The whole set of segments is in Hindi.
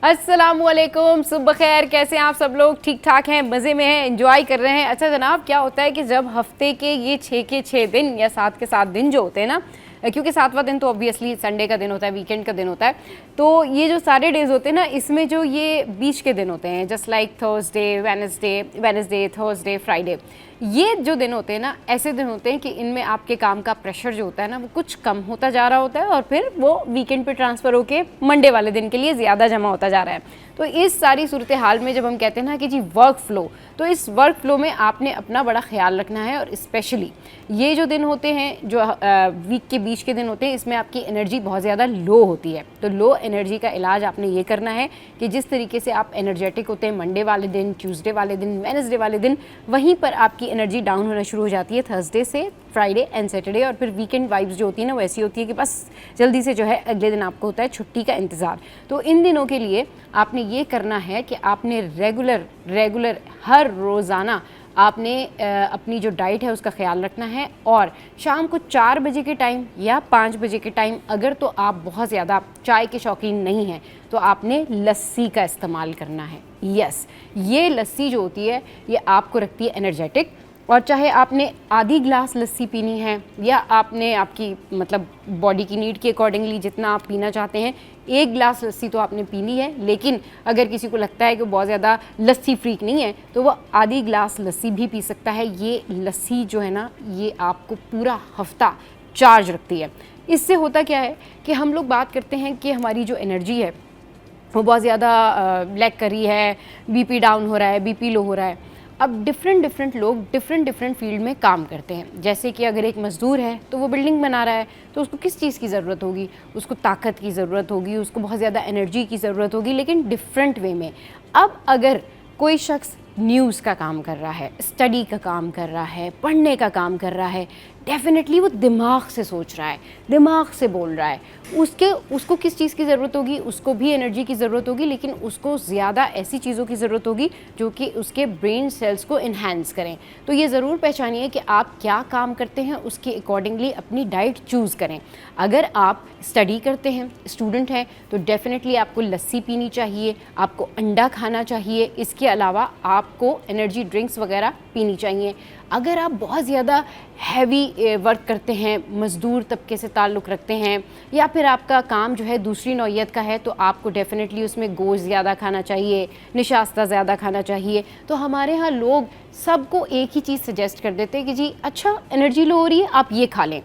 अस्सलामुअलैकुम, सुबह खैर। कैसे हैं आप सब लोग? ठीक ठाक हैं, मज़े में हैं, एंजॉय कर रहे हैं। अच्छा जनाब, क्या होता है कि जब हफ्ते के ये 6 के 6 दिन या 7 के 7 दिन जो होते हैं ना, क्योंकि 7वां दिन तो ऑब्वियसली संडे का दिन होता है, वीकेंड का दिन होता है, तो ये जो सारे डेज होते हैं ना, इसमें जो ये बीच के दिन होते हैं, just like Thursday, Wednesday, Thursday, Friday, ये जो दिन होते हैं ना, ऐसे दिन होते हैं कि इनमें आपके काम का प्रेशर जो होता है ना, वो कुछ कम होता जा रहा होता है और फिर वो वीकेंड पे ट्रांसफ़र होके मंडे वाले दिन के लिए ज़्यादा जमा होता जा रहा है। तो इस सारी सूरत हाल में जब हम कहते हैं ना कि जी वर्क फ्लो, तो इस वर्क फ्लो में आपने अपना बड़ा ख्याल रखना है। और स्पेशली ये जो दिन होते हैं, जो वीक के बीच के दिन होते हैं, इसमें आपकी एनर्जी बहुत ज़्यादा लो होती है। तो लो एनर्जी का इलाज आपने ये करना है कि जिस तरीके से आप एनर्जेटिक होते हैं मंडे वाले दिन, ट्यूसडे वाले दिन, वेडनेसडे वाले दिन, वहीं पर आपकी एनर्जी डाउन होना शुरू हो जाती है थर्सडे से फ्राइडे एंड सैटरडे। और फिर वीकेंड वाइब्स जो होती है ना, वो ऐसी होती है कि बस जल्दी से जो है अगले दिन आपको होता है छुट्टी का इंतज़ार। तो इन दिनों के लिए आपने ये करना है कि आपने रेगुलर हर रोज़ाना आपने अपनी जो डाइट है उसका ख्याल रखना है। और शाम को 4 बजे के टाइम या 5 बजे के टाइम, अगर तो आप बहुत ज़्यादा चाय के शौकीन नहीं हैं, तो आपने लस्सी का इस्तेमाल करना है। यस, ये लस्सी जो होती है ये आपको रखती है एनर्जेटिक। और चाहे आपने आधी ग्लास लस्सी पीनी है या आपने आपकी मतलब बॉडी की नीड के अकॉर्डिंगली जितना आप पीना चाहते हैं, 1 ग्लास लस्सी तो आपने पीनी है। लेकिन अगर किसी को लगता है कि बहुत ज़्यादा लस्सी फ्रीक नहीं है, तो वो आधी ग्लास लस्सी भी पी सकता है। ये लस्सी जो है ना, ये आपको पूरा हफ्ता चार्ज रखती है। इससे होता क्या है कि हम लोग बात करते हैं कि हमारी जो एनर्जी है वो बहुत ज़्यादा लैग कर रही है, बीपी डाउन हो रहा है, बीपी लो हो रहा है। अब डिफरेंट लोग डिफरेंट फील्ड में काम करते हैं। जैसे कि अगर एक मज़दूर है तो वो बिल्डिंग बना रहा है, तो उसको किस चीज़ की ज़रूरत होगी? उसको ताकत की ज़रूरत होगी, उसको बहुत ज़्यादा एनर्जी की ज़रूरत होगी, लेकिन डिफरेंट वे में। अब अगर कोई शख्स न्यूज़ का काम कर रहा है, स्टडी का काम कर रहा है, पढ़ने का काम कर रहा है, डेफिनेटली वो दिमाग से सोच रहा है, दिमाग से बोल रहा है। उसको किस चीज़ की ज़रूरत होगी? उसको भी एनर्जी की ज़रूरत होगी, लेकिन उसको ज़्यादा ऐसी चीज़ों की ज़रूरत होगी जो कि उसके ब्रेन सेल्स को इन्हांस करें। तो ये ज़रूर पहचानिए कि आप क्या काम करते हैं, उसके अकॉर्डिंगली अपनी डाइट चूज़ करें। अगर आप स्टडी करते हैं, स्टूडेंट हैं, तो डेफिनेटली आपको लस्सी पीनी चाहिए, आपको अंडा खाना चाहिए। इसके अलावा आपको एनर्जी ड्रिंक्स वगैरह पीनी चाहिए। अगर आप बहुत ज़्यादा हैवी वर्क करते हैं, मज़दूर तबके से ताल्लुक़ रखते हैं, या फिर आपका काम जो है दूसरी नौइयत का है, तो आपको डेफ़िनेटली उसमें गोश्त ज़्यादा खाना चाहिए, निशास्ता ज़्यादा खाना चाहिए। तो हमारे यहाँ लोग सबको एक ही चीज़ सजेस्ट कर देते हैं कि जी अच्छा एनर्जी लो हो रही है, आप ये खा लें।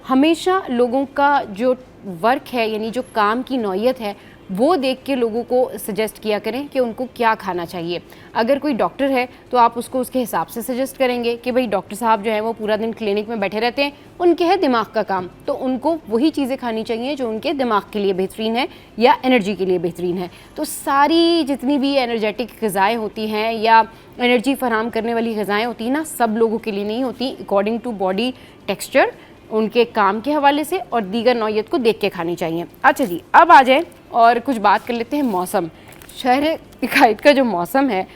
हमेशा लोगों का जो वर्क है, यानी जो काम की नौइयत है, वो देख के लोगों को सजेस्ट किया करें कि उनको क्या खाना चाहिए। अगर कोई डॉक्टर है तो आप उसको उसके हिसाब से सजेस्ट करेंगे कि भाई डॉक्टर साहब जो है वो पूरा दिन क्लिनिक में बैठे रहते हैं, उनके है दिमाग का काम, तो उनको वही चीज़ें खानी चाहिए जो उनके दिमाग के लिए बेहतरीन है या एनर्जी के लिए बेहतरीन है। तो सारी जितनी भी एनर्जेटिक ग़िज़ाएँ होती हैं या एनर्जी फराहम करने वाली ग़िज़ाएँ होती हैं ना, सब लोगों के लिए नहीं होती। अकॉर्डिंग टू बॉडी टेक्सचर, उनके काम के हवाले से और दीगर नौइयत को देख के खानी चाहिए। अच्छा जी, अब आ जाए और कुछ बात कर लेते हैं मौसम। शहर इकायत का जो मौसम है,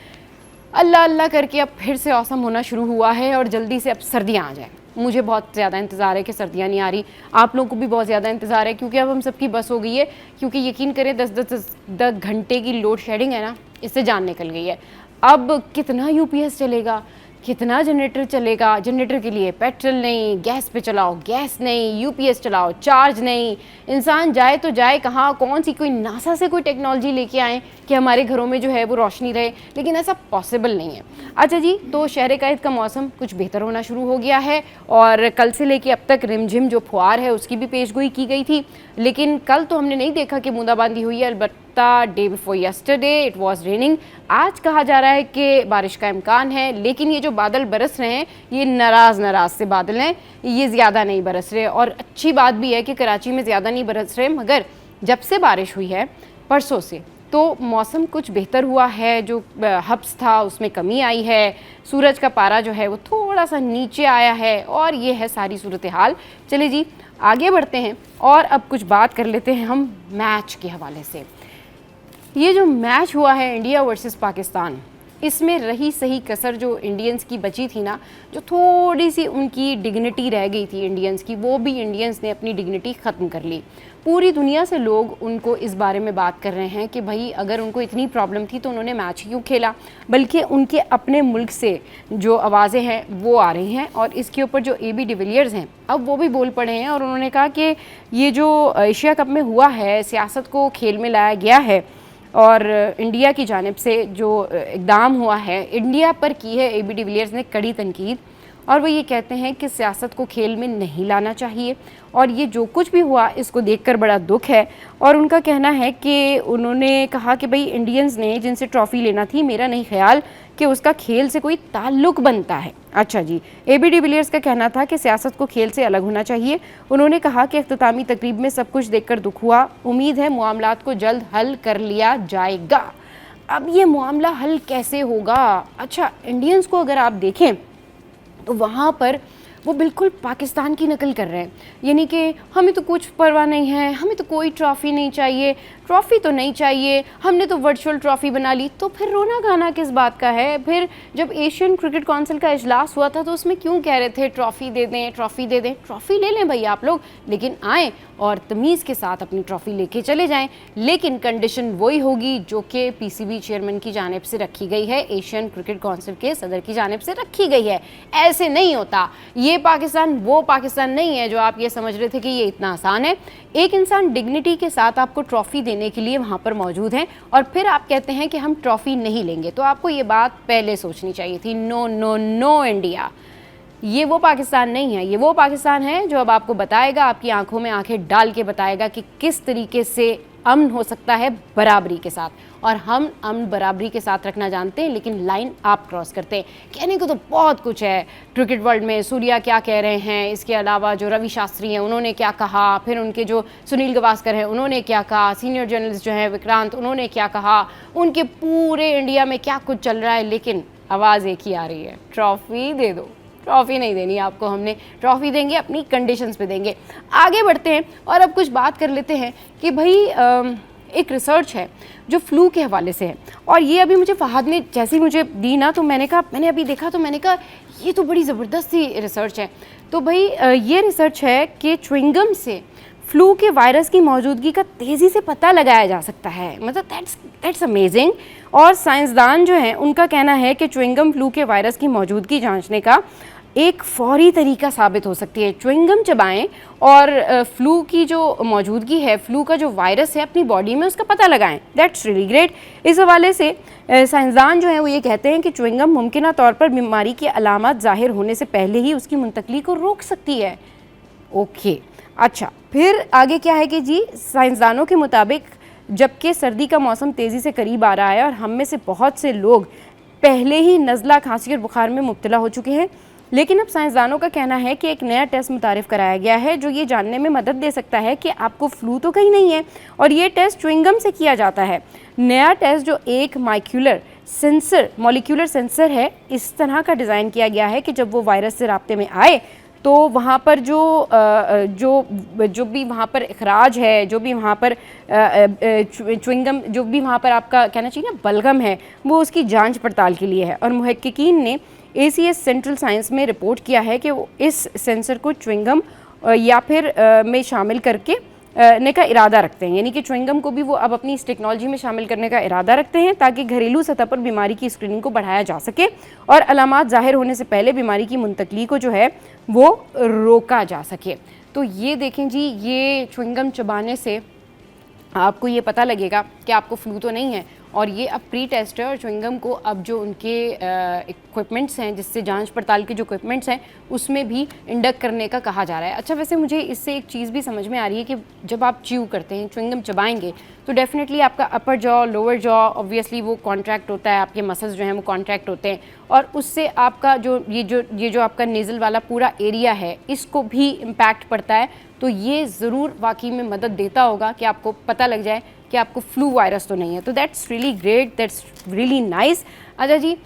अल्लाह अल्लाह करके अब फिर से औसम होना शुरू हुआ है और जल्दी से अब सर्दियाँ आ जाएँ। मुझे बहुत ज़्यादा इंतज़ार है कि सर्दियाँ नहीं आ रही, आप लोगों को भी बहुत ज़्यादा इंतज़ार है, क्योंकि अब हम सबकी बस हो गई है। क्योंकि यकीन करें 10 घंटे की लोड शेडिंग है ना, इससे जान निकल गई है। अब कितना यूपीएस चलेगा, कितना जनरेटर चलेगा? जनरेटर के लिए पेट्रोल नहीं, गैस पे चलाओ, गैस नहीं, यूपीएस चलाओ, चार्ज नहीं। इंसान जाए तो जाए कहाँ? कौन सी कोई नासा से कोई टेक्नोलॉजी लेके आएँ कि हमारे घरों में जो है वो रोशनी रहे, लेकिन ऐसा पॉसिबल नहीं है। अच्छा जी, तो शहर कायद का मौसम कुछ बेहतर होना शुरू हो गया है और कल से लेके अब तक रिमझिम जो फुहार है उसकी भी पेशगोई की गई थी। लेकिन कल तो हमने नहीं देखा कि बूंदाबांदी हुई है, अलबत्ता day before yesterday it was raining. आज कहा जा रहा है कि बारिश का इम्कान है, लेकिन ये जो बादल बरस रहे हैं ये नाराज़ से बादल हैं, ये ज़्यादा नहीं बरस रहे। और अच्छी बात भी है कि कराची में ज़्यादा नहीं बरस रहे, मगर जब से बारिश हुई है परसों से, तो मौसम कुछ बेहतर हुआ है। जो हब्स था उसमें कमी आई है, सूरज का पारा जो है वो थोड़ा सा नीचे आया है, और ये है सारी सूरत हाल। चले जी आगे बढ़ते हैं और अब कुछ बात कर लेते हैं हम मैच के हवाले से। ये जो मैच हुआ है इंडिया वर्सेस पाकिस्तान, इसमें रही सही कसर जो इंडियंस की बची थी ना, जो थोड़ी सी उनकी डिग्निटी रह गई थी इंडियंस की, वो भी इंडियंस ने अपनी डिग्निटी ख़त्म कर ली। पूरी दुनिया से लोग उनको इस बारे में बात कर रहे हैं कि भाई अगर उनको इतनी प्रॉब्लम थी तो उन्होंने मैच क्यों खेला, बल्कि उनके अपने मुल्क से जो आवाज़ें हैं वो आ रही हैं। और इसके ऊपर जो AB डिविलियर्स हैं अब वो भी बोल पड़े हैं और उन्होंने कहा कि ये जो एशिया कप में हुआ है, सियासत को खेल में लाया गया है और इंडिया की जानिब से जो इक़दाम हुआ है, इंडिया पर की है AB डिविलियर्स ने कड़ी तनकीद। और वो ये कहते हैं कि सियासत को खेल में नहीं लाना चाहिए और ये जो कुछ भी हुआ इसको देखकर बड़ा दुख है। और उनका कहना है कि उन्होंने कहा कि भाई इंडियंस ने जिनसे ट्रॉफ़ी लेना थी, मेरा नहीं ख्याल कि उसका खेल से कोई ताल्लुक़ बनता है। अच्छा जी, AB डिविलियर्स का कहना था कि सियासत को खेल से अलग होना चाहिए। उन्होंने कहा कि इख्तितामी तकरीब में सब कुछ देखकर दुख हुआ, उम्मीद है मामलात को जल्द हल कर लिया जाएगा। अब ये मामला हल कैसे होगा? अच्छा, इंडियंस को अगर आप देखें तो वहाँ पर वो बिल्कुल पाकिस्तान की नकल कर रहे हैं, यानी कि हमें तो कुछ परवाह नहीं है, हमें तो कोई ट्रॉफ़ी नहीं चाहिए, ट्रॉफ़ी तो नहीं चाहिए, हमने तो वर्चुअल ट्रॉफ़ी बना ली। तो फिर रोना गाना किस बात का है? फिर जब एशियन क्रिकेट काउंसिल का इजलास हुआ था तो उसमें क्यों कह रहे थे ट्रॉफ़ी दे दें, ट्रॉफ़ी दे दें? ट्रॉफ़ी ले लें भाई आप लोग, लेकिन आएँ और तमीज़ के साथ अपनी ट्रॉफ़ी लेके चले जाएँ। लेकिन कंडीशन वही होगी जो कि PCB चेयरमैन की जानिब से रखी गई है, एशियन क्रिकेट काउंसिल के सदर की जानिब से रखी गई है। ऐसे नहीं होता, ये पाकिस्तान वो पाकिस्तान नहीं है जो आप ये समझ रहे थे कि ये इतना आसान है। एक इंसान डिग्निटी के साथ आपको ट्रॉफ़ी देने के लिए वहाँ पर मौजूद हैं और फिर आप कहते हैं कि हम ट्रॉफ़ी नहीं लेंगे, तो आपको ये बात पहले सोचनी चाहिए थी। नो नो नो इंडिया, ये वो पाकिस्तान नहीं है। ये वो पाकिस्तान है जो अब आपको बताएगा, आपकी आंखों में आंखें डाल के बताएगा कि किस तरीके से अमन हो सकता है बराबरी के साथ। और हम अमन बराबरी के साथ रखना जानते हैं, लेकिन लाइन आप क्रॉस करते हैं। कहने को तो बहुत कुछ है क्रिकेट वर्ल्ड में, सूर्या क्या कह रहे हैं, इसके अलावा जो रवि शास्त्री हैं उन्होंने क्या कहा, फिर उनके जो सुनील गावस्कर हैं उन्होंने क्या कहा, सीनियर जर्नलिस्ट जो हैं विक्रांत उन्होंने क्या कहा, उनके पूरे इंडिया में क्या कुछ चल रहा है। लेकिन आवाज़ एक ही आ रही है, ट्रॉफ़ी दे दो। ट्रॉफ़ी नहीं देनी आपको, हमने ट्रॉफ़ी देंगे अपनी कंडीशंस पे देंगे। आगे बढ़ते हैं और अब कुछ बात कर लेते हैं कि भाई एक रिसर्च है जो फ्लू के हवाले से है और ये अभी मुझे फहद ने जैसी मुझे दी ना, तो मैंने कहा, मैंने अभी देखा तो मैंने कहा ये तो बड़ी ज़बरदस्त सी रिसर्च है। तो भाई ये रिसर्च है कि च्युइंगम से फ्लू के वायरस की मौजूदगी का तेज़ी से पता लगाया जा सकता है। मतलब दैट्स अमेजिंग। और साइंसदान जो हैं उनका कहना है कि च्युइंगम फ्लू के वायरस की मौजूदगी जांचने का एक फौरी तरीका साबित हो सकती है। च्युइंगम चबाएं और फ्लू की जो मौजूदगी है, फ्लू का जो वायरस है अपनी बॉडी में, उसका पता लगाएं। That's really great. इस हवाले से साइंसदान जो है वो ये कहते हैं कि च्युइंगम मुमकिन तौर पर बीमारी की अलामत ज़ाहिर होने से पहले ही उसकी मुंतकली को रोक सकती है। ओके, अच्छा, फिर आगे क्या है कि जी साइंसदानों के मुताबिक जबकि सर्दी का मौसम तेज़ी से करीब आ रहा है और हम में से बहुत से लोग पहले ही नज़ला, खांसी और बुखार में मुब्तला हो चुके हैं, लेकिन अब साइंसदानों का कहना है कि एक नया टेस्ट मुतारिफ़ कराया गया है जो ये जानने में मदद दे सकता है कि आपको फ्लू तो कहीं नहीं है। और ये टेस्ट च्युइंगम से किया जाता है। नया टेस्ट जो एक मॉलिक्यूलर सेंसर है, इस तरह का डिज़ाइन किया गया है कि जब वो वायरस से राब्ते में आए तो वहाँ पर जो भी वहाँ पर इखराज है, जो भी वहाँ पर च्युइंगम, जो भी वहाँ पर आपका कहना चाहिए ना बलगम है, वो उसकी जांच पड़ताल के लिए है। और मुहक्किकीन ने ACS सेंट्रल साइंस में रिपोर्ट किया है कि वो इस सेंसर को च्युइंगम या फिर में शामिल करके ने का इरादा रखते हैं, यानी कि च्युइंगम को भी वो अब अपनी इस टेक्नोलॉजी में शामिल करने का इरादा रखते हैं ताकि घरेलू सतह पर बीमारी की स्क्रीनिंग को बढ़ाया जा सके और अलामात ज़ाहिर होने से पहले बीमारी की मुंतकली को जो है वो रोका जा सके। तो ये देखें जी, ये च्युइंगम चबाने से आपको ये पता लगेगा कि आपको फ्लू तो नहीं है। और ये अब प्री टेस्ट है और च्युइंगम को अब जो उनके इक्विपमेंट्स हैं, जिससे जांच पड़ताल के जो इक्विपमेंट्स हैं, उसमें भी इंडक्ट करने का कहा जा रहा है। अच्छा, वैसे मुझे इससे एक चीज़ भी समझ में आ रही है कि जब आप च्यू करते हैं, च्युइंगम चबाएंगे, तो डेफिनेटली आपका अपर जॉ, लोअर जॉ, ऑब्वियसली वो कॉन्ट्रैक्ट होता है, आपके मसल्स जो हैं वो कॉन्ट्रैक्ट होते हैं और उससे आपका ये जो आपका नेज़ल वाला पूरा एरिया है, इसको भी इम्पैक्ट पड़ता है। तो ये ज़रूर वाकई में मदद देता होगा कि आपको पता लग जाए कि आपको फ्लू वायरस तो नहीं है। तो that's really great, that's really nice. अच्छा जी,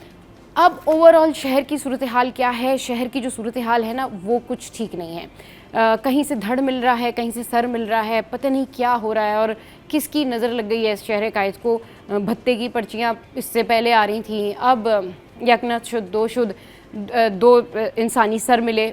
अब ओवरऑल शहर की सूरत हाल क्या है? शहर की जो सूरत हाल है ना, वो कुछ ठीक नहीं है। कहीं से धड़ मिल रहा है, कहीं से सर मिल रहा है, पता नहीं क्या हो रहा है। और किसकी नज़र लग गई है इस शहर कायद को। भत्ते की पर्चियाँ इससे पहले आ रही थी, अब यकनत शुद्ध दो शुद्ध दो इंसानी सर मिले,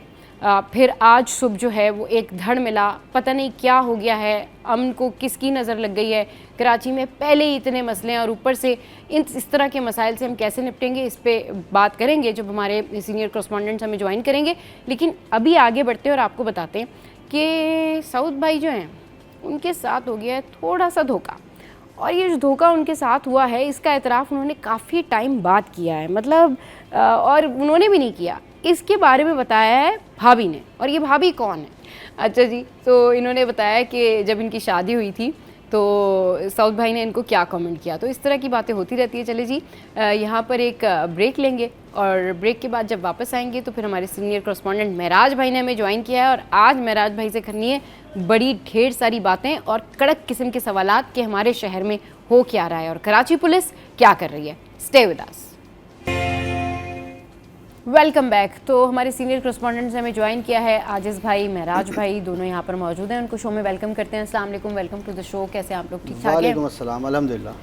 फिर आज सुबह जो है वो एक धड़ मिला। पता नहीं क्या हो गया है, अमन को किसकी नज़र लग गई है। कराची में पहले ही इतने मसले हैं और ऊपर से इस तरह के मसाइल से हम कैसे निपटेंगे, इस पे बात करेंगे जब हमारे सीनियर कॉरेस्पॉन्डेंट्स हमें ज्वाइन करेंगे। लेकिन अभी आगे बढ़ते हैं और आपको बताते हैं कि सऊद भाई जो हैं उनके साथ हो गया है थोड़ा सा धोखा, और ये जो धोखा उनके साथ हुआ है इसका एतराफ़ उन्होंने काफ़ी टाइम बाद किया है, मतलब और उन्होंने भी नहीं किया, इसके बारे में बताया है भाभी ने। और ये भाभी कौन है? अच्छा जी, तो इन्होंने बताया कि जब इनकी शादी हुई थी तो सऊद भाई ने इनको क्या कमेंट किया। तो इस तरह की बातें होती रहती है। चले जी, यहाँ पर एक ब्रेक लेंगे और ब्रेक के बाद जब वापस आएंगे तो फिर हमारे सीनियर कॉरेस्पॉन्डेंट महराज भाई ने हमें ज्वाइन किया है और आज महराज भाई से करनी है बड़ी ढेर सारी बातें और कड़क किस्म के सवालात कि हमारे शहर में हो क्या रहा है और कराची पुलिस क्या कर रही है। Stay with us. Welcome back. तो हमारे सीनियर कॉरेस्पॉन्डेंट्स ने हमें ज्वाइन किया है, आजिज़ भाई, महराज भाई, दोनों यहाँ पर मौजूद हैं। उनको शो में वेलकम करते हैं। अस्सलाम वालेकुम, वेलकम टू द शो। कैसे आप लोग? ठीक ठाक हैं? वालेकुम अस्सलाम, अल्हम्दुलिल्लाह।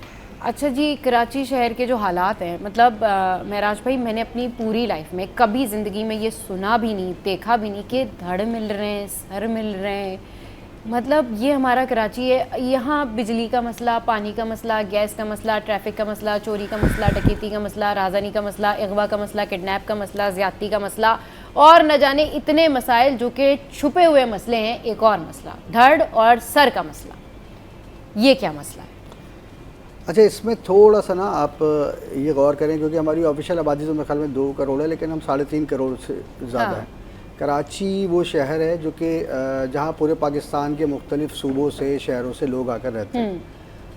अच्छा जी, कराची शहर के जो हालात हैं, मतलब महराज भाई, मैंने अपनी पूरी लाइफ में कभी ज़िंदगी में ये सुना भी नहीं, देखा भी नहीं कि धड़ मिल रहे हैं, सर मिल रहे हैं। मतलब ये हमारा कराची है, यहाँ बिजली का मसला, पानी का मसला, गैस का मसला, ट्रैफिक का मसला, चोरी का मसला, डकैती का मसला, राजधानी का मसला, अगवा का मसला, किडनैप का मसला, ज़्यादती का मसला और न जाने इतने मसाइल जो कि छुपे हुए मसले हैं। एक और मसला धड़ और सर का मसला, ये क्या मसला है? अच्छा, इसमें थोड़ा सा ना आप ये गौर करें, क्योंकि हमारी ऑफिशियल आबादी तो मेरे ख्याल में 2 करोड़ है, लेकिन हम 3.5 करोड़ से ज़्यादा हाँ। हैं। कराची वो शहर है जो कि जहाँ पूरे पाकिस्तान के मुख्तलिफ़ सूबों से, शहरों से लोग आकर रहते हैं।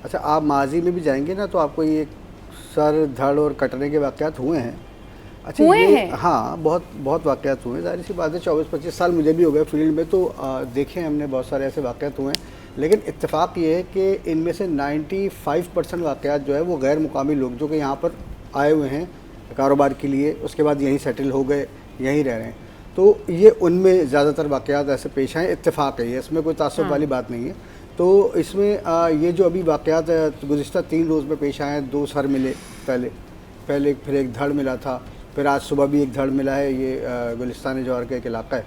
अच्छा, आप माजी में भी जाएंगे ना तो आपको ये सर, धड़ और कटने के वाक़यात हुए हैं। अच्छा, हुए ये हैं? हाँ, बहुत वाक़यात हुए हैं। ज़ाहिर सी बात है, 24-25 साल मुझे भी हो गए फील्ड में, तो देखे हमने बहुत सारे ऐसे वाक़यात हुए हैं। लेकिन इत्तेफाक ये है कि इनमें से 95% वाक़यात जो है वो गैर मुकामी लोग जो कि यहाँ पर आए हुए हैं कारोबार के लिए, उसके बाद यहीं सेटल हो गए, यहीं रह रहे हैं, तो ये उनमें ज़्यादातर वाक़यात ऐसे पेश आए। इत्तेफाक है ये, इसमें कोई तासुब वाली बात नहीं है। तो इसमें ये जो अभी वाक़यात गुज़िश्ता 3 रोज़ में पेश आए हैं, 2 सर मिले पहले फिर एक धड़ मिला था, फिर आज सुबह भी एक धड़ मिला है। ये गुलिस्तान जौहर का एक इलाका है,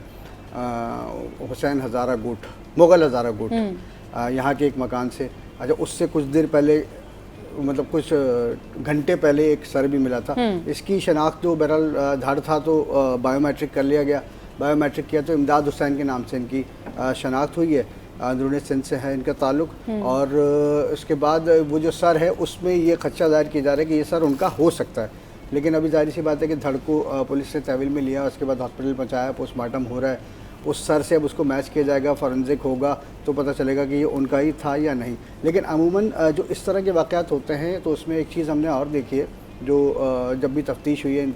हुसैन हज़ारा गुट, मुग़ल हज़ारा गुट, यहाँ के एक मकान से। अच्छा, उससे कुछ देर पहले, मतलब कुछ घंटे पहले एक सर भी मिला था। इसकी शनाख्त जो बहरहाल धड़ था तो बायोमेट्रिक कर लिया गया। बायोमेट्रिक किया तो इमदाद हुसैन के नाम से इनकी शनाख्त हुई है, अंदरूनी सिंध से है इनका ताल्लुक़। और उसके बाद वो जो सर है उसमें ये खदशा ज़ाहिर किया जा रहा है कि ये सर उनका हो सकता है, लेकिन अभी जाहिर सी बात है कि धड़ को पुलिस ने तहवील में लिया, उसके बाद हॉस्पिटल पहुँचाया, पोस्टमार्टम हो रहा है। उस सर से अब उसको मैच किया जाएगा, फॉरेंसिक होगा तो पता चलेगा कि ये उनका ही था या नहीं। लेकिन अमूमन जो इस तरह के वाक़यात होते हैं तो उसमें एक चीज़ हमने और देखी है, जो जब भी तफ्तीश हुई है इन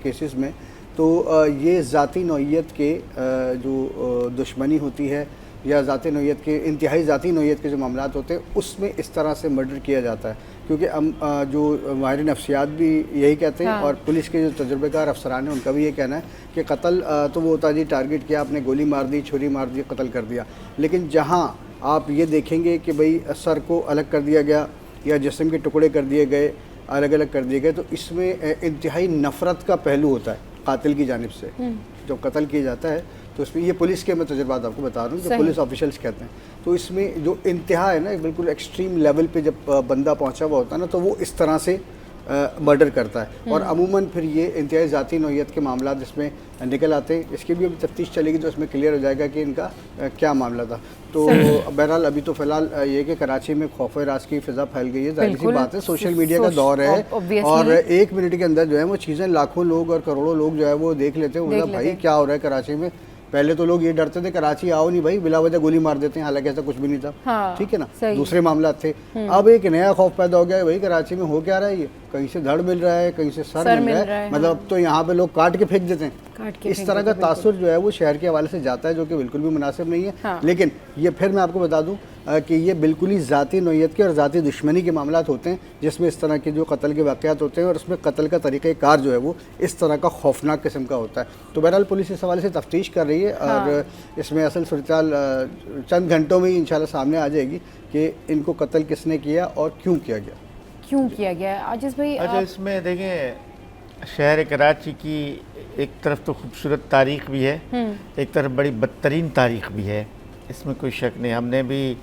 केसेस में, तो ये ज़ाती नौइयत के जो दुश्मनी होती है या ज़ाती नौइयत के, इंतहाई ज़ाती नौइयत के जो मामलात होते हैं उसमें इस तरह से मर्डर किया जाता है। क्योंकि हम जो माहिर नफ्सियात भी यही कहते हैं, और पुलिस के जो तजुर्बेकार अफसरान हैं उनका भी ये कहना है कि कत्ल तो वो होता जी, टारगेट किया, आपने गोली मार दी, छुरी मार दी, कत्ल कर दिया। लेकिन जहाँ आप ये देखेंगे कि भाई सर को अलग कर दिया गया या जिस्म के टुकड़े कर दिए गए, अलग अलग कर दिए गए, तो इसमें इंतहाई नफ़रत का पहलू होता है कातिल की जानिब से। जब कत्ल किया जाता है तो इसमें ये पुलिस के मैं तजुर्बात आपको बता रहा हूँ, जो पुलिस ऑफिशियल्स कहते हैं, तो इसमें जो इंतहा है ना, बिल्कुल एक्सट्रीम लेवल पे जब बंदा पहुंचा हुआ होता है ना, तो वो इस तरह से मर्डर करता है। और अमूमन फिर ये इंतहाई ज़ाती नौइयत के मामला जिसमें निकल आते हैं, इसकी भी अभी तफ्तीश चलेगी तो इसमें क्लियर हो जाएगा कि इनका क्या मामला था। तो बहरहाल अभी तो फ़िलहाल ये कि कराची में खौफ राज की फ़िज़ा फैल गई है। जाहिर सी बात है, सोशल मीडिया का दौर है, और 1 मिनट के अंदर जो है वो चीज़ें लाखों लोग और करोड़ों लोग जो है वो देख लेते हैं। भाई क्या हो रहा है कराची में। पहले तो लोग ये डरते थे कराची आओ नहीं भाई, बिला वजह गोली मार देते हैं, हालांकि ऐसा कुछ भी नहीं था। हाँ, ठीक है ना, दूसरे मामला थे। अब एक नया खौफ पैदा हो गया है, भाई कराची में हो क्या रहा है, ये कहीं से धड़ मिल रहा है, कहीं से सर मिल रहा है। मतलब अब तो यहाँ पे लोग काट के फेंक देते हैं, काट के इस फेंक तरह का देते हैं, तासुर जो है वो शहर के हवाले से जाता है, जो कि बिल्कुल भी मुनासिब नहीं है। हाँ। लेकिन ये फिर मैं आपको बता दूं कि ये बिल्कुल ही ज़ाती नौइयत के और ज़ाती दुश्मनी के मामलात होते हैं, जिसमें इस तरह के जो कत्ल के वाक़यात होते हैं और उसमें कत्ल का तरीक़ाकार जो है वो इस तरह का खौफनाक किस्म का होता है। तो बहरहाल पुलिस इस हवाले से तफ्तीश कर रही है और इसमें असल सूरत-ए-हाल चंद घंटों में ही इंशाल्लाह सामने आ जाएगी कि इनको कत्ल किसने किया और क्यों किया गया। क्यों किया गया है आजिज़ भाई? अच्छा, इसमें देखें, शहर कराची की एक तरफ तो खूबसूरत तारीख़ भी है, एक तरफ बड़ी बदतरीन तारीख़ भी है, इसमें कोई शक नहीं। हमने भी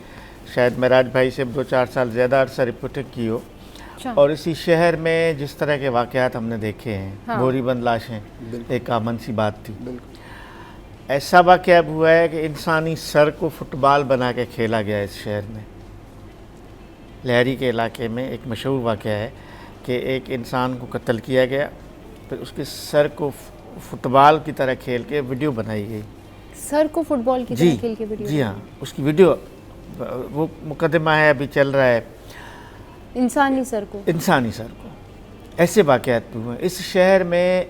शायद मेराज भाई से 2-4 साल ज़्यादा अरसा रिपोर्टिंग की हो, और इसी शहर में जिस तरह के वाक़यात हमने देखे हैं, गोरीबंद लाशें एक आमन सी बात थी। ऐसा वाक़या हुआ है कि इंसानी सर को फुटबॉल बना के खेला गया इस शहर में। लहरी के इलाके में एक मशहूर वाक़या है कि एक इंसान को कत्ल किया गया, फिर उसके सर को फुटबॉल की तरह खेल के वीडियो बनाई गई। सर को फुटबॉल की तरह खेल के वीडियो? जी हाँ, उसकी वीडियो, वो मुकदमा है, अभी चल रहा है। इंसानी सर को ऐसे वाक़यात हुए इस शहर में।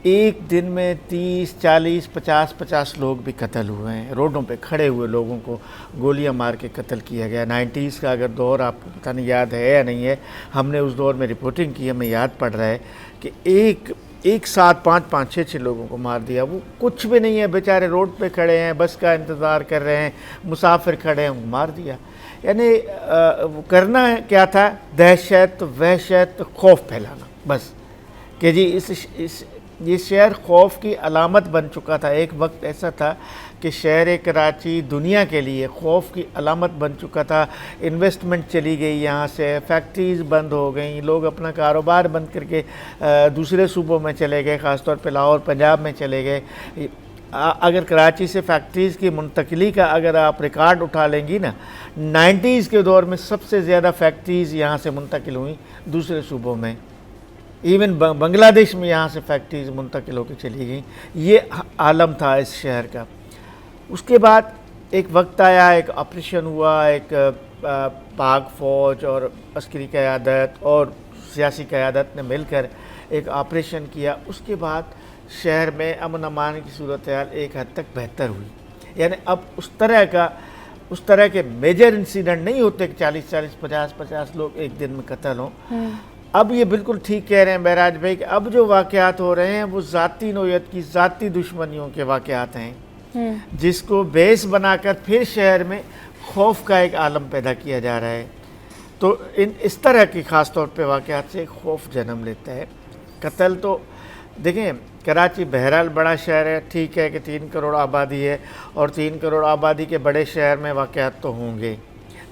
एक दिन में 30, 40, 50 लोग भी कत्ल हुए हैं। रोडों पे खड़े हुए लोगों को गोलियां मार के कत्ल किया गया। 90s का अगर दौर आपको पता नहीं याद है या नहीं है, हमने उस दौर में रिपोर्टिंग की, हमें याद पड़ रहा है कि एक साथ 5-5, 6-6 लोगों को मार दिया। वो कुछ भी नहीं है, बेचारे रोड पे खड़े हैं, बस का इंतज़ार कर रहे हैं, मुसाफिर खड़े हैं, वो मार दिया। यानी वो करना क्या था? दहशत, वहशत, खौफ फैलाना, बस कि जी ये शहर खौफ की अलामत बन चुका था। एक वक्त ऐसा था कि शहर कराची दुनिया के लिए खौफ की अलामत बन चुका था। इन्वेस्टमेंट चली गई यहाँ से, फैक्ट्रीज़ बंद हो गई, लोग अपना कारोबार बंद करके दूसरे सूबों में चले गए, ख़ासतौर पे लाहौर पंजाब में चले गए। अगर कराची से फैक्ट्रीज़ की मुंतकिली का अगर आप रिकॉर्ड उठा लेंगी ना, 90s के दौर में सबसे ज़्यादा फैक्ट्रीज़ यहाँ से मुंतकिल हुई दूसरे सूबों में। इवन बांग्लादेश में यहाँ से फैक्ट्रीज मुंतकिल होकर चली गई। ये आलम था इस शहर का। उसके बाद एक वक्त आया, एक ऑपरेशन हुआ, एक पाक फ़ौज और अस्करी क़यादत और सियासी क़यादत ने मिलकर एक ऑपरेशन किया। उसके बाद शहर में अमन अमान की सूरत हाल एक हद तक बेहतर हुई। यानी अब उस तरह के मेजर इंसिडेंट नहीं होते कि 40-40, 50-50 लोग एक दिन में कत्ल हों। अब ये बिल्कुल ठीक कह रहे हैं बैराज भाई कि अब जो वाक़यात हो रहे हैं वो ज़ाती नौयत की, ज़ाती दुश्मनियों के वाक़यात हैं, जिसको बेस बनाकर फिर शहर में खौफ का एक आलम पैदा किया जा रहा है। तो इस तरह की ख़ास तौर पे वाक़यात से खौफ जन्म लेता है। कत्ल तो देखें, कराची बहरहाल बड़ा शहर है, ठीक है कि 3 करोड़ आबादी है, और 3 करोड़ आबादी के बड़े शहर में वाक़यात तो होंगे,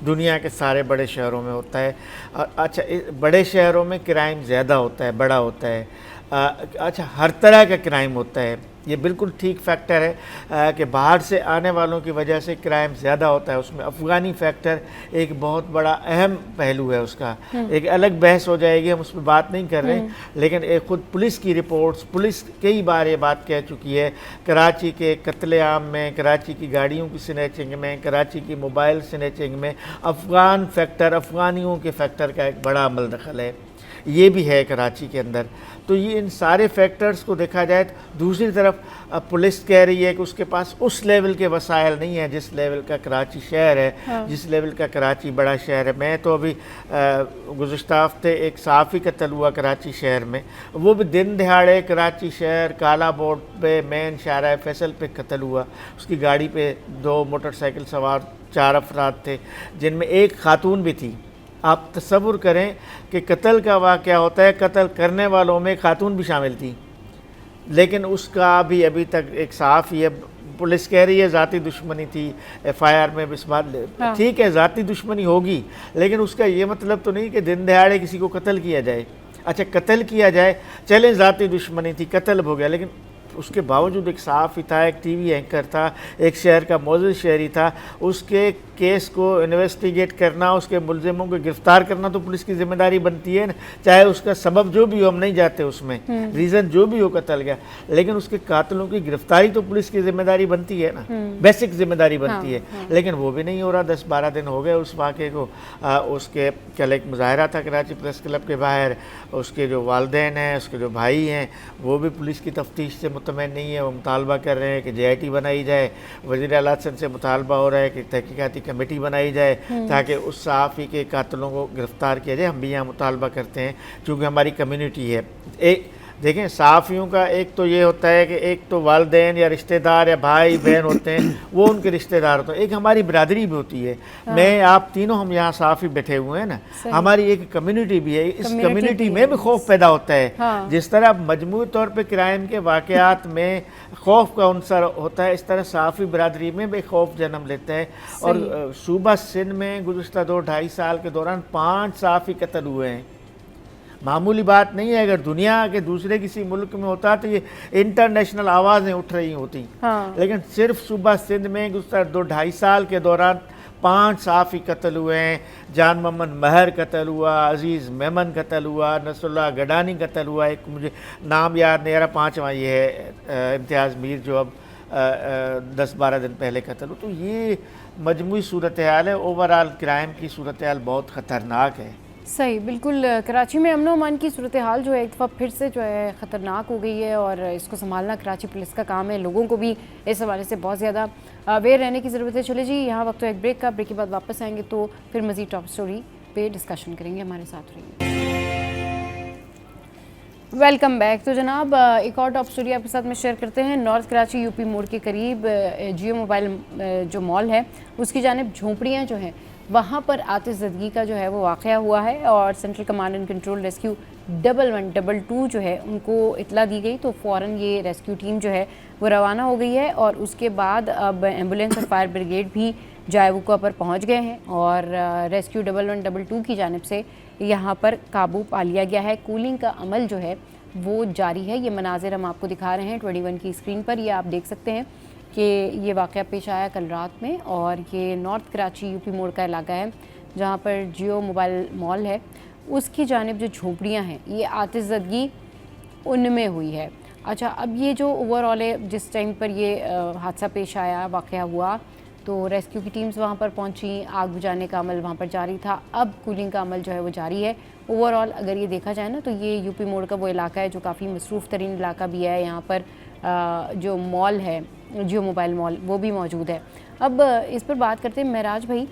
दुनिया के सारे बड़े शहरों में होता है। अच्छा, बड़े शहरों में क्राइम ज़्यादा होता है, बड़ा होता है। अच्छा, हर तरह का क्राइम होता है, ये बिल्कुल ठीक फैक्टर है कि बाहर से आने वालों की वजह से क्राइम ज़्यादा होता है। उसमें अफ़गानी फैक्टर एक बहुत बड़ा अहम पहलू है, उसका एक अलग बहस हो जाएगी, हम उस पर बात नहीं कर रहे। लेकिन एक ख़ुद पुलिस की रिपोर्ट्स, पुलिस कई बार ये बात कह चुकी है, कराची के कत्लेआम में, कराची की गाड़ियों की स्नैचिंग में, कराची की मोबाइल स्नैचिंग में अफ़गान फैक्टर, अफ़गानियों के फैक्टर का एक बड़ा अमल दखल है। ये भी है कराची के अंदर। तो ये इन सारे फैक्टर्स को देखा जाए तो दूसरी तरफ पुलिस कह रही है कि उसके पास उस लेवल के वसाइल नहीं है जिस लेवल का कराची शहर है, जिस लेवल का कराची बड़ा शहर है। मैं तो अभी गुज़श्ता हफ्ते एक सहाफ़ी कत्ल हुआ कराची शहर में, वो भी दिन दिहाड़े कराची शहर काला बोर्ड पे मेन शाहरा फैसल पे कत्ल हुआ। उसकी गाड़ी पे 2 मोटरसाइकिल सवार 4 अफराद थे, जिनमें एक खातून भी थी। आप तसव्वुर करें कि कत्ल का वाक़या होता है, कत्ल करने वालों में खातून भी शामिल थी, लेकिन उसका भी अभी तक एक साफ़ है। पुलिस कह रही है ज़ाती दुश्मनी थी, FIR में भी इस बात, ठीक है ज़ाती दुश्मनी होगी, लेकिन उसका ये मतलब तो नहीं कि दिन दहाड़े किसी को कत्ल किया जाए। अच्छा, कत्ल किया जाए, चलें ज़ाती दुश्मनी थी, कत्ल हो गया, लेकिन उसके बावजूद एक सहाफ़ी था, एक TV एंकर था, एक शहर का मौजूद शहरी था, उसके केस को इन्वेस्टिगेट करना, उसके मुलजिमों को गिरफ्तार करना तो पुलिस की जिम्मेदारी बनती है ना, चाहे उसका सबब जो भी हो, हम नहीं जाते उसमें, रीज़न जो भी हो कत्ल का, लेकिन उसके कातिलों की गिरफ्तारी तो पुलिस की जिम्मेदारी बनती है ना, बेसिक जिम्मेदारी बनती है। लेकिन वो भी नहीं हो रहा। 10-12 दिन हो गए उस वाक़े को। उसके कल एक मुजाहरा था कराची प्रेस क्लब के बाहर, उसके जो वालिदैन हैं, उसके जो भाई हैं, वो भी पुलिस की तफ्तीश से मुतमईन नहीं है। वो मुतालबा कर रहे हैं कि JIT बनाई जाए। वज़ीर आला से मुतालबा हो रहा है कि तहकीकाती कमेटी बनाई जाए ताकि उस सहाफ़ी के कातिलों को गिरफ़्तार किया जाए। हम भी यहाँ मुतालबा करते हैं चूँकि हमारी कम्युनिटी है। एक देखें, सहाफ़ियों का एक तो ये होता है कि एक तो वालिदैन या रिश्तेदार या भाई बहन होते हैं, वो उनके रिश्तेदार होते हैं। एक हमारी बिरादरी भी होती है। मैं आप तीनों हम यहाँ सहाफ़ी बैठे हुए हैं ना, हमारी एक कम्युनिटी भी है। इस कम्युनिटी में भी खौफ पैदा होता है। जिस तरह मजमूई तौर पे क्राइम के वाक़यात में खौफ का अंसर होता है, इस तरह सहाफ़ी बिरादरी में भी खौफ जन्म लेता है। और सूबा सिंध में गुज़श्ता 2-2.5 साल के दौरान 5 सहाफ़ी कत्ल हुए हैं। मामूली बात नहीं है। अगर दुनिया के दूसरे किसी मुल्क में होता तो ये इंटरनेशनल आवाज़ें उठ रही होती। लेकिन सिर्फ सूबा सिंध में गुज़श्ता 2-2.5 साल के दौरान 5 सहाफ़ी कत्ल हुए हैं। जान मोहम्मद महर कत्ल हुआ, अजीज़ मेमन कत्ल हुआ, नसरुल्लाह गडानी कत्ल हुआ, एक मुझे नाम याद नहीं आ रहा, 5वां ये है इम्तियाज़ मीर जो अब 10-12 दिन पहले कत्ल हो। तो ये मजमूई सूरत हाल है। ओवरऑल क्राइम की सूरत हाल बहुत ख़तरनाक है। सही, बिल्कुल। कराची में अमन अमान की सूरत हाल जो है एक दफ़ा फिर से जो है ख़तरनाक हो गई है और इसको संभालना कराची पुलिस का काम है। लोगों को भी इस हवाले से बहुत ज़्यादा अवेयर रहने की ज़रूरत है। चले जी, यहाँ वक्त तो एक ब्रेक का, ब्रेक के बाद वापस आएंगे तो फिर मज़ीद टॉप स्टोरी पे डिस्कशन करेंगे। हमारे साथ रहिए। Welcome back. तो जनाब, एक और टॉप स्टोरी आपके साथ में शेयर करते हैं। नॉर्थ कराची UP मोड़ के करीब जियो मोबाइल जो मॉल है उसकी जानिब झोंपड़ियाँ जो हैं वहाँ पर आतिशज़दगी का जो है वो वाक़या हुआ है और central command and control rescue 1112 जो है उनको इतला दी गई, तो फ़ौरन ये रेस्क्यू टीम जो है वो रवाना हो गई है और उसके बाद अब एम्बुलेंस और फायर ब्रिगेड भी जायवुका पर पहुँच गए हैं और रेस्क्यू 1112 की जानिब से यहाँ पर काबू पा लिया गया है। कूलिंग का अमल जो है वो जारी है। ये मनाजिर हम आपको दिखा रहे हैं 21 की स्क्रीन पर। ये आप देख सकते हैं कि ये वाक़या पेश आया कल रात में और ये नॉर्थ कराची UP मोड़ का इलाका है जहाँ पर जियो मोबाइल मॉल है, उसकी जानिब जो झोंपड़ियाँ हैं ये आतिशज़दगी उनमें हुई है। अच्छा, अब ये जो ओवरऑल है, जिस टाइम पर ये हादसा पेश आया, वाक़या हुआ, तो रेस्क्यू की टीम्स वहाँ पर पहुँची, आग बुझाने का अमल वहाँ पर जारी था। अब कूलिंग का अमल जो है वो जारी है। ओवरऑल अगर ये देखा जाए ना तो ये UP मोड़ का वो इलाका है जो काफ़ी मसरूफ़ तरीन इलाका भी है। यहाँ पर जो मॉल है, जियो मोबाइल मॉल, वो भी मौजूद है। अब इस पर बात करते हैं महराज भाई,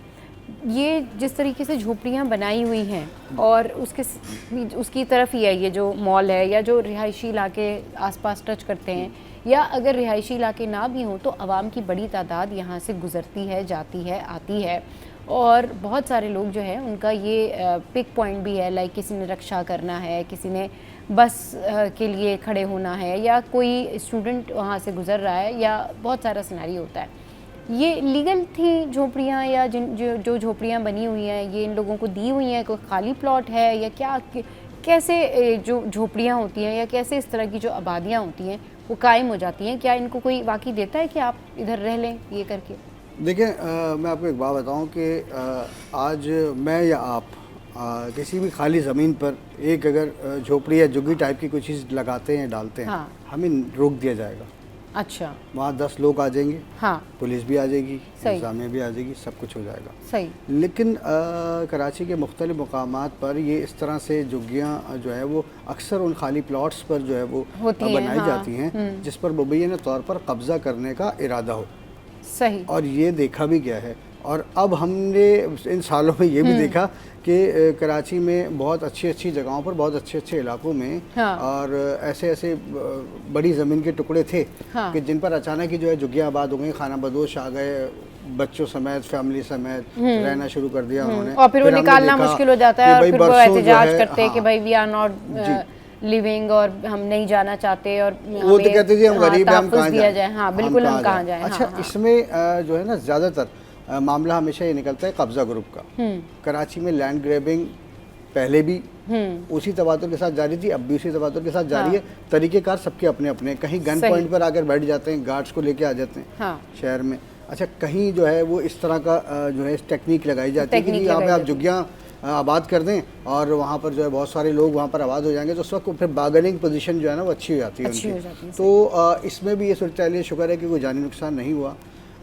ये जिस तरीके से झोपड़ियाँ बनाई हुई हैं और उसकी तरफ ही है ये जो मॉल है या जो रिहायशी इलाके आसपास टच करते हैं, या अगर रिहायशी इलाके ना भी हों तो आवाम की बड़ी तादाद यहाँ से गुज़रती है, जाती है, आती है और बहुत सारे लोग जो है उनका ये पिक पॉइंट भी है। लाइक किसी ने रक्षा करना है, किसी ने बस के लिए खड़े होना है, या कोई स्टूडेंट वहाँ से गुज़र रहा है, या बहुत सारा सिनेरियो होता है। ये लीगल थी झोपड़ियाँ या जो झोपड़ियाँ बनी हुई हैं ये इन लोगों को दी हुई हैं, कोई खाली प्लॉट है या क्या, कैसे जो झोपड़ियाँ होती हैं या कैसे इस तरह की जो आबादियाँ होती हैं वो कायम हो जाती हैं? क्या इनको कोई वाकई देता है कि आप इधर रह लें ये करके? देखिए, मैं आपको एक बात बताऊं कि आज मैं या आप किसी भी खाली ज़मीन पर एक अगर झोपड़ी या झुग्गी टाइप की कोई चीज़ लगाते हैं, डालते हैं, हमें रोक दिया जाएगा। अच्छा, वहाँ 10 लोग आ जाएंगे, हाँ, पुलिस भी आ जाएगी, इंतज़ामिया भी आ जाएगी, सब कुछ हो जाएगा। सही। लेकिन कराची के मुख्तलिफ मकामात पर ये इस तरह से झुग्गियाँ जो है वो अक्सर उन खाली प्लॉट्स पर जो है वो बनाई जाती हैं जिस पर मुबैना तौर पर कब्ज़ा करने का इरादा हो। सही। और ये देखा भी गया है और अब हमने इन सालों में ये भी देखा कि कराची में बहुत अच्छी जगहों पर, बहुत अच्छे इलाकों में और ऐसे बड़ी ज़मीन के टुकड़े थे कि जिन पर अचानक ही जो है झुग्गियाँ आबाद हो गई, खाना बदोश आ गए, बच्चों समेत, फैमिली समेत रहना शुरू कर दिया उन्होंने। और फिर वो निकालना मुश्किल हो जाता है और फिर वो एहतिजाज करते हैं कि भाई वी आर नॉट लिविंग और हम नहीं जाना चाहते और वो तो कहते थे हम गरीब हैं, हम कहाँ जाए। हाँ बिल्कुल, हम कहाँ जाए। अच्छा, इसमें जो है ना ज़्यादातर मामला हमेशा ये निकलता है कब्जा ग्रुप का। कराची में लैंड ग्रैबिंग पहले भी उसी तवातुर के साथ जारी थी, अब भी उसी तवातुर के साथ जारी है। तरीक़ेकार सबके अपने अपने, कहीं गन पॉइंट पर आकर बैठ जाते हैं, गार्ड्स को लेके आ जाते हैं शहर में। अच्छा, कहीं जो है वो इस तरह का जो है टेक्निक लगाई जाती है कि टेक्निक यहाँ पे लगाई आप झुग्गियाँ आबाद कर दें और वहाँ पर जो है बहुत सारे लोग वहाँ पर आबाद हो जाएंगे, तो उस वक्त फिर बार्गेनिंग पोजीशन जो है ना वो अच्छी हो जाती है अच्छी हो उनकी। जाती है, तो इसमें भी ये सूरत हाल है, शुक्र है कि कोई जानी नुकसान नहीं हुआ।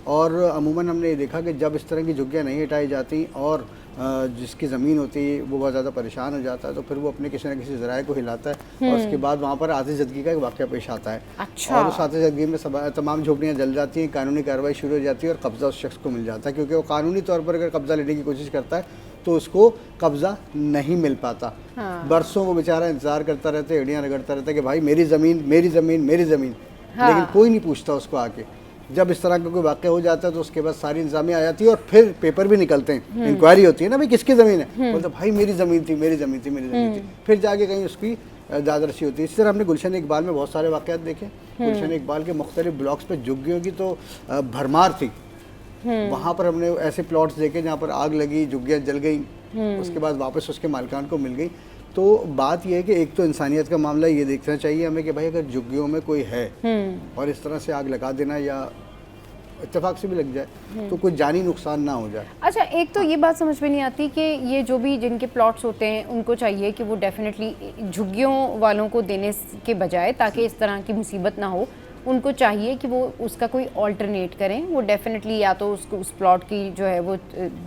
और अमूमन हमने ये देखा कि जब इस तरह की झुग्गियाँ नहीं हटाई जाती और जिसकी ज़मीन होती है वो बहुत ज़्यादा परेशान हो जाता है, तो फिर वो अपने किसी न किसी ज़राए को हिलाता है और उसके बाद वहाँ पर आतिशज़दगी का एक वाक़या पेश आता है। अच्छा। और उस आतिशज़दगी में तमाम झोपड़ियाँ जल जाती हैं, कानूनी कार्रवाई शुरू हो जाती है और कब्ज़ा उस शख्स को मिल जाता है, क्योंकि वो कानूनी तौर पर अगर कब्ज़ा लेने की कोशिश करता है तो उसको कब्ज़ा नहीं मिल पाता। बरसों वो बेचारा इंतज़ार करता रहता है, एड़ियाँ रगड़ता रहता है कि भाई मेरी ज़मीन मेरी ज़मीन मेरी ज़मीन, लेकिन कोई नहीं पूछता उसको आके। जब इस तरह का कोई वाक़या हो जाता है तो उसके बाद सारी इंतज़ामिया आ जाती है और फिर पेपर भी निकलते हैं, इंक्वायरी होती है ना, भाई किसकी ज़मीन है, बोलते भाई मेरी ज़मीन थी मेरी ज़मीन थी मेरी ज़मीन थी, फिर जाके कहीं उसकी दादरशी होती है। इसी तरह हमने गुलशन इकबाल में बहुत सारे वाक़यात देखे। गुलशन इकबाल के मुख्तलिफ ब्लॉक्स पर झुग्गियों की तो भरमार थी। वहाँ पर हमने ऐसे प्लॉट्स देखे जहाँ पर आग लगी, झुग्गियाँ जल गई, उसके बाद वापस उसके मालिकान को मिल गई। तो बात यह है कि एक तो इंसानियत का मामला ये देखना चाहिए हमें कि भाई अगर झुग्गियों में कोई है और इस तरह से आग लगा देना या इत्तेफाक से भी लग जाए तो कोई जानी नुकसान ना हो जाए। अच्छा, एक तो ये बात समझ में नहीं आती कि ये जो भी जिनके प्लॉट्स होते हैं उनको चाहिए कि वो डेफिनेटली झुग्गियों वालों को देने के बजाय, ताकि इस तरह की मुसीबत ना हो, उनको चाहिए कि वो उसका कोई ऑल्टरनेट करें। वो डेफिनेटली या तो उसको उस प्लॉट की जो है वो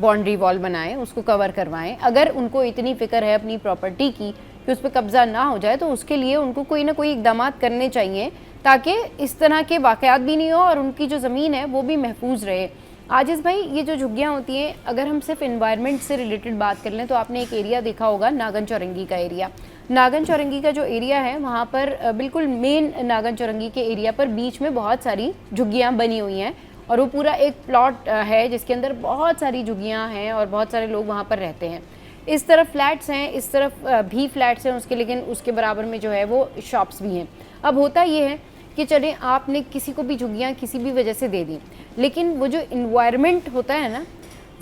बाउंड्री वॉल बनाएं, उसको कवर करवाएं। अगर उनको इतनी फ़िक्र है अपनी प्रॉपर्टी की कि उस पर कब्ज़ा ना हो जाए, तो उसके लिए उनको कोई ना कोई इक़दाम करने चाहिए ताकि इस तरह के वाक़यात भी नहीं हो और उनकी जो ज़मीन है वो भी महफूज रहे। आजिज़ भाई, ये जो झुग्गियाँ होती हैं, अगर हम सिर्फ इन्वायरमेंट से रिलेटेड बात कर लें तो आपने एक एरिया देखा होगा, नागन चौरंगी का एरिया। नागन चौरंगी का जो एरिया है वहाँ पर बिल्कुल मेन नागन चौरंगी के एरिया पर बीच में बहुत सारी झुग्गियाँ बनी हुई हैं और वो पूरा एक प्लॉट है जिसके अंदर बहुत सारी झुग्गियाँ हैं और बहुत सारे लोग वहाँ पर रहते हैं। इस तरफ फ्लैट्स हैं, इस तरफ भी फ्लैट्स हैं उसके, लेकिन उसके बराबर में जो है वो शॉप्स भी हैं। अब होता ये है कि चले आपने किसी को भी झुग्गियाँ किसी भी वजह से दे दी, लेकिन वो जो इन्वायरमेंट होता है ना,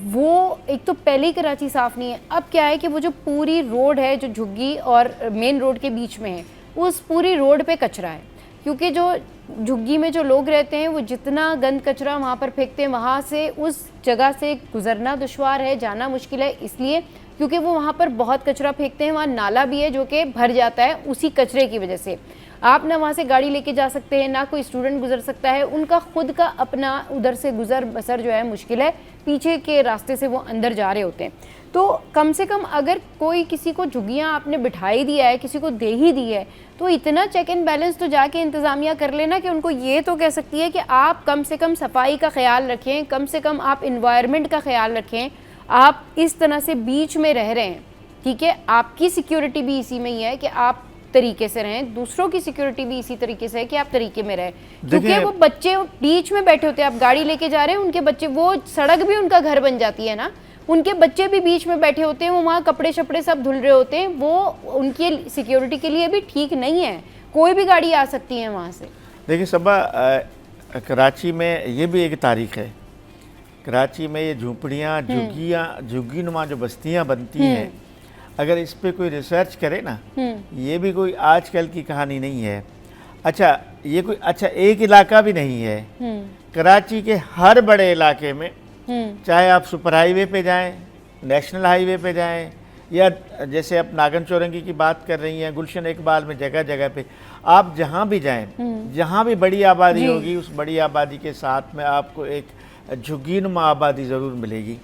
वो एक तो पहले ही कराची साफ़ नहीं है। अब क्या है कि वो जो पूरी रोड है जो झुग्गी और मेन रोड के बीच में है, उस पूरी रोड पे कचरा है, क्योंकि जो झुग्गी में जो लोग रहते हैं वो जितना गंद कचरा वहाँ पर फेंकते हैं, वहाँ से उस जगह से गुजरना दुश्वार है, जाना मुश्किल है, इसलिए क्योंकि वो वहाँ पर बहुत कचरा फेंकते हैं। वहाँ नाला भी है जो कि भर जाता है उसी कचरे की वजह से। आप ना वहाँ से गाड़ी लेके जा सकते हैं, ना कोई स्टूडेंट गुजर सकता है, उनका खुद का अपना उधर से गुजर बसर जो है मुश्किल है, पीछे के रास्ते से वो अंदर जा रहे होते हैं। तो कम से कम अगर कोई किसी को झुग्गियाँ आपने बिठाई दिया है, किसी को दे ही दी है, तो इतना चेक एंड बैलेंस तो जाके इंतज़ामिया कर लेना कि उनको ये तो कह सकती है कि आप कम से कम सफाई का ख्याल रखें, कम से कम आप इन्वायरमेंट का ख्याल रखें। आप इस तरह से बीच में रह रहे हैं, ठीक है, आपकी सिक्योरिटी भी इसी में ही है कि आप तरीके से रहें, दूसरों की सिक्योरिटी भी इसी तरीके से है कि आप तरीके में रहें। क्योंकि वो बच्चे बीच में बैठे होते हैं, आप गाड़ी लेके जा रहे हैं, उनके बच्चे, वो सड़क भी उनका घर बन जाती है ना, उनके बच्चे भी बीच में बैठे होते हैं, वो वहाँ कपड़े शपड़े सब धुल रहे होते हैं, वो उनकी सिक्योरिटी के लिए भी ठीक नहीं है। कोई भी गाड़ी आ सकती है वहाँ से। देखिए सबा, कराची में ये भी एक तारीख है। कराची में ये झूंपड़ियाँ, झुग्गी नुमा जो बस्तियाँ बनती हैं, अगर इस पे कोई रिसर्च करे ना, ये भी कोई आजकल की कहानी नहीं है। अच्छा, ये कोई एक इलाका भी नहीं है। कराची के हर बड़े इलाके में, चाहे आप सुपर हाईवे पे जाएं, नेशनल हाईवे पे जाएं, या जैसे आप नागन चौरंगी की बात कर रही हैं, गुलशन इकबाल में, जगह जगह पे आप जहाँ भी जाएं, जहाँ भी बड़ी आबादी होगी, उस बड़ी आबादी के साथ में आपको एक झुग्गी नुमा आबादी ज़रूर मिलेगी।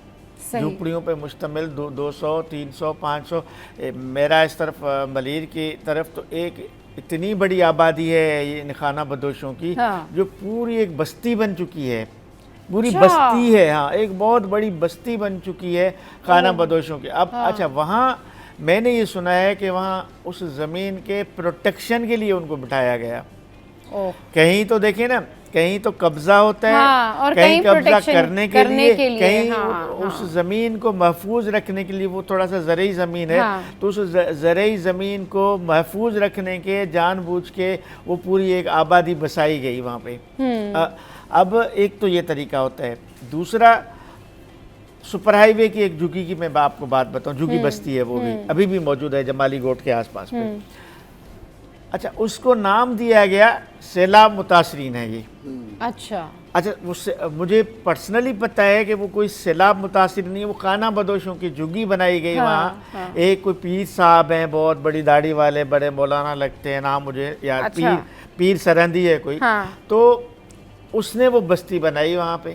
झुपड़ियों पे मुश्तमिल 200, 300, 500। मेरा इस तरफ मलीर की तरफ तो एक इतनी बड़ी आबादी है ये खाना बदोशों की, हाँ। जो पूरी एक बस्ती बन चुकी है, पूरी बस्ती है, हाँ, एक बहुत बड़ी बस्ती बन चुकी है खाना बदोशों की। अब हाँ। अच्छा, वहाँ मैंने ये सुना है कि वहाँ उस ज़मीन के प्रोटेक्शन के लिए उनको बिठाया गया। कहीं तो देखिए ना, कहीं तो कब्जा होता है, हाँ, और कहीं कब्जा करने के लिए कहीं हाँ, उस ज़मीन को महफूज रखने के लिए, वो थोड़ा सा ज़रई ज़मीन है, हाँ। तो उस ज़रई ज़मीन को महफूज रखने के जानबूझ के वो पूरी एक आबादी बसाई गई वहाँ पे। अब एक तो ये तरीका होता है। दूसरा, सुपर हाईवे की एक झुग्गी की मैं आपको बात बताऊँ, झुग्गी बस्ती है, वो भी अभी भी मौजूद है जमाली गोट के आसपास में। अच्छा, उसको नाम दिया गया सैलाब मुतासरीन है ये। अच्छा, अच्छा, उससे मुझे पर्सनली पता है कि वो कोई सैलाब मुतासिर नहीं है, वो खाना बदोशों की झुग्गी बनाई गई वहाँ। एक कोई पीर साहब हैं, बहुत बड़ी दाढ़ी वाले, बड़े मौलाना लगते हैं, नाम मुझे याद, अच्छा। पीर सरहंदी है कोई। तो उसने वो बस्ती बनाई वहाँ पे।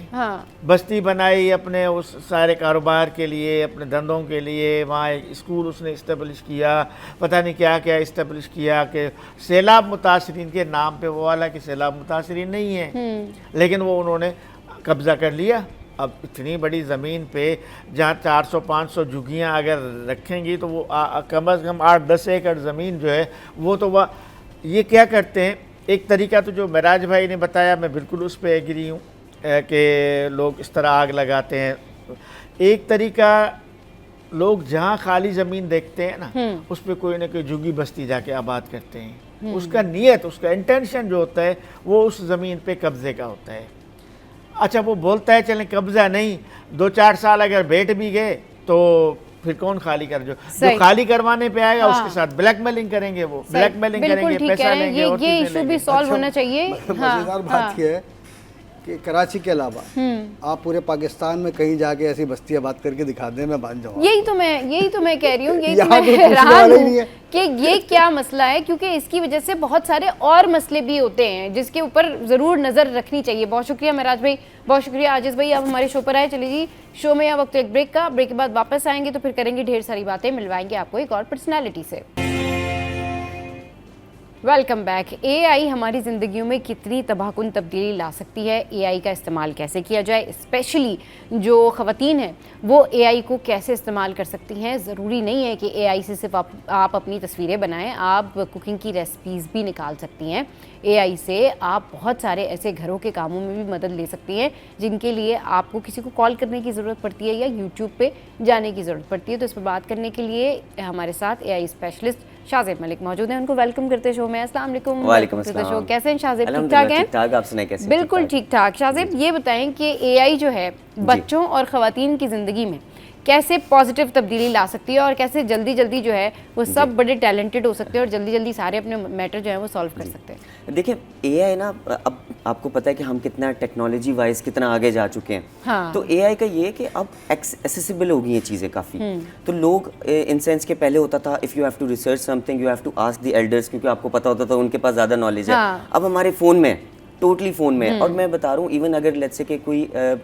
बस्ती बनाई अपने उस सारे कारोबार के लिए, अपने धंधों के लिए। वहाँ एक स्कूल उसने इस्टेब्लिश किया, पता नहीं क्या क्या इस्टेब्लिश किया कि सैलाब मुतासरीन के नाम पे। वो वाला कि सैलाब मुतासरीन नहीं है, लेकिन वो उन्होंने कब्ज़ा कर लिया। अब इतनी बड़ी ज़मीन पे जहाँ 400-500 झुग्गियाँ अगर रखेंगी तो वो कम अज़ कम 8-10 एकड़ ज़मीन जो है वो तो वह ये क्या करते हैं। एक तरीका तो जो महराज भाई ने बताया, मैं बिल्कुल उस पर एग्री हूँ कि लोग इस तरह आग लगाते हैं। एक तरीका, लोग जहाँ खाली ज़मीन देखते हैं ना, उस पर कोई ना कोई झुग्गी बस्ती जाके आबाद करते हैं। उसका नीयत, उसका इंटेंशन जो होता है वो उस ज़मीन पे कब्ज़े का होता है। अच्छा, वो बोलता है चलें कब्ज़ा नहीं, 2-4 साल अगर बैठ भी गए तो फिर कौन खाली कर, जो खाली करवाने पे आएगा उसके साथ ब्लैकमेलिंग करेंगे, वो ब्लैकमेलिंग करेंगे, पैसा लेंगे। ये इशू भी सॉल्व होना चाहिए। मजेदार बात यह है कि कराची के अलावा आप पूरे पाकिस्तान में कहीं जाके ऐसी बस्ती आबाद करके दिखा दें, मैं मान जाऊंगा। यही तो मैं कह रही हूँ, यही तो मैं हैरान हूँ कि ये क्या मसला है, क्योंकि इसकी वजह से बहुत सारे और मसले भी होते हैं जिसके ऊपर ज़रूर नज़र रखनी चाहिए। बहुत शुक्रिया महराज भाई, बहुत शुक्रिया आजिज़ भाई, आप हमारे शो पर आए। चलिए जी, शो में अब वक्त एक ब्रेक का, ब्रेक के बाद वापस आएंगे तो फिर करेंगे ढेर सारी बातें, मिलवाएंगे आपको एक और पर्सनैलिटी से। Welcome back. एआई हमारी ज़िंदगियों में कितनी तबाहकुन तब्दीली ला सकती है, एआई का इस्तेमाल कैसे किया जाए, स्पेशली जो ख़वातीन हैं वो एआई को कैसे इस्तेमाल कर सकती हैं। ज़रूरी नहीं है कि एआई से सिर्फ आप अपनी तस्वीरें बनाएं, आप कुकिंग की रेसिपीज़ भी निकाल सकती हैं। एआई से आप बहुत सारे ऐसे घरों के कामों में भी मदद ले सकती हैं जिनके लिए आपको किसी को कॉल करने की ज़रूरत पड़ती है या यूट्यूब पे जाने की ज़रूरत पड़ती है। तो इस पर बात करने के लिए हमारे साथ एआई स्पेशलिस्ट शाज़ेब मलिक मौजूद हैं, उनको वेलकम करते शो में। अस्सलाम वालेकुम। वालेकुम अस्सलाम। कैसे हैं शाज़ेब? ठीक ठाक हैं? ठीक ठाक, आप सुनाएं कैसे? बिल्कुल ठीक ठाक। शाज़ेब ये बताएं कि एआई जो है बच्चों और ख़वातीन की ज़िंदगी में कैसे पॉजिटिव तब्दीली ला सकती है और कैसे जल्दी जल्दी जो है वो सब बड़े टैलेंटेड हो सकते हैं और जल्दी जल्दी सारे अपने मैटर जो है वो सॉल्व कर सकते हैं। देखिए, एआई ना, अब आपको पता है कि हम कितना टेक्नोलॉजी वाइज कितना आगे जा चुके हैं। हाँ। तो एआई का ये है कि अब एक्सेसिबल हो गई हैं चीज़ें काफ़ी। तो लोग इन सेंस के पहले होता था if you have to research something you have to ask the elders, क्योंकि आपको पता होता था उनके पास ज़्यादा नॉलेज है। अब हमारे फ़ोन में टोटली फ़ोन में। और मैं बता रहा हूँ, इवन अगर लेट्स से कि कोई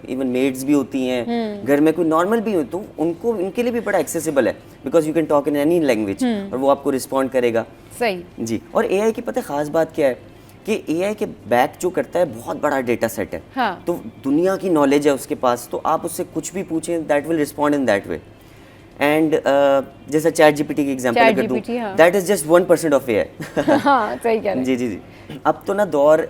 इवन मेड्स भी होती हैं घर में, कोई नॉर्मल भी हो, तो उनको उनके लिए भी बड़ा एक्सेसिबल है, because you can talk in any language और वो आपको रिस्पॉन्ड करेगा। सही जी। और एआई की पता है ख़ास बात क्या है कि एआई के बैक जो करता है बहुत बड़ा डेटा सेट है। हाँ। तो दुनिया की नॉलेज है उसके पास, तो आप उससे कुछ भी पूछें that will respond in that way. And जैसा चैट जीपीटी की एग्जांपल अगर दूं, that is just 1% of AI. हाँ, सही कह रहे हैं। जी। अब तो ना दौर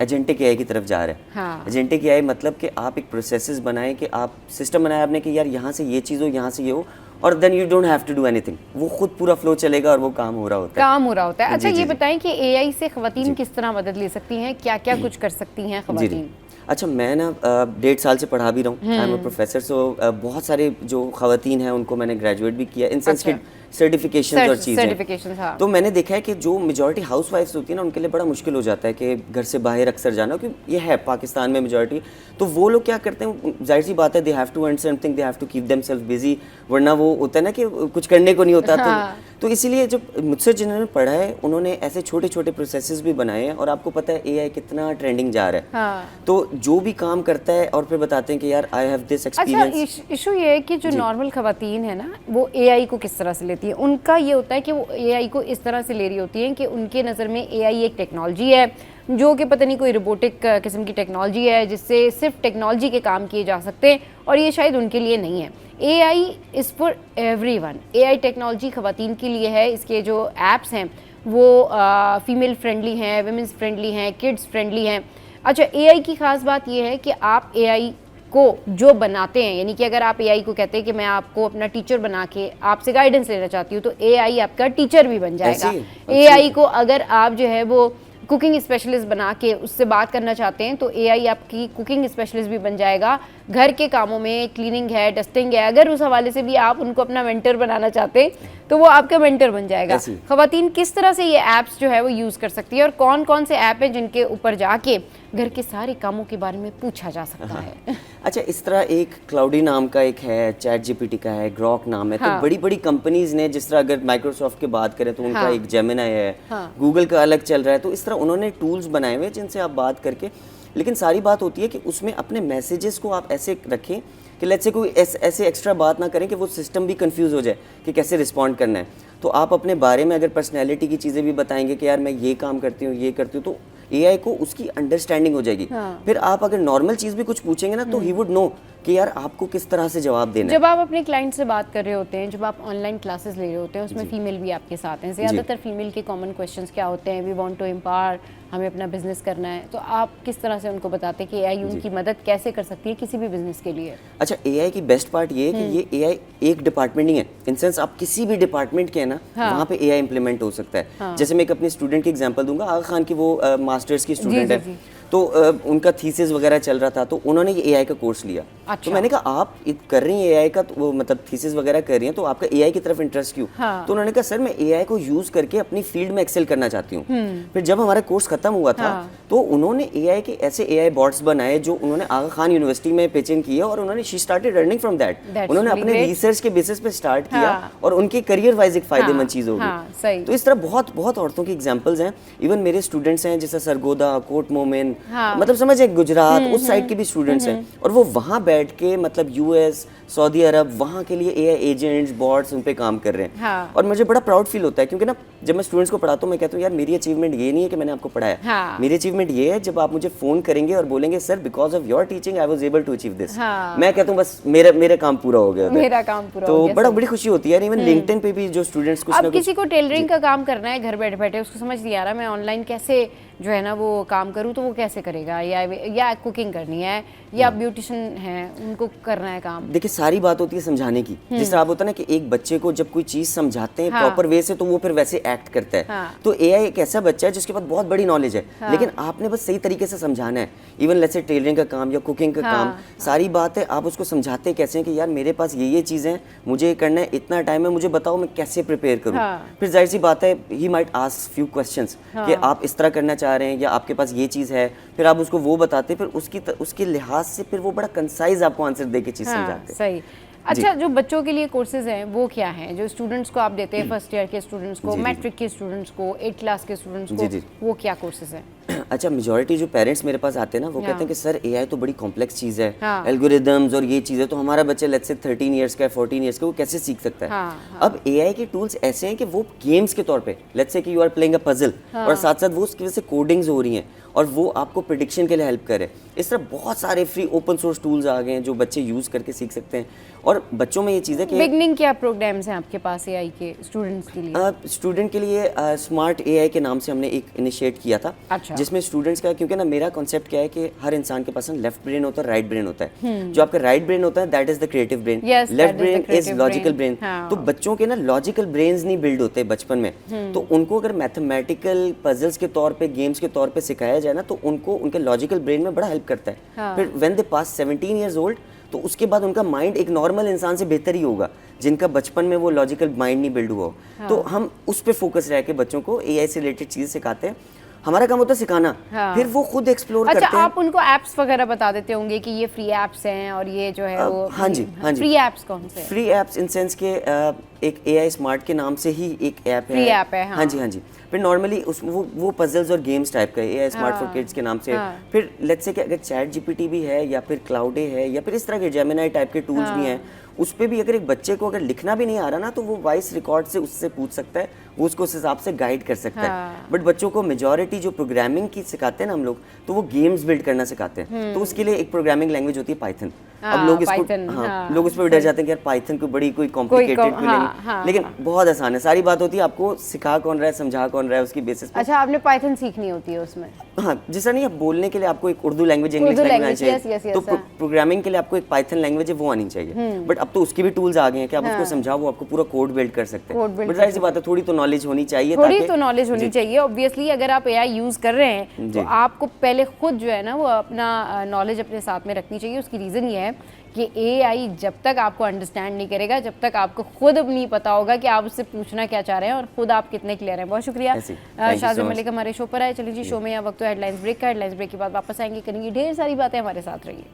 एजेंटिक एआई की तरफ जा रहा है। हाँ। एजेंटिक एआई मतलब कि आप एक प्रोसेसेस बनाएं, कि आप सिस्टम बनाया आपने कि यार यहाँ से ये चीज़ हो, यहाँ से ये हो, और then you don't have to do anything, वो खुद पूरा फ्लो चलेगा और वो काम हो रहा होता है। अच्छा, ये बताएं कि एआई से ख़वातीन किस तरह मदद ले सकती हैं, क्या क्या कुछ कर सकती हैं ख़वातीन? अच्छा, मैं ना 1.5 साल से पढ़ा भी रहा हूँ, आई एम अ प्रोफेसर। सो बहुत सारे जो ख़वातीन हैं उनको मैंने ग्रेजुएट भी किया इन सेंस के सर्टिफिकेशन और चीज़ें। हाँ। तो मैंने देखा है कि जो मेजॉरिटी हाउस वाइफ्स होती है ना, उनके लिए बड़ा मुश्किल हो जाता है कि घर से बाहर अक्सर जाना, क्योंकि ये है पाकिस्तान में मेजॉरिटी। तो वो लोग क्या करते हैं, जाहिर सी बात है, they have to earn something, they have to keep themselves busy, वरना वो होता है ना कि कुछ करने को नहीं होता। हाँ। तो इसीलिए जब मुझसे जिन्होंने पढ़ा है उन्होंने ऐसे छोटे छोटे प्रोसेसेस भी बनाए हैं। और आपको पता है एआई कितना ट्रेंडिंग जा रहा है। हाँ। तो जो भी काम करता है और फिर बताते हैं कि यार आई हैव दिस एक्सपीरियंस। अच्छा, इशू ये है कि जो नॉर्मल ख़वातीन है ना, वो एआई को किस तरह से लेती है। उनका ये होता है कि वो एआई को इस तरह से ले रही होती हैं कि उनके नज़र में एआई एक टेक्नोलॉजी है जो कि पता नहीं कोई रोबोटिक किस्म की टेक्नोलॉजी है जिससे सिर्फ टेक्नोलॉजी के काम किए जा सकते हैं, और ये शायद उनके लिए नहीं है। AI is for everyone. AI technology ख़वातीन के लिए है। इसके जो ऐप्स हैं वो फीमेल फ्रेंडली हैं, वुमेन्स फ्रेंडली हैं, किड्स फ्रेंडली हैं। अच्छा, एआई की ख़ास बात ये है कि आप एआई को जो बनाते हैं, यानी कि अगर आप एआई को कहते हैं कि मैं आपको अपना टीचर बना के आपसे गाइडेंस लेना चाहती हूँ, तो एआई आपका टीचर भी बन जाएगा। एआई को अगर आप जो है वो कुकिंग स्पेशलिस्ट बना के उससे बात करना चाहते हैं तो एआई आपकी कुकिंग स्पेशलिस्ट भी बन जाएगा। घर के कामों में क्लीनिंग है, डस्टिंग है, अगर उस हवाले से भी आप उनको अपना मेंटर बनाना चाहते हैं तो वो आपका मेंटर बन जाएगा। ख़वातीन किस तरह से ये ऐप्स जो है वो यूज़ कर सकती है और कौन कौन से ऐप हैं जिनके ऊपर जाके घर के सारे कामों के बारे में पूछा जा सकता है। अच्छा, इस तरह एक क्लाउडी नाम का एक है, चैट जीपीटी का है, ग्रॉक नाम है, तो बड़ी बड़ी कंपनीज ने, जिस तरह अगर माइक्रोसॉफ्ट की बात करें तो उनका एक जेमिनाई है, गूगल का अलग चल रहा है, तो इस तरह उन्होंने टूल्स बनाए हुए जिनसे आप बात करके, लेकिन सारी बात होती है कि उसमें अपने मैसेजेस को आप ऐसे रखें कि लेट्स से कोई ऐसे एक्स्ट्रा बात ना करें कि वो सिस्टम भी कंफ्यूज हो जाए कि कैसे रिस्पॉन्ड करना है। तो आप अपने बारे में अगर पर्सनैलिटी की चीज़ें भी बताएंगे कि यार मैं ये काम करती हूँ, ये करती हूँ, तो एआई को उसकी अंडरस्टैंडिंग हो जाएगी। फिर आप अगर नॉर्मल चीज़ भी कुछ पूछेंगे ना तो ही वुड नो कि यार आपको किस तरह से जवाब देना है। जब आप अपने क्लाइंट से बात कर रहे होते हैं, जब आप ऑनलाइन क्लासेस ले रहे होते हैं, उसमें फीमेल भी आपके साथ हैं, ज़्यादातर फीमेल के कॉमन क्वेश्चंस क्या होते हैं? वी वांट टू एम्पावर, हमें अपना बिजनेस करना है, तो आप किस तरह से उनको बताते हैं कि एआई उनकी मदद कैसे कर सकती है किसी भी बिजनेस के लिए? अच्छा, एआई की बेस्ट पार्ट ये है कि ये एआई एक डिपार्टमेंट नहीं है, इन सेंस आप किसी भी डिपार्टमेंट के हैं ना, वहाँ पे एआई इंप्लीमेंट हो सकता है। जैसे मैं एक अपने स्टूडेंट की एग्जांपल दूंगा, आगा खान की, वो मास्टर्स की स्टूडेंट है, तो उनका थीसिस वगैरह चल रहा था, तो उन्होंने ये एआई का कोर्स लिया। तो मैंने कहा आप कर रही हैं एआई का, तो वो मतलब थीसिस वगैरह कर रही हैं, तो आपका एआई की तरफ इंटरेस्ट क्यों? तो उन्होंने कहा सर मैं एआई को यूज करके अपनी फील्ड में एक्सेल करना चाहती हूँ। फिर जब हमारा कोर्स खत्म हुआ था तो उन्होंने एआई के ऐसे एआई बॉट्स बनाए जो उन्होंने आगा खान यूनिवर्सिटी में पिचिंग किए, और उन्होंने she started earning from that. उन्होंने अपने रिसर्च के बेसिस पे स्टार्ट किया और उनके करियर वाइज एक फायदेमंद चीज होगी। तो इस तरह बहुत बहुत औरतों की एग्जांपल्स हैं। इवन मेरे स्टूडेंट्स हैं जैसे सरगोदा, कोट मोमिन, मतलब समझ गुजरात उस साइड के भी स्टूडेंट्स हैं, और वो वहां बैठ के मतलब यूएस, सऊदी अरब, वहां के लिए एआई एजेंट्स, बॉट्स उन पे काम कर रहे हैं। और मुझे बड़ा प्राउड फील होता है, क्योंकि ना जब मैं स्टूडेंट्स को पढ़ाता हूँ मैं कहता हूँ यार मेरी अचीवमेंट ये नहीं है कि मैंने आपको पढ़ाया, मेरी अचीवमेंट ये है जब आप मुझे फोन करेंगे और बोलेंगे sir because of your teaching I was able to achieve this, मैं कहता हूँ बस मेरा काम पूरा हो गया, मेरा काम पूरा हो गया। तो बड़ी खुशी होती है। इवन लिंक्डइन पे भी जो स्टूडेंट्स कुछ अब किसी को टेलरिंग का काम करना है घर बैठे बैठे, उसको समझ नहीं आ रहा मैं ऑनलाइन कैसे जो है ना वो काम करूँ, तो वो कैसे करेगा? या कुकिंग करनी है, या ब्यूटिशियन है, उनको करना है काम। देखिए सारी बात होती है समझाने की। जिस तरह आप होता है ना कि एक बच्चे को जब कोई चीज समझाते हैं प्रॉपर वे से, तो वो फिर वैसे एक्ट करता है। तो एआई एक ऐसा बच्चा है जिसके पास बहुत बड़ी नॉलेज है, लेकिन आपने बस सही तरीके से समझाना है। इवन लेट्स से टेलरिंग का काम या कुकिंग का काम, सारी बात है आप उसको समझाते कैसे हैं कि यार मेरे पास ये चीजें हैं, मुझे ये करना है, इतना टाइम है, मुझे बताओ मैं कैसे प्रिपेयर करूँ। फिर जाहिर सी बात है he might ask few questions कि आप इस तरह करना चाह रहे हैं या आपके पास ये चीज है, फिर आप उसको वो बताते, फिर उसके लिहाज से फिर वो बड़ा कंसाइज आपको आंसर दे के चीज समझाते हैं। सही। अच्छा, जो बच्चों के लिए कोर्सेज हैं वो क्या हैं जो स्टूडेंट्स को आप देते हैं, फर्स्ट ईयर के स्टूडेंट्स को, मैट्रिक के स्टूडेंट्स को, 8th क्लास के स्टूडेंट्स को, वो क्या कोर्सेज हैं? अच्छा, मेजॉरिटी जो पेरेंट्स मेरे पास आते हैं ना, वो कहते हैं कि सर एआई तो बड़ी कॉम्प्लेक्स चीज़ है, एल्गोरिदम्स और ये चीज़ें, तो हमारा बच्चा लेट्स से 13 इयर्स का है, 14 इयर्स का, वो कैसे सीख सकता है? अब एआई के टूल्स ऐसे हैं कि वो गेम्स के तौर पे, लेट्स से कि you are playing a puzzle, और साथ साथ वो उसकी वजह से कोडिंग्स हो रही हैं और वो आपको प्रेडिक्शन के लिए हेल्प करे। इस तरह बहुत सारे फ्री ओपन सोर्स टूल्स आ गए हैं जो बच्चे यूज करके सीख सकते हैं। और बच्चों में ये चीज़ है कि बिगनिंग क्या प्रोग्राम्स हैं आपके पास एआई के स्टूडेंट्स के लिए? स्टूडेंट के लिए स्मार्ट एआई के नाम से हमने एक इनिशिएट किया था। अच्छा। जिसमें स्टूडेंट्स का, क्योंकि ना मेरा कॉन्सेप्ट क्या है कि हर इंसान के पास लेफ्ट ब्रेन होता है, राइट ब्रेन होता है। जो आपका राइट ब्रेन होता है that is the creative brain, left brain is logical brain. तो बच्चों के ना लॉजिकल ब्रेन्स नहीं बिल्ड होते बचपन में, तो उनको अगर मैथमेटिकल पजल्स के तौर पे, गेम्स के तौर पे सिखाया जाए ना, तो उनको उनके लॉजिकल ब्रेन में बड़ा हेल्प करता है। फिर when they pass 17 years old, तो उसके बाद उनका माइंड एक नॉर्मल इंसान से बेहतर ही होगा जिनका बचपन में वो लॉजिकल माइंड नहीं बिल्ड हुआ। तो हम उस पे फोकस रह के बच्चों को एआई से रिलेटेड चीजें सिखाते हैं। हमारा काम होता है सिखाना, फिर वो खुद एक्सप्लोर करते हैं। अच्छा, आप उनको एप्स वगैरह बता देते होंगे कि ये फ्री एप्स हैं और ये जो है वो हाँ जी। फ्री एप्स कौन से? फ्री एप्स इन सेंस के एक एआई स्मार्ट के नाम से ही एक ऐप है, फ्री ऐप है। हाँ जी। फिर नॉर्मली वो पजल्स और गेम्स टाइप का एआई स्मार्ट फॉर किड्स के नाम से। फिर लेट्स से कि अगर चैट जीपीटी भी है या फिर क्लाउडे है या फिर इस तरह के जेमिनाई टाइप के टूल्स भी हैं, उस पे भी अगर एक बच्चे को अगर लिखना भी नहीं आ रहा ना, तो वो वॉइस रिकॉर्ड से उससे पूछ सकता है, वो उसको उस हिसाब से गाइड कर सकता है। बट बच्चों को मेजॉरिटी जो प्रोग्रामिंग की सिखाते हैं ना हम लोग, तो वो गेम्स बिल्ड करना सिखाते हैं। तो उसके लिए एक प्रोग्रामिंग लैंग्वेज होती है पाइथन। अब लोग इसको लोग उस पर डर जाते हैं कि यार पाइथन को बड़ी कोई कॉम्प्लिकेटेड लेंगे, लेकिन बहुत आसान है। सारी बात होती है आपको सिखा कौन रहा है, समझा कौन रहा है, उसकी बेसिस पे। अच्छा, आपने पाइथन सीखनी होती है उसमें? हाँ, जैसा नहीं, अब बोलने के लिए आपको एक उर्दू लैंग्वेज, इंग्लिश लैंग्वेज आनी चाहिए, तो प्रोग्रामिंग के लिए आपको एक पाइथन लैंग्वेज है वो आनी चाहिए। बट अब तो उसके भी टूल्स आ गए हैं कि आप उसको समझाओ, वो आपको पूरा कोड बिल्ड कर सकते हैं। बट जाहिर सी बात है थोड़ी तो नॉलेज होनी चाहिए, थोड़ी तो नॉलेज होनी चाहिए। ऑब्वियसली अगर आप एआई यूज कर रहे हैं तो आपको पहले खुद जो है ना वो अपना नॉलेज अपने साथ में रखनी चाहिए। उसकी रीजन ये है कि AI जब तक आपको अंडरस्टैंड नहीं करेगा, जब तक आपको खुद नहीं पता होगा कि आप उससे पूछना क्या चाह रहे हैं और खुद आप कितने क्लियर हैं। बहुत शुक्रिया शाज़िम मलिक हमारे शो पर आए। चलिए जी, शो में यहाँ वक्त हेडलाइंस ब्रेक का, हेडलाइंस ब्रेक के बाद वापस आएंगे, करेंगे ढेर सारी बातें, हमारे साथ रहिए।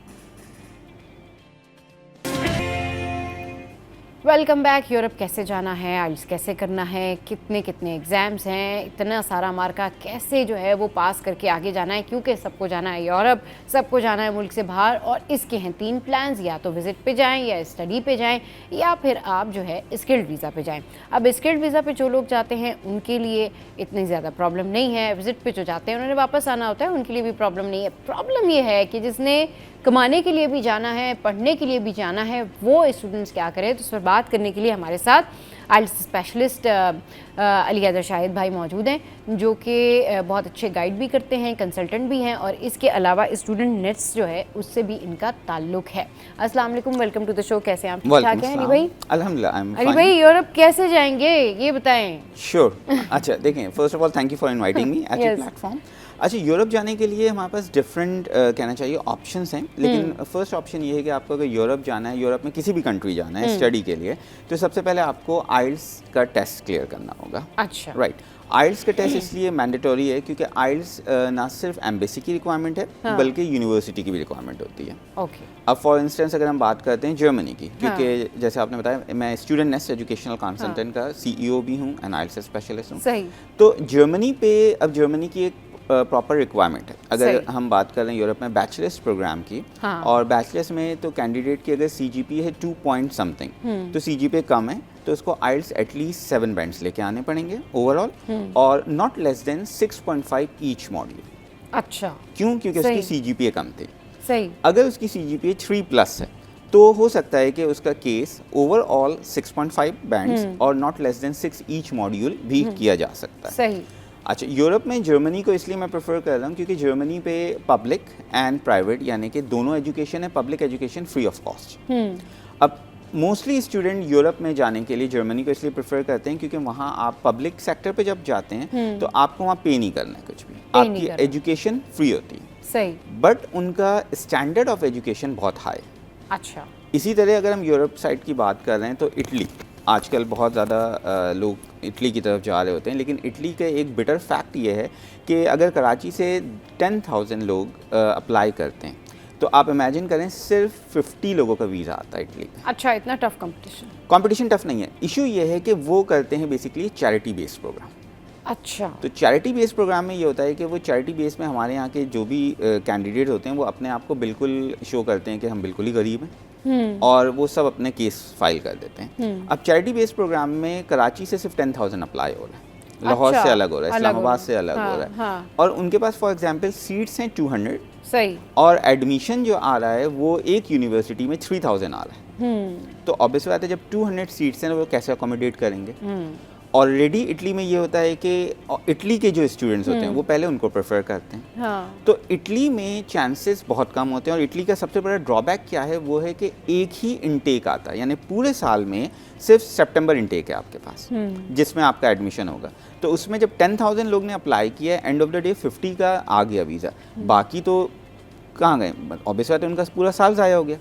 Welcome back. यूरोप कैसे जाना है, आइल्स कैसे करना है, कितने कितने एग्ज़ाम्स हैं, इतना सारा मार्का कैसे जो है वो पास करके आगे जाना है, क्योंकि सबको जाना है यूरोप, सबको जाना है मुल्क से बाहर, और इसके हैं 3 प्लान्स, या तो विज़िट पे जाएं, या स्टडी पे जाएं, या फिर आप जो है स्किल्ड वीज़ा पे जाएं। अब स्किल्ड वीज़ा पे जो लोग जाते हैं उनके लिए इतनी ज़्यादा प्रॉब्लम नहीं है, विज़िट पे जो जाते हैं उन्होंने वापस आना होता है, उनके लिए भी प्रॉब्लम नहीं है। प्रॉब्लम ये है कि जिसने कमाने के लिए भी जाना है, पढ़ने के लिए भी जाना है, वो स्टूडेंट्स क्या करें। तो इस पर बात करने के लिए हमारे साथ आइल्स स्पेशलिस्ट अली हैदर शाहिद भाई मौजूद हैं, जो कि बहुत अच्छे गाइड भी करते हैं, कंसल्टेंट भी हैं, और इसके अलावा स्टूडेंट नेट्स जो है उससे भी इनका ताल्लुक है। अस्सलाम वालेकुम, वेलकम टू द शो। कैसे हैं आप? ठीक ठाक हैं अली भाई? अल्हम्दुलिल्लाह, आई एम अली भाई, यूरोप कैसे जाएंगे ये बताएं। श्योर। अच्छा देखें, first of all thank you for inviting me at your platform. अच्छा, यूरोप जाने के लिए हमारे पास डिफरेंट कहना चाहिए ऑप्शंस हैं, लेकिन फर्स्ट ऑप्शन ये है कि आपको अगर यूरोप जाना है, यूरोप में किसी भी कंट्री जाना है स्टडी के लिए, तो सबसे पहले आपको आइल्स का टेस्ट क्लियर करना होगा। अच्छा, राइट। आइल्स का टेस्ट इसलिए मैंडेटरी है क्योंकि आइल्स ना सिर्फ एम्बेसी की रिक्वायरमेंट है, हाँ, बल्कि यूनिवर्सिटी की भी रिक्वायरमेंट होती है। ओके। अब फॉर इंस्टेंस अगर हम बात करते हैं जर्मनी की, क्योंकि जैसे आपने बताया मैं स्टूडेंट नेस्ट एजुकेशनल कंसल्टेंट का CEO भी हूँ एंड आइल्स स्पेशलिस्ट हूँ। सही। तो जर्मनी पे, अब जर्मनी की एक प्रॉपर रिक्वायरमेंट है। अगर हम बात कर रहे हैं यूरोप में बैचलर्स प्रोग्राम की, हाँ, और बैचलर्स में तो कैंडिडेट की अगर CGPA है 2 पॉइंट समथिंग, तो CGPA कम है तो उसको आइल्स एटलीस्ट 7 बैंड्स लेके आने पड़ेंगे ओवरऑल, और not less than 6.5 each module. अच्छा, क्यों? क्योंकि उसकी CGPA कम थी। सही। अगर उसकी CGPA 3+ है तो हो सकता है कि उसका केस ओवरऑल 6.5 बैंड्स और not less than 6 each module भी किया जा सकता है। सही। अच्छा, यूरोप में जर्मनी को इसलिए मैं प्रेफर कर रहा हूँ क्योंकि जर्मनी पे पब्लिक एंड प्राइवेट यानी कि दोनों एजुकेशन है, public education free of cost. अब मोस्टली स्टूडेंट यूरोप में जाने के लिए जर्मनी को इसलिए प्रेफर करते हैं क्योंकि वहाँ आप पब्लिक सेक्टर पे जब जाते हैं तो आपको वहाँ पे नहीं करना है कुछ भी, आपकी एजुकेशन फ्री होती है। सही। बट उनका स्टैंडर्ड ऑफ एजुकेशन बहुत हाई। अच्छा। इसी तरह अगर हम यूरोप साइड की बात कर रहे हैं तो इटली, आजकल बहुत ज़्यादा लोग इटली की तरफ जा रहे होते हैं, लेकिन इटली का एक बिटर फैक्ट ये है कि अगर कराची से 10,000 लोग अप्लाई करते हैं तो आप इमेजिन करें सिर्फ 50 लोगों का वीज़ा आता है इटली में। अच्छा, इतना टफ कंपटीशन टफ नहीं है, इशू ये है कि वो करते हैं बेसिकली चैरिटी बेस्ड प्रोग्राम। अच्छा। तो चैरिटी बेस्ड प्रोग्राम में ये होता है कि वो चैरिटी बेस में हमारे यहाँ के जो भी कैंडिडेट होते हैं वो अपने आप को बिल्कुल शो करते हैं कि हम बिल्कुल ही गरीब हैं, और वो सब अपने केस फाइल कर देते हैं। अब चैरिटी बेस्ड प्रोग्राम में कराची से सिर्फ 10,000 अप्लाई हो रहा है, लाहौर से अलग हो रहा है, इस्लामाबाद से अलग हो रहा है, हाँ। और उनके पास फॉर एग्जांपल सीट्स हैं 200। सही। और एडमिशन जो आ रहा है वो एक यूनिवर्सिटी में 3,000 आ रहा है। तो ऑब्वियस बात है जब 200 सीट्स हैं वो कैसे अकोमोडेट करेंगे। ऑलरेडी इटली में ये होता है कि इटली के जो स्टूडेंट्स होते हैं वो पहले उनको प्रेफर करते हैं। हाँ। तो इटली में चांसेस बहुत कम होते हैं, और इटली का सबसे बड़ा ड्रॉबैक क्या है वो है कि एक ही इनटेक आता है, यानी पूरे साल में सिर्फ सितंबर इनटेक है आपके पास जिसमें आपका एडमिशन होगा। तो उसमें जब 10,000 लोग ने अप्लाई किया, एंड ऑफ द डे 50 का आ गया वीज़ा, बाकी तो कहाँ गए? ऑब्वियस बात है उनका पूरा साल ज़ाया हो गया।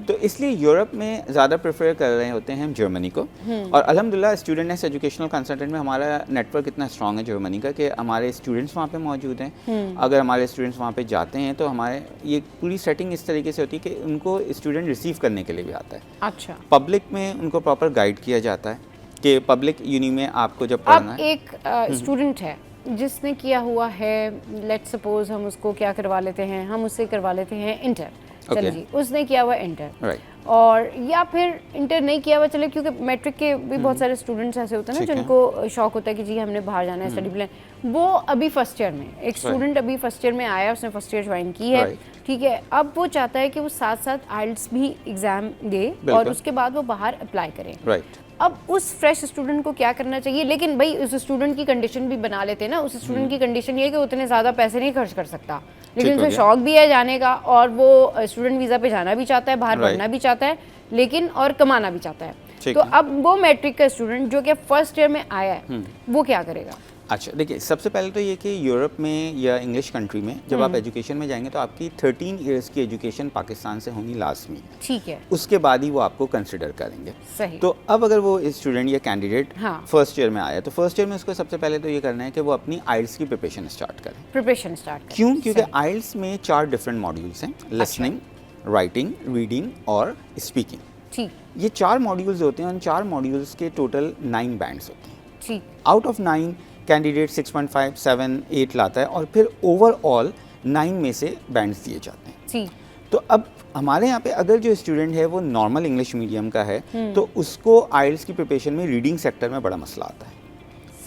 तो इसलिए यूरोप में ज़्यादा प्रेफर कर रहे होते हैं हम जर्मनी को, और अल्हम्दुलिल्लाह स्टूडेंट नेस्ट एजुकेशनल कंसल्टेंट में हमारा नेटवर्क इतना स्ट्रॉन्ग है जर्मनी का कि हमारे स्टूडेंट्स वहाँ पे मौजूद हैं। अगर हमारे स्टूडेंट्स वहाँ पे जाते हैं तो हमारे ये पूरी सेटिंग इस तरीके से होती है कि उनको स्टूडेंट रिसीव करने के लिए भी आता है। अच्छा। पब्लिक में उनको प्रॉपर गाइड किया जाता है कि पब्लिक यूनि में आपको जब पढ़ना है। एक स्टूडेंट है जिसने किया हुआ है, लेट्स सपोज हम उसको क्या करवा लेते हैं, हम उससे करवा लेते हैं इंटर। चलिए जी, उसने किया हुआ इंटर, और या फिर इंटर नहीं किया हुआ, चले क्योंकि मैट्रिक के भी बहुत सारे स्टूडेंट्स ऐसे होते हैं ना जिनको शौक होता है कि जी हमने बाहर जाना है स्टडी प्लान। वो अभी फर्स्ट ईयर में, एक स्टूडेंट अभी फर्स्ट ईयर में आया, उसने फर्स्ट ईयर ज्वाइन की है, ठीक है। अब वो चाहता है कि वो साथ साथ आइल्स भी एग्जाम दे और उसके बाद वो बाहर अप्लाई करें। अब उस फ्रेश स्टूडेंट को क्या करना चाहिए? लेकिन भाई उस स्टूडेंट की कंडीशन भी बना लेते हैं ना, उस स्टूडेंट की कंडीशन ये है कि उतने ज़्यादा पैसे नहीं खर्च कर सकता, लेकिन उसे शौक भी है जाने का, और वो स्टूडेंट वीज़ा पे जाना भी चाहता है, बाहर पढ़ना भी चाहता है, लेकिन और कमाना भी चाहता है। तो अब वो मैट्रिक का स्टूडेंट जो कि फर्स्ट ईयर में आया है वो क्या करेगा? अच्छा देखिए, सबसे पहले तो ये कि यूरोप में या इंग्लिश कंट्री में जब आप एजुकेशन में जाएंगे तो आपकी 13 इयर्स की एजुकेशन पाकिस्तान से होनी लाजमी है। ठीक है, उसके बाद ही वो आपको कंसिडर करेंगे। सही। तो अब अगर वो स्टूडेंट या कैंडिडेट हाँ। फर्स्ट ईयर में आया तो फर्स्ट ईयर में उसको सबसे पहले तो ये करना है कि वो अपनी आइल्स की प्रिपरेशन स्टार्ट करें। प्रिपरेशन स्टार्ट करें। क्यों? क्योंकि सही। आइल्स में 4 डिफरेंट मॉड्यूल्स हैं, लिसनिंग, राइटिंग, रीडिंग और स्पीकिंग। ठीक ये 4 मॉड्यूल्स होते हैं, उन 4 मॉड्यूल्स के टोटल 9 बैंड्स होते हैं। ठीक। आउट ऑफ 9 कैंडिडेट 6.5, 7, 8 लाता है और फिर ओवरऑल 9 में से बैंड्स दिए जाते हैं। ठीक। तो अब हमारे यहाँ पे अगर जो स्टूडेंट है वो नॉर्मल इंग्लिश मीडियम का है तो उसको आइल्स की प्रिपरेशन में रीडिंग सेक्टर में बड़ा मसला आता है।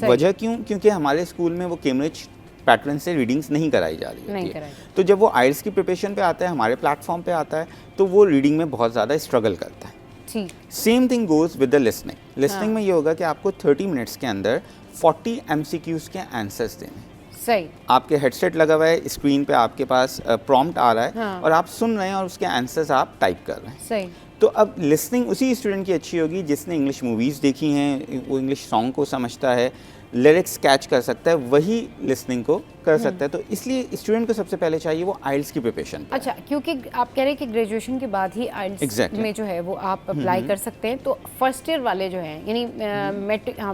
सही। वजह क्यों? क्योंकि हमारे स्कूल में वो कैम्ब्रिज पैटर्न से रीडिंग्स नहीं कराई जा रही नहीं होती कराई। है। तो जब वो आइल्स की प्रिपरेशन पे आता है, हमारे प्लेटफॉर्म पे आता है, तो वो रीडिंग में बहुत ज़्यादा स्ट्रगल करता है। ठीक। Same thing goes with the listening. Listening में ये होगा कि आपको 30 मिनट्स के अंदर 40 MCQs के आंसर्स देने हैं। सही। आपके हेडसेट लगा हुआ है, स्क्रीन पे आपके पास प्रॉम्प्ट आ रहा है हाँ। और आप सुन रहे हैं और उसके आंसर्स आप टाइप कर रहे हैं। सही। तो अब लिसनिंग उसी स्टूडेंट की अच्छी होगी जिसने इंग्लिश मूवीज़ देखी हैं, वो इंग्लिश सॉन्ग को समझता है, लिरिक्स कैच कर सकता है, वही लिसनिंग को कर सकता है। तो इसलिए स्टूडेंट को सबसे पहले चाहिए वो आइल्स की प्रिपरेशन। अच्छा, क्योंकि आप कह रहे हैं कि ग्रेजुएशन के बाद ही आइल्स Exactly. में जो है वो आप अप्लाई कर सकते हैं। तो फर्स्ट ईयर वाले जो हैं, यानी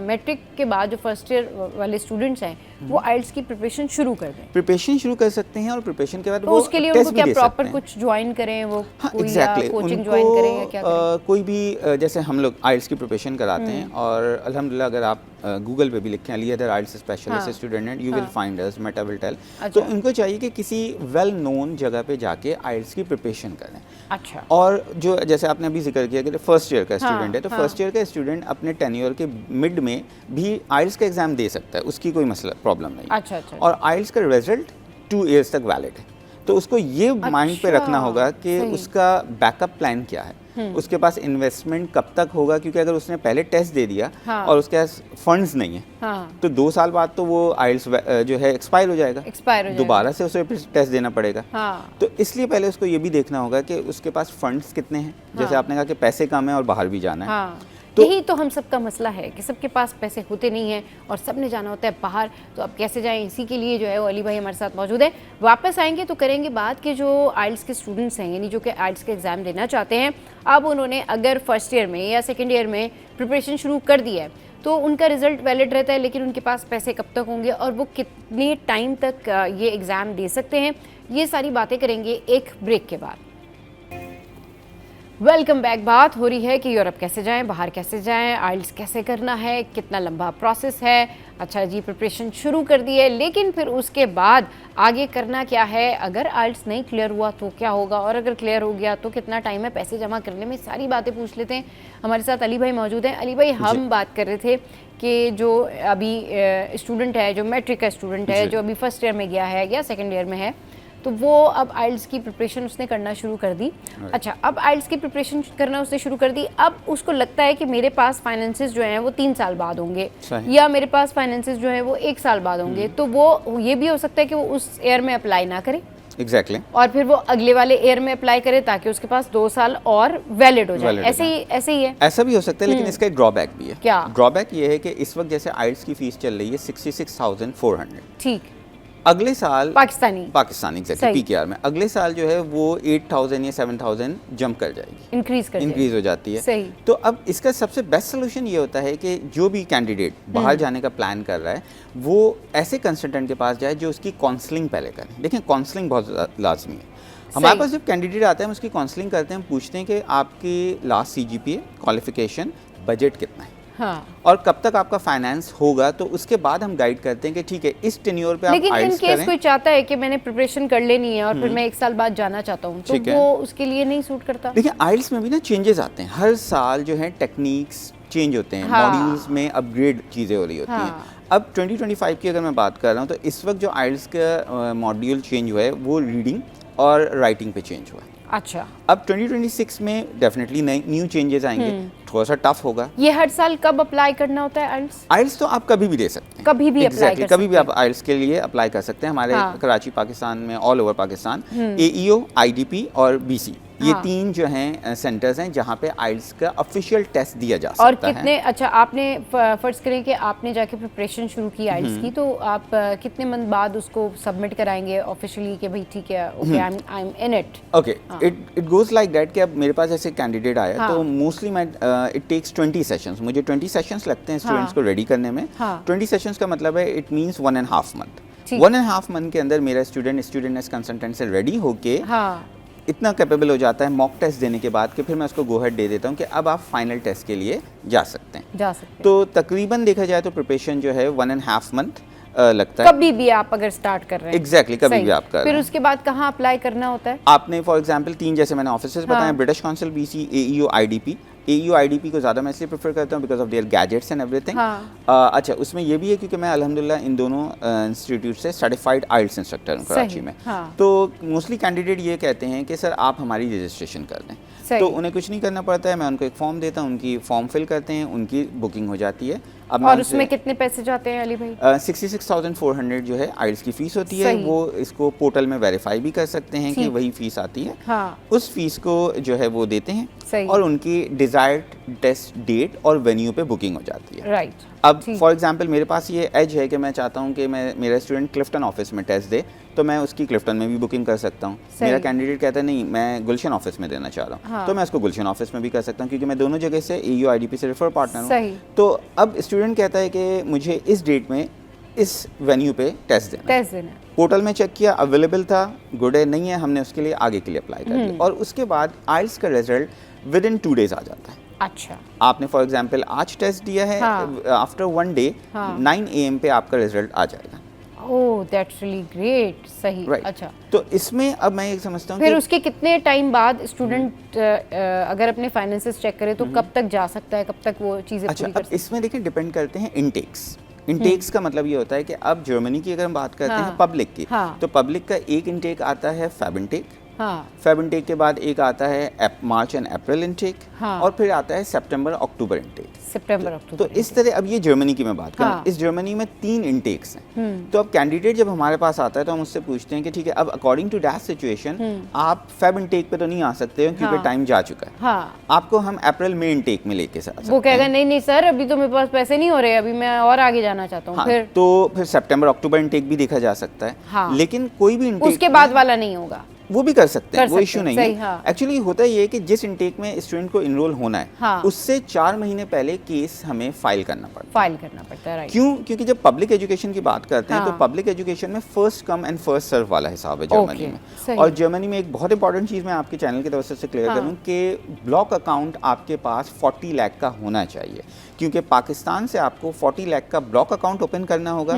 मैट्रिक के बाद जो फर्स्ट ईयर वाले स्टूडेंट्स हैं वो आइल्स की प्रिपरेशन शुरू कर दें। प्रिपरेशन शुरू कर सकते हैं और प्रिपरेशन के बाद तो वो उसके लिए टेस्ट उनको भी क्या दे प्रॉपर सकते हैं। कुछ ज्वाइन करें, वो हाँ, कोई exactly. कोचिंग ज्वाइन करें या क्या करें? कोई भी जैसे हम लोग आइल्स की प्रिपरेशन कराते हैं और अल्हम्दुलिल्लाह अगर आप गूगल पे भी लिखें अली हैदर आइल्स स्पेशलिस्ट हाँ। स्टूडेंट एंड यू विल हाँ। Find us, Meta will tell. अच्छा। तो इनको चाहिए कि किसी वेल नोन जगह पे जाके आइल्स की प्रिपरेशन करें। अच्छा। और जो जैसे आपने अभी जिक्र किया कि फर्स्ट ईयर का हाँ, स्टूडेंट है, तो हाँ। फर्स्ट ईयर का स्टूडेंट अपने टेन्योर के मिड में भी आइल्स का एग्जाम दे सकता है, उसकी कोई मसला प्रॉब्लम नहीं। अच्छा, अच्छा। और आइल्स का रिजल्ट 2 इयर्स तक वैलिड है। तो उसको ये माइंड पे रखना होगा कि सही। उसका बैकअप प्लान क्या है, उसके पास इन्वेस्टमेंट कब तक होगा, क्योंकि अगर उसने पहले टेस्ट दे दिया हाँ। और उसके पास फंड्स नहीं है हाँ। तो 2 साल बाद तो वो आइल्स जो है एक्सपायर हो जाएगा, एक्सपायर हो जाएगा। दोबारा से उसे टेस्ट देना पड़ेगा। हाँ। तो इसलिए पहले उसको ये भी देखना होगा कि उसके पास फंड्स कितने हैं। जैसे आपने कहा कि पैसे कम है और बाहर भी जाना है। हाँ। तो- यही तो हम सबका मसला है कि सबके पास पैसे होते नहीं हैं और सबने जाना होता है बाहर, तो अब कैसे जाएं? इसी के लिए जो है वो अली भाई हमारे साथ मौजूद है। वापस आएंगे तो करेंगे बात कि जो आइल्स के स्टूडेंट्स हैं, यानी जो कि आइल्स के एग्ज़ाम देना चाहते हैं, अब उन्होंने अगर फर्स्ट ईयर में या सेकेंड ईयर में प्रिपरेशन शुरू कर दिया है तो उनका रिजल्ट वैलिड रहता है, लेकिन उनके पास पैसे कब तक होंगे और वो कितने टाइम तक ये एग्ज़ाम दे सकते हैं, ये सारी बातें करेंगे एक ब्रेक के बाद। Welcome back. बात हो रही है कि यूरोप कैसे जाएं, बाहर कैसे जाएं, आइल्स कैसे करना है, कितना लंबा प्रोसेस है। अच्छा जी, प्रिपरेशन शुरू कर दी है, लेकिन फिर उसके बाद आगे करना क्या है? अगर आइल्स नहीं क्लियर हुआ तो क्या होगा, और अगर क्लियर हो गया तो कितना टाइम है पैसे जमा करने में? सारी बातें पूछ लेते हैं। हमारे साथ अली भाई मौजूद हैं। अली भाई, हम बात कर रहे थे कि जो अभी स्टूडेंट है, जो मैट्रिक का स्टूडेंट है, जो अभी फर्स्ट ईयर में गया है या सेकेंड ईयर में है, तो वो अब आइल्स की प्रिपरेशन उसने करना शुरू कर दी। अच्छा, अब आइल्स की प्रिपरेशन करना उसने शुरू कर दी। अब उसको लगता है कि मेरे पास फाइनेंसेस जो हैं वो 3 साल बाद होंगे, या मेरे पास फाइनेंसेस जो हैं वो 1 साल बाद होंगे। तो वो ये भी हो सकता है कि वो उस ईयर में अप्लाई ना करे, एग्जैक्टली, और फिर वो अगले वाले ईयर में अप्लाई करे ताकि उसके पास 2 साल और वैलिड हो जाए। ऐसे ही है। ऐसा भी हो सकता है, लेकिन इसका एक ड्रॉबैक भी है। क्या ड्रॉबैक ये है कि इस वक्त जैसे आइल्स की फीस चल रही है 66,400। ठीक। अगले साल पाकिस्तानी एग्जैक्टली पीकेआर में अगले साल जो है वो 8,000 या 7,000 जंप कर जाएगी, इंक्रीज हो जाती है। सही। तो अब इसका सबसे बेस्ट सोल्यूशन ये होता है कि जो भी कैंडिडेट बाहर जाने का प्लान कर रहा है वो ऐसे कंसल्टेंट के पास जाए जो उसकी काउंसलिंग पहले करें। देखिए, काउंसलिंग बहुत लाजमी है। हमारे पास जब कैंडिडेट आता है हम उसकी काउंसलिंग करते हैं, हम पूछते हैं कि आपकी लास्ट CGPA, क्वालिफिकेशन, बजट कितना है, हाँ। और कब तक आपका फाइनेंस होगा। तो उसके बाद हम गाइड करते हैं कि ठीक है, इस टेन्योर पे आप लेकिन इन आइल्स केस करें। कोई चाहता है कि मैंने प्रिपरेशन कर लेनी है और फिर मैं 1 साल बाद जाना चाहता हूँ, तो वो उसके लिए नहीं सूट करता। देखिए, आइल्स में भी ना चेंजेस आते हैं हर साल, जो है टेक्निक्स चेंज होते हैं, हाँ। मॉड्यूल्स में अपग्रेड चीज़ें हो रही होती हैं। अब 2025 की अगर मैं बात कर रहा हूँ तो इस वक्त जो आइल्स का मॉड्यूल चेंज हुआ है वो रीडिंग और राइटिंग पे चेंज हुआ है। अच्छा। अब 2026 में डेफिनेटली न्यू चेंजेस आएंगे, थोड़ा सा टफ होगा। ये हर साल कब अप्लाई करना होता है आइल्स? आइल्स तो आप कभी भी दे सकते हैं, कभी भी अप्लाई कर कभी भी आप आइल्स के लिए अप्लाई कर सकते हैं। हमारे कराची, पाकिस्तान में, all over Pakistan, AEO, IDP और BC ये 3 जो हैं सेंटर्स हैं जहाँ पे आइल्स का ऑफिशियल टेस्ट दिया जा सकता और है। कितने, अच्छा आपने फर्ज करें कि आपने जाके प्रिपरेशन शुरू की आइल्स की, तो आप कितने मंथ बाद उसको सबमिट कराएंगे ऑफिशियली कि भाई ठीक है, okay I am in it? Okay, it goes like that कि अब मेरे पास ऐसे कैंडिडेट आया तो मोस्टली मैं इट टेक्स 20 सेशंस, मुझे 20 सेशंस लगते हैं स्टूडेंट्स को रेडी करने में। 20 सेशंस का मतलब है इट मींस 1.5 मंथ। 1.5 मंथ के अंदर मेरा स्टूडेंट एज कंसल्टेंट से रेडी होके इतना कैपेबल हो जाता है मॉक टेस्ट देने के बाद कि फिर मैं उसको गो हेड दे देता हूँ कि अब आप फाइनल टेस्ट के लिए जा सकते हैं। तो तकरीबन देखा जाए तो प्रिपरेशन जो है 1.5 मंथ लगता है। कभी भी आप अगर स्टार्ट कर रहे हैं, एग्जैक्टली कभी भी आप कर रहे हैं। फिर उसके बाद कहाँ अप्लाई करना होता है? आपने फॉर एग्जांपल 3 जैसे मैंने ऑफिसेज बताए, British council, BC, AEO, IDP. AEO IDP को ज़्यादा मैं इसलिए प्रेफर करता हूँ because of their gadgets and everything. अच्छा, उसमें ये भी है क्योंकि मैं अल्हम्दुलिल्लाह इन दोनों इंस्टीट्यूट से सर्टिफाइड आइल्स इंस्ट्रक्टर हूँ कराची में। तो मोस्टली कैंडिडेट ये कहते हैं कि सर आप हमारी रजिस्ट्रेशन कर दें, तो उन्हें कुछ नहीं करना पड़ता है, मैं उनको एक फॉर्म देता हूँ, उनकी फॉर्म फिल करते हैं, उनकी बुकिंग हो जाती है। अब और उसमें कितने पैसे जाते हैं अली भाई? 66,400 जो है आइल्स की फीस होती है। वो इसको पोर्टल में वेरीफाई भी कर सकते हैं कि वही फीस आती है। उस फीस को जो है वो देते हैं और उनकी डिजायर्ड टेस्ट डेट और वेन्यू पे बुकिंग हो जाती है। राइट। अब फॉर एग्जांपल मेरे पास ये एज है कि मैं चाहता हूँ कि मेरा स्टूडेंट क्लिफ्टन ऑफिस में टेस्ट दे, तो मैं उसकी क्लिफ्टन में भी बुकिंग कर सकता हूँ। मेरा कैंडिडेट कहता है नहीं मैं गुलशन ऑफिस में देना चाह रहा हूँ, तो मैं उसको गुलशन ऑफिस में भी कर सकता हूँ क्योंकि मैं दोनों जगह से एईओ आईडीपी से रेफर पार्टनर हूँ। तो अब स्टूडेंट कहता है कि मुझे इस डेट में इस वेन्यू पे टेस्ट देना। पोर्टल में चेक किया, अवेलेबल था, गुड है, नहीं है, हमने उसके लिए आगे के लिए अप्लाई कर दिया और उसके बाद आइल्स का रिजल्ट विद इन 2 डेज आ जाता है। अच्छा, आपने फॉर एग्जांपल आज टेस्ट दिया है, आफ्टर 1 डे 9 AM पे आपका रिजल्ट आ जाएगा। Oh that's really great. सही, अच्छा। तो इसमें अब मैं ये समझता हूँ फिर उसके कितने टाइम बाद स्टूडेंट अगर अपने फाइनेंसेस चेक करे तो कब तक जा सकता है, कब तक वो चीज़ें पूरी कर सकता है? इसमें देखिए डिपेंड करते हैं इनटेक्स का मतलब ये होता है कि अब जर्मनी की अगर हम बात करते हैं पब्लिक की, तो पब्लिक का एक इनटेक आता है फेब इनटेक। फेब इनटेक के बाद एक आता है मार्च एंड अप्रैल इनटेक, और फिर आता है सितंबर अक्टूबर इनटेक। तो इस तरह अब ये जर्मनी की मैं बात करूँ, इस जर्मनी में 3 इनटेक्स हैं। तो अब कैंडिडेट जब हमारे पास आता है तो हम उससे पूछते हैं कि ठीक है अब अकॉर्डिंग टू दैट सिचुएशन आप फेब इनटेक पे तो नहीं आ सकते हो क्योंकि टाइम जा चुका है, आपको हम अप्रैल में इनटेक में लेके साथ वो कहेगा नहीं सर अभी तो मेरे पास पैसे नहीं हो रहे, अभी मैं और आगे जाना चाहता हूँ। फिर सितंबर अक्टूबर इनटेक भी देखा जा सकता है, लेकिन कोई भी इनटेक उसके बाद वाला नहीं होगा, वो भी कर सकते हैं, वो इशू नहीं है। एक्चुअली होता ये है कि जिस इनटेक में स्टूडेंट को इनरोल होना है उससे 4 महीने पहले केस हमें फाइल करना पड़ता है। राइट। क्यों? क्योंकि जब पब्लिक एजुकेशन की बात करते हैं तो पब्लिक एजुकेशन में first come and first serve वाला हिसाब है जर्मनी में। और जर्मनी में एक बहुत इंपॉर्टेंट चीज़ मैं आपके चैनल की तरफ से क्लियर करूँ कि ब्लॉक अकाउंट आपके पास 40 लाख का होना चाहिए, क्योंकि पाकिस्तान से आपको 40 लाख का ब्लॉक अकाउंट ओपन करना होगा,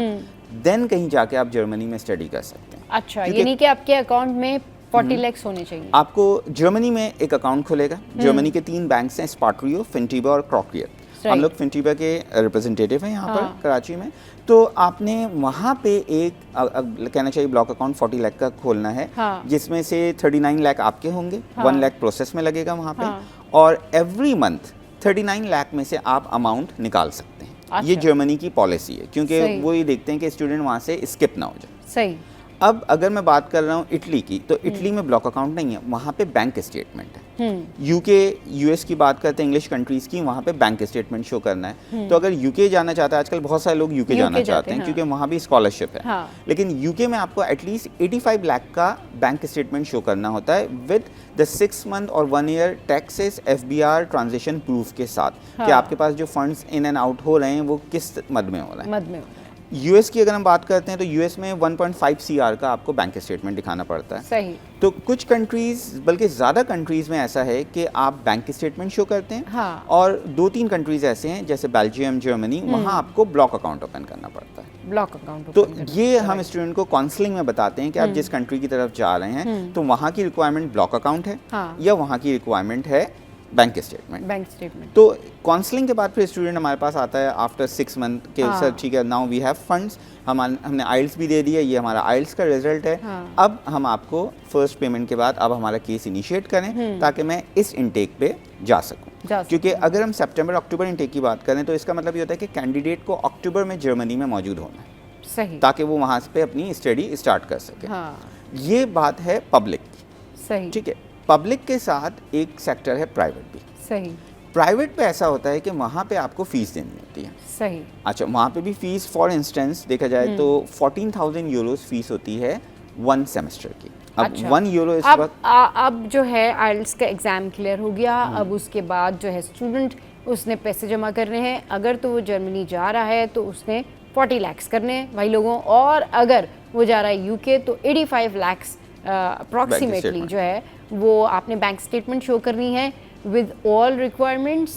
देन कहीं जाके आप जर्मनी में स्टडी कर सकते हैं। अच्छा, यानी कि आपके अकाउंट में 40 लाख होने चाहिए। आपको जर्मनी में एक अकाउंट खुलेगा। जर्मनी के 3 बैंक्स हैं, स्पार्ट्रियो, फिनटीबा और क्रॉकियर। हम लोग फिनटीबा के रिप्रेजेंटेटिव हैं यहाँ पर कराची में। तो आपने वहाँ पे एक कहना चाहिए ब्लॉक अकाउंट 40 लाख का खोलना है, जिसमें से 39 लाख आपके होंगे, 1 लाख प्रोसेस में लगेगा वहाँ पे, और एवरी मंथ 39 लाख में से आप अमाउंट निकाल सकते हैं। अच्छा। ये जर्मनी की पॉलिसी है क्योंकि वो ये देखते हैं कि स्टूडेंट वहाँ से स्किप ना हो जाए। सही। अब अगर मैं बात कर रहा हूँ इटली की, तो इटली में ब्लॉक अकाउंट नहीं है, वहाँ पे बैंक स्टेटमेंट है। यूके यूएस की बात करते हैं, इंग्लिश कंट्रीज की, वहाँ पे बैंक स्टेटमेंट शो करना है। तो अगर यूके जाना चाहता है, आजकल बहुत सारे लोग यूके जाना चाहते हैं क्योंकि वहाँ भी स्कॉलरशिप है, लेकिन यूके में आपको एटलीस्ट 85 लाख का बैंक स्टेटमेंट शो करना होता है विद द 6 मंथ और 1 year taxes, FBR transaction proof के साथ कि आपके पास जो फंड्स इन एंड आउट हो रहे हैं वो किस मद में हो रहा है। यूएस की अगर हम बात करते हैं तो यूएस में 1.5 CR का आपको बैंक स्टेटमेंट दिखाना पड़ता है। सही। तो कुछ कंट्रीज, बल्कि ज़्यादा कंट्रीज में ऐसा है कि आप बैंक स्टेटमेंट शो करते हैं, और 2-3 कंट्रीज ऐसे हैं जैसे बेल्जियम, जर्मनी, वहाँ आपको ब्लॉक अकाउंट ओपन करना पड़ता है। Block account. तो ये हम स्टूडेंट को काउंसलिंग में बताते हैं कि आप जिस कंट्री की तरफ जा रहे हैं तो वहाँ की रिक्वायरमेंट ब्लॉक अकाउंट है या वहाँ की रिक्वायरमेंट है बैंक स्टेटमेंट। तो काउंसलिंग के बाद फिर स्टूडेंट हमारे पास आता है आफ्टर 6 मंथ के, सर ठीक है नाउ वी हैव फंड्स, हमने आइल्स भी दे दिया, ये हमारा आइल्स का रिजल्ट है, अब हम आपको फर्स्ट पेमेंट के बाद अब हमारा केस इनिशिएट करें ताकि मैं इस इनटेक पे जा सकूं। क्योंकि अगर हम सितंबर अक्टूबर इनटेक की बात करें तो इसका मतलब ये होता है कि कैंडिडेट को अक्टूबर में जर्मनी में मौजूद होना है। सही। ताकि वो वहाँ पे अपनी स्टडी स्टार्ट कर सके। ये बात है पब्लिक की। सही। ठीक है। पब्लिक के साथ एक सेक्टर है प्राइवेट भी। सही प्राइवेट पे ऐसा होता है कि वहाँ पे आपको फीस देनी होती है। सही। अच्छा, वहाँ पे भी फीस फॉर इंस्टेंस देखा जाए तो 14,000 यूरोस फीस होती है 1 सेमेस्टर की। अब अच्छा। 1 यूरो इस अब वक्त अब जो है आइल्स का एग्ज़ाम क्लियर हो गया, अब उसके बाद जो है स्टूडेंट उसने पैसे जमा करने हैं। अगर तो वो जर्मनी जा रहा है तो उसने 40 लाख करने हैं भाई लोगों, और अगर वो जा रहा है यूके तो 85 लाख अप्रॉक्सीमेटली जो है वो आपने बैंक स्टेटमेंट शो करनी है with all requirements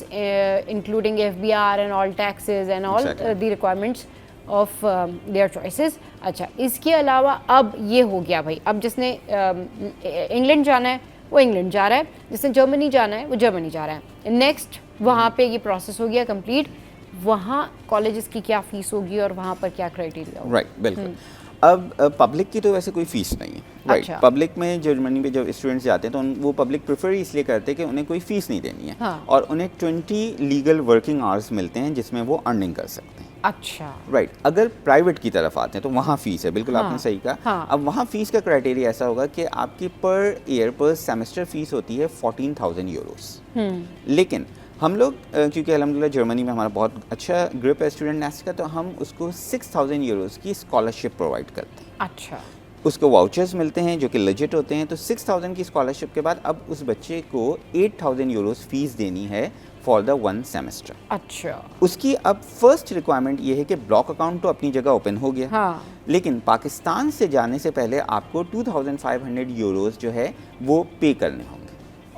including FBR and all taxes and all the requirements of their choices। अच्छा, इसके अलावा अब ये हो गया भाई, अब जिसने इंग्लैंड जाना है वो इंग्लैंड जा रहा है, जिसने जर्मनी जाना है वो जर्मनी जा रहा है। नेक्स्ट वहाँ पे ये प्रोसेस हो गया कंप्लीट, वहाँ कॉलेजेस की क्या फीस होगी और वहाँ पर क्या क्राइटेरिया होगा? राइट, बिल्कुल। अब पब्लिक की तो वैसे कोई फीस नहीं है, राइट। अच्छा। पब्लिक में जर्मनी में जब स्टूडेंट्स जाते हैं तो वो पब्लिक प्रेफर इसलिए करते हैं कि उन्हें कोई फीस नहीं देनी है। हाँ। और उन्हें 20 लीगल वर्किंग आवर्स मिलते हैं जिसमें वो अर्निंग कर सकते हैं। अच्छा, राइट। अगर प्राइवेट की तरफ आते हैं तो वहाँ फीस है, बिल्कुल हाँ, आपने सही कहा। हाँ। अब वहाँ फीस का क्राइटेरिया ऐसा होगा कि आपकी पर ईयर पर सेमेस्टर फीस होती है 14,000 यूरोस। लेकिन हम लोग क्योंकि अल्हम्दुलिल्लाह जर्मनी में हमारा बहुत अच्छा ग्रुप है स्टूडेंट नेस्ट का, तो हम उसको 6,000 यूरोस की स्कॉलरशिप प्रोवाइड करते हैं। अच्छा, उसको वाउचर्स मिलते हैं जो कि लेजिट होते हैं। तो 6,000 की स्कॉलरशिप के बाद अब उस बच्चे को 8,000 यूरोस फीस देनी है फॉर द 1 सेमेस्टर। अच्छा। उसकी अब फर्स्ट रिक्वायरमेंट ये है कि ब्लॉक अकाउंट तो अपनी जगह ओपन हो गया, हाँ। लेकिन पाकिस्तान से जाने से पहले आपको 2,500 यूरोस जो है वो पे करने होंगे।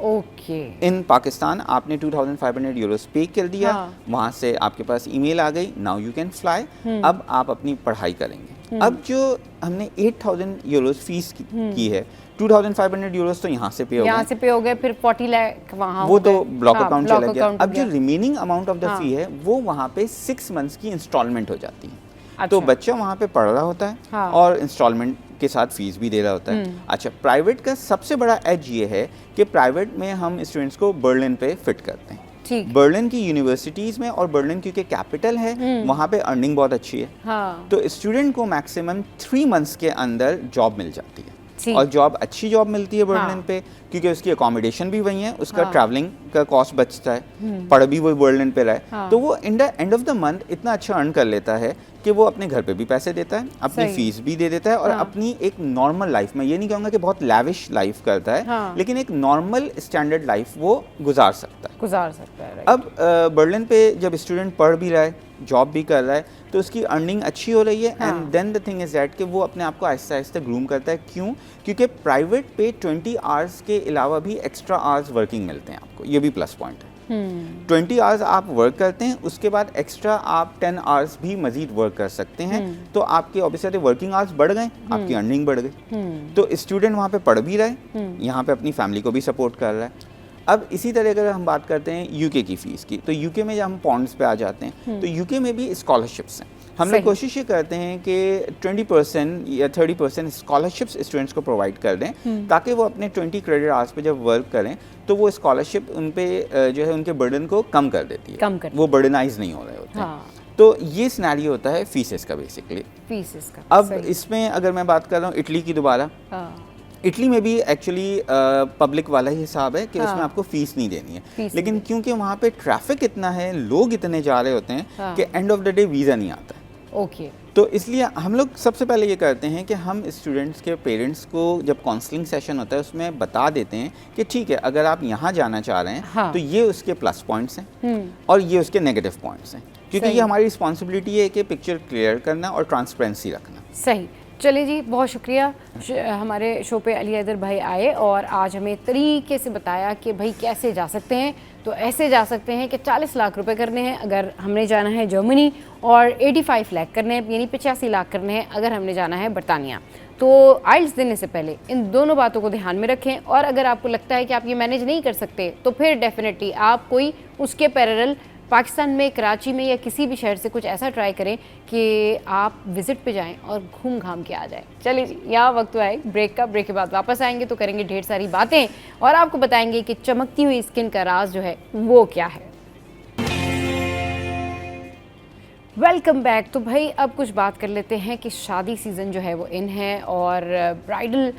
ओके। इन पाकिस्तान आपने 2,500 यूरोस पे कर दिया, हाँ। वहाँ से आपके पास ईमेल आ गई, नाउ यू कैन फ्लाई। अब आप अपनी पढ़ाई करेंगे। अब जो हमने 8,000 यूरोस फीस की है, 2,500 यूरोस तो यहाँ से पे हो यहाँ गए, से पे हो गए, फिर 40 लाख वहाँ वो हो तो गए। ब्लॉक हाँ, अकाउंट ब्लॉक चला गया। अकाउंट हो अब जो गया। रिमेनिंग अमाउंट ऑफ द हाँ। फी है वो वहाँ पे 6 मंथ्स की इंस्टॉलमेंट हो जाती है। अच्छा। तो बच्चा वहाँ पे पढ़ रहा होता है हाँ। और इंस्टॉलमेंट के साथ फीस भी दे रहा होता है। अच्छा, प्राइवेट का सबसे बड़ा एज ये है कि प्राइवेट में हम स्टूडेंट्स को बर्लिन पे फिट करते हैं। ठीक। बर्लिन की यूनिवर्सिटीज में, और बर्लिन क्योंकि कैपिटल है वहाँ पे अर्निंग बहुत अच्छी है। हाँ। तो स्टूडेंट को मैक्सिमम 3 मंथ्स के अंदर जॉब मिल जाती है। ठीक। और जॉब अच्छी जॉब मिलती है बर्लिन हाँ। पे, क्योंकि उसकी अकोमोडेशन भी वही है, उसका हाँ। ट्रैवलिंग का कॉस्ट बचता है, पढ़ भी वो बर्लिन पे रहे। हाँ। तो वो in the end of the month इतना अच्छा अर्न कर लेता है कि वो अपने घर पे भी पैसे देता है, अपनी सही। फीस भी दे देता है, और हाँ। अपनी एक नॉर्मल लाइफ में, ये नहीं कहूँगा कि बहुत लैविश लाइफ करता है, हाँ। लेकिन एक नॉर्मल स्टैंडर्ड लाइफ वो गुजार सकता है। गुजार सकता है, राइट। अब बर्लिन पे जब स्टूडेंट पढ़ भी रहा है, जॉब भी कर रहा है, तो उसकी अर्निंग अच्छी हो रही है। And then the thing is that कि वो अपने आप को आहिस्ता आहिस्ता ग्रूम करता है। क्यों? क्योंकि प्राइवेट पे 20 आवर्स के अलावा भी एक्स्ट्रा आवर्स वर्किंग मिलते हैं आपको, ये भी प्लस पॉइंट है। 20 आवर्स आप वर्क करते हैं, उसके बाद एक्स्ट्रा आप 10 आवर्स भी मजीद वर्क कर सकते हैं। तो आपके ऑब्वियसली वर्किंग आवर्स बढ़ गए, आपकी अर्निंग बढ़ गई। तो स्टूडेंट वहाँ पे पढ़ भी रहा है, यहाँ पे अपनी फैमिली को भी सपोर्ट कर रहा है। अब इसी तरह अगर हम बात करते हैं यूके की फ़ीस की, तो यूके में जब हम पॉइंट्स पे आ जाते हैं तो यूके में भी स्कॉलरशिप्स हैं। हम लोग कोशिश ये करते हैं कि 20% या 30% स्कॉलरशिप्स स्टूडेंट्स को प्रोवाइड कर दें, ताकि वो अपने 20 क्रेडिट आवर्स पे जब वर्क करें तो वो स्कॉलरशिप उन पे जो है उनके बर्डन को कम कर देती है, कम कर वो बर्डनाइज नहीं हो रहे होते हैं। हाँ। तो ये सिनेरियो होता है फीसेस का बेसिकली। फीसेस का। अब सही। इसमें अगर मैं बात कर रहा हूँ इटली की दोबारा, हाँ। इटली में भी एक्चुअली पब्लिक वाला ही हिसाब है कि हाँ। उसमें आपको फीस नहीं देनी है, फीस लेकिन नहीं। क्योंकि वहाँ पे ट्रैफिक इतना है, लोग इतने जा रहे होते हैं हाँ। कि end of the day visa नहीं आता है। ओके। तो इसलिए हम लोग सबसे पहले ये करते हैं कि हम स्टूडेंट्स के पेरेंट्स को जब काउंसलिंग सेशन होता है उसमें बता देते हैं कि ठीक है, अगर आप यहाँ जाना चाह रहे हैं हाँ। तो ये उसके प्लस पॉइंट्स हैं और ये उसके नेगेटिव पॉइंट्स हैं, क्योंकि सही। ये हमारी रिस्पॉन्सिबिलिटी है कि पिक्चर क्लियर करना और ट्रांसपेरेंसी रखना। सही। चलिए जी, बहुत शुक्रिया। हमारे शो पे अली हैदर भाई आए और आज हमें तरीके से बताया कि भाई कैसे जा सकते हैं। तो ऐसे जा सकते हैं कि 40 लाख रुपए करने हैं अगर हमने जाना है जर्मनी, और 85 लाख करने हैं यानी 85 लाख करने हैं अगर हमने जाना है बरतानिया। तो आइल्स देने से पहले इन दोनों बातों को ध्यान में रखें, और अगर आपको लगता है कि आप ये मैनेज नहीं कर सकते तो फिर डेफिनेटली आप कोई उसके पैरेलल पाकिस्तान में, कराची में या किसी भी शहर से कुछ ऐसा ट्राई करें कि आप विज़िट पे जाएं और घूम घाम के आ जाएं। चलिए जी, यहाँ वक्त हुआ है ब्रेक का। ब्रेक के बाद वापस आएंगे तो करेंगे ढेर सारी बातें और आपको बताएंगे कि चमकती हुई स्किन का राज जो है वो क्या है। Welcome back. तो भाई अब कुछ बात कर लेते हैं कि शादी सीज़न जो है वो इन है और ब्राइडल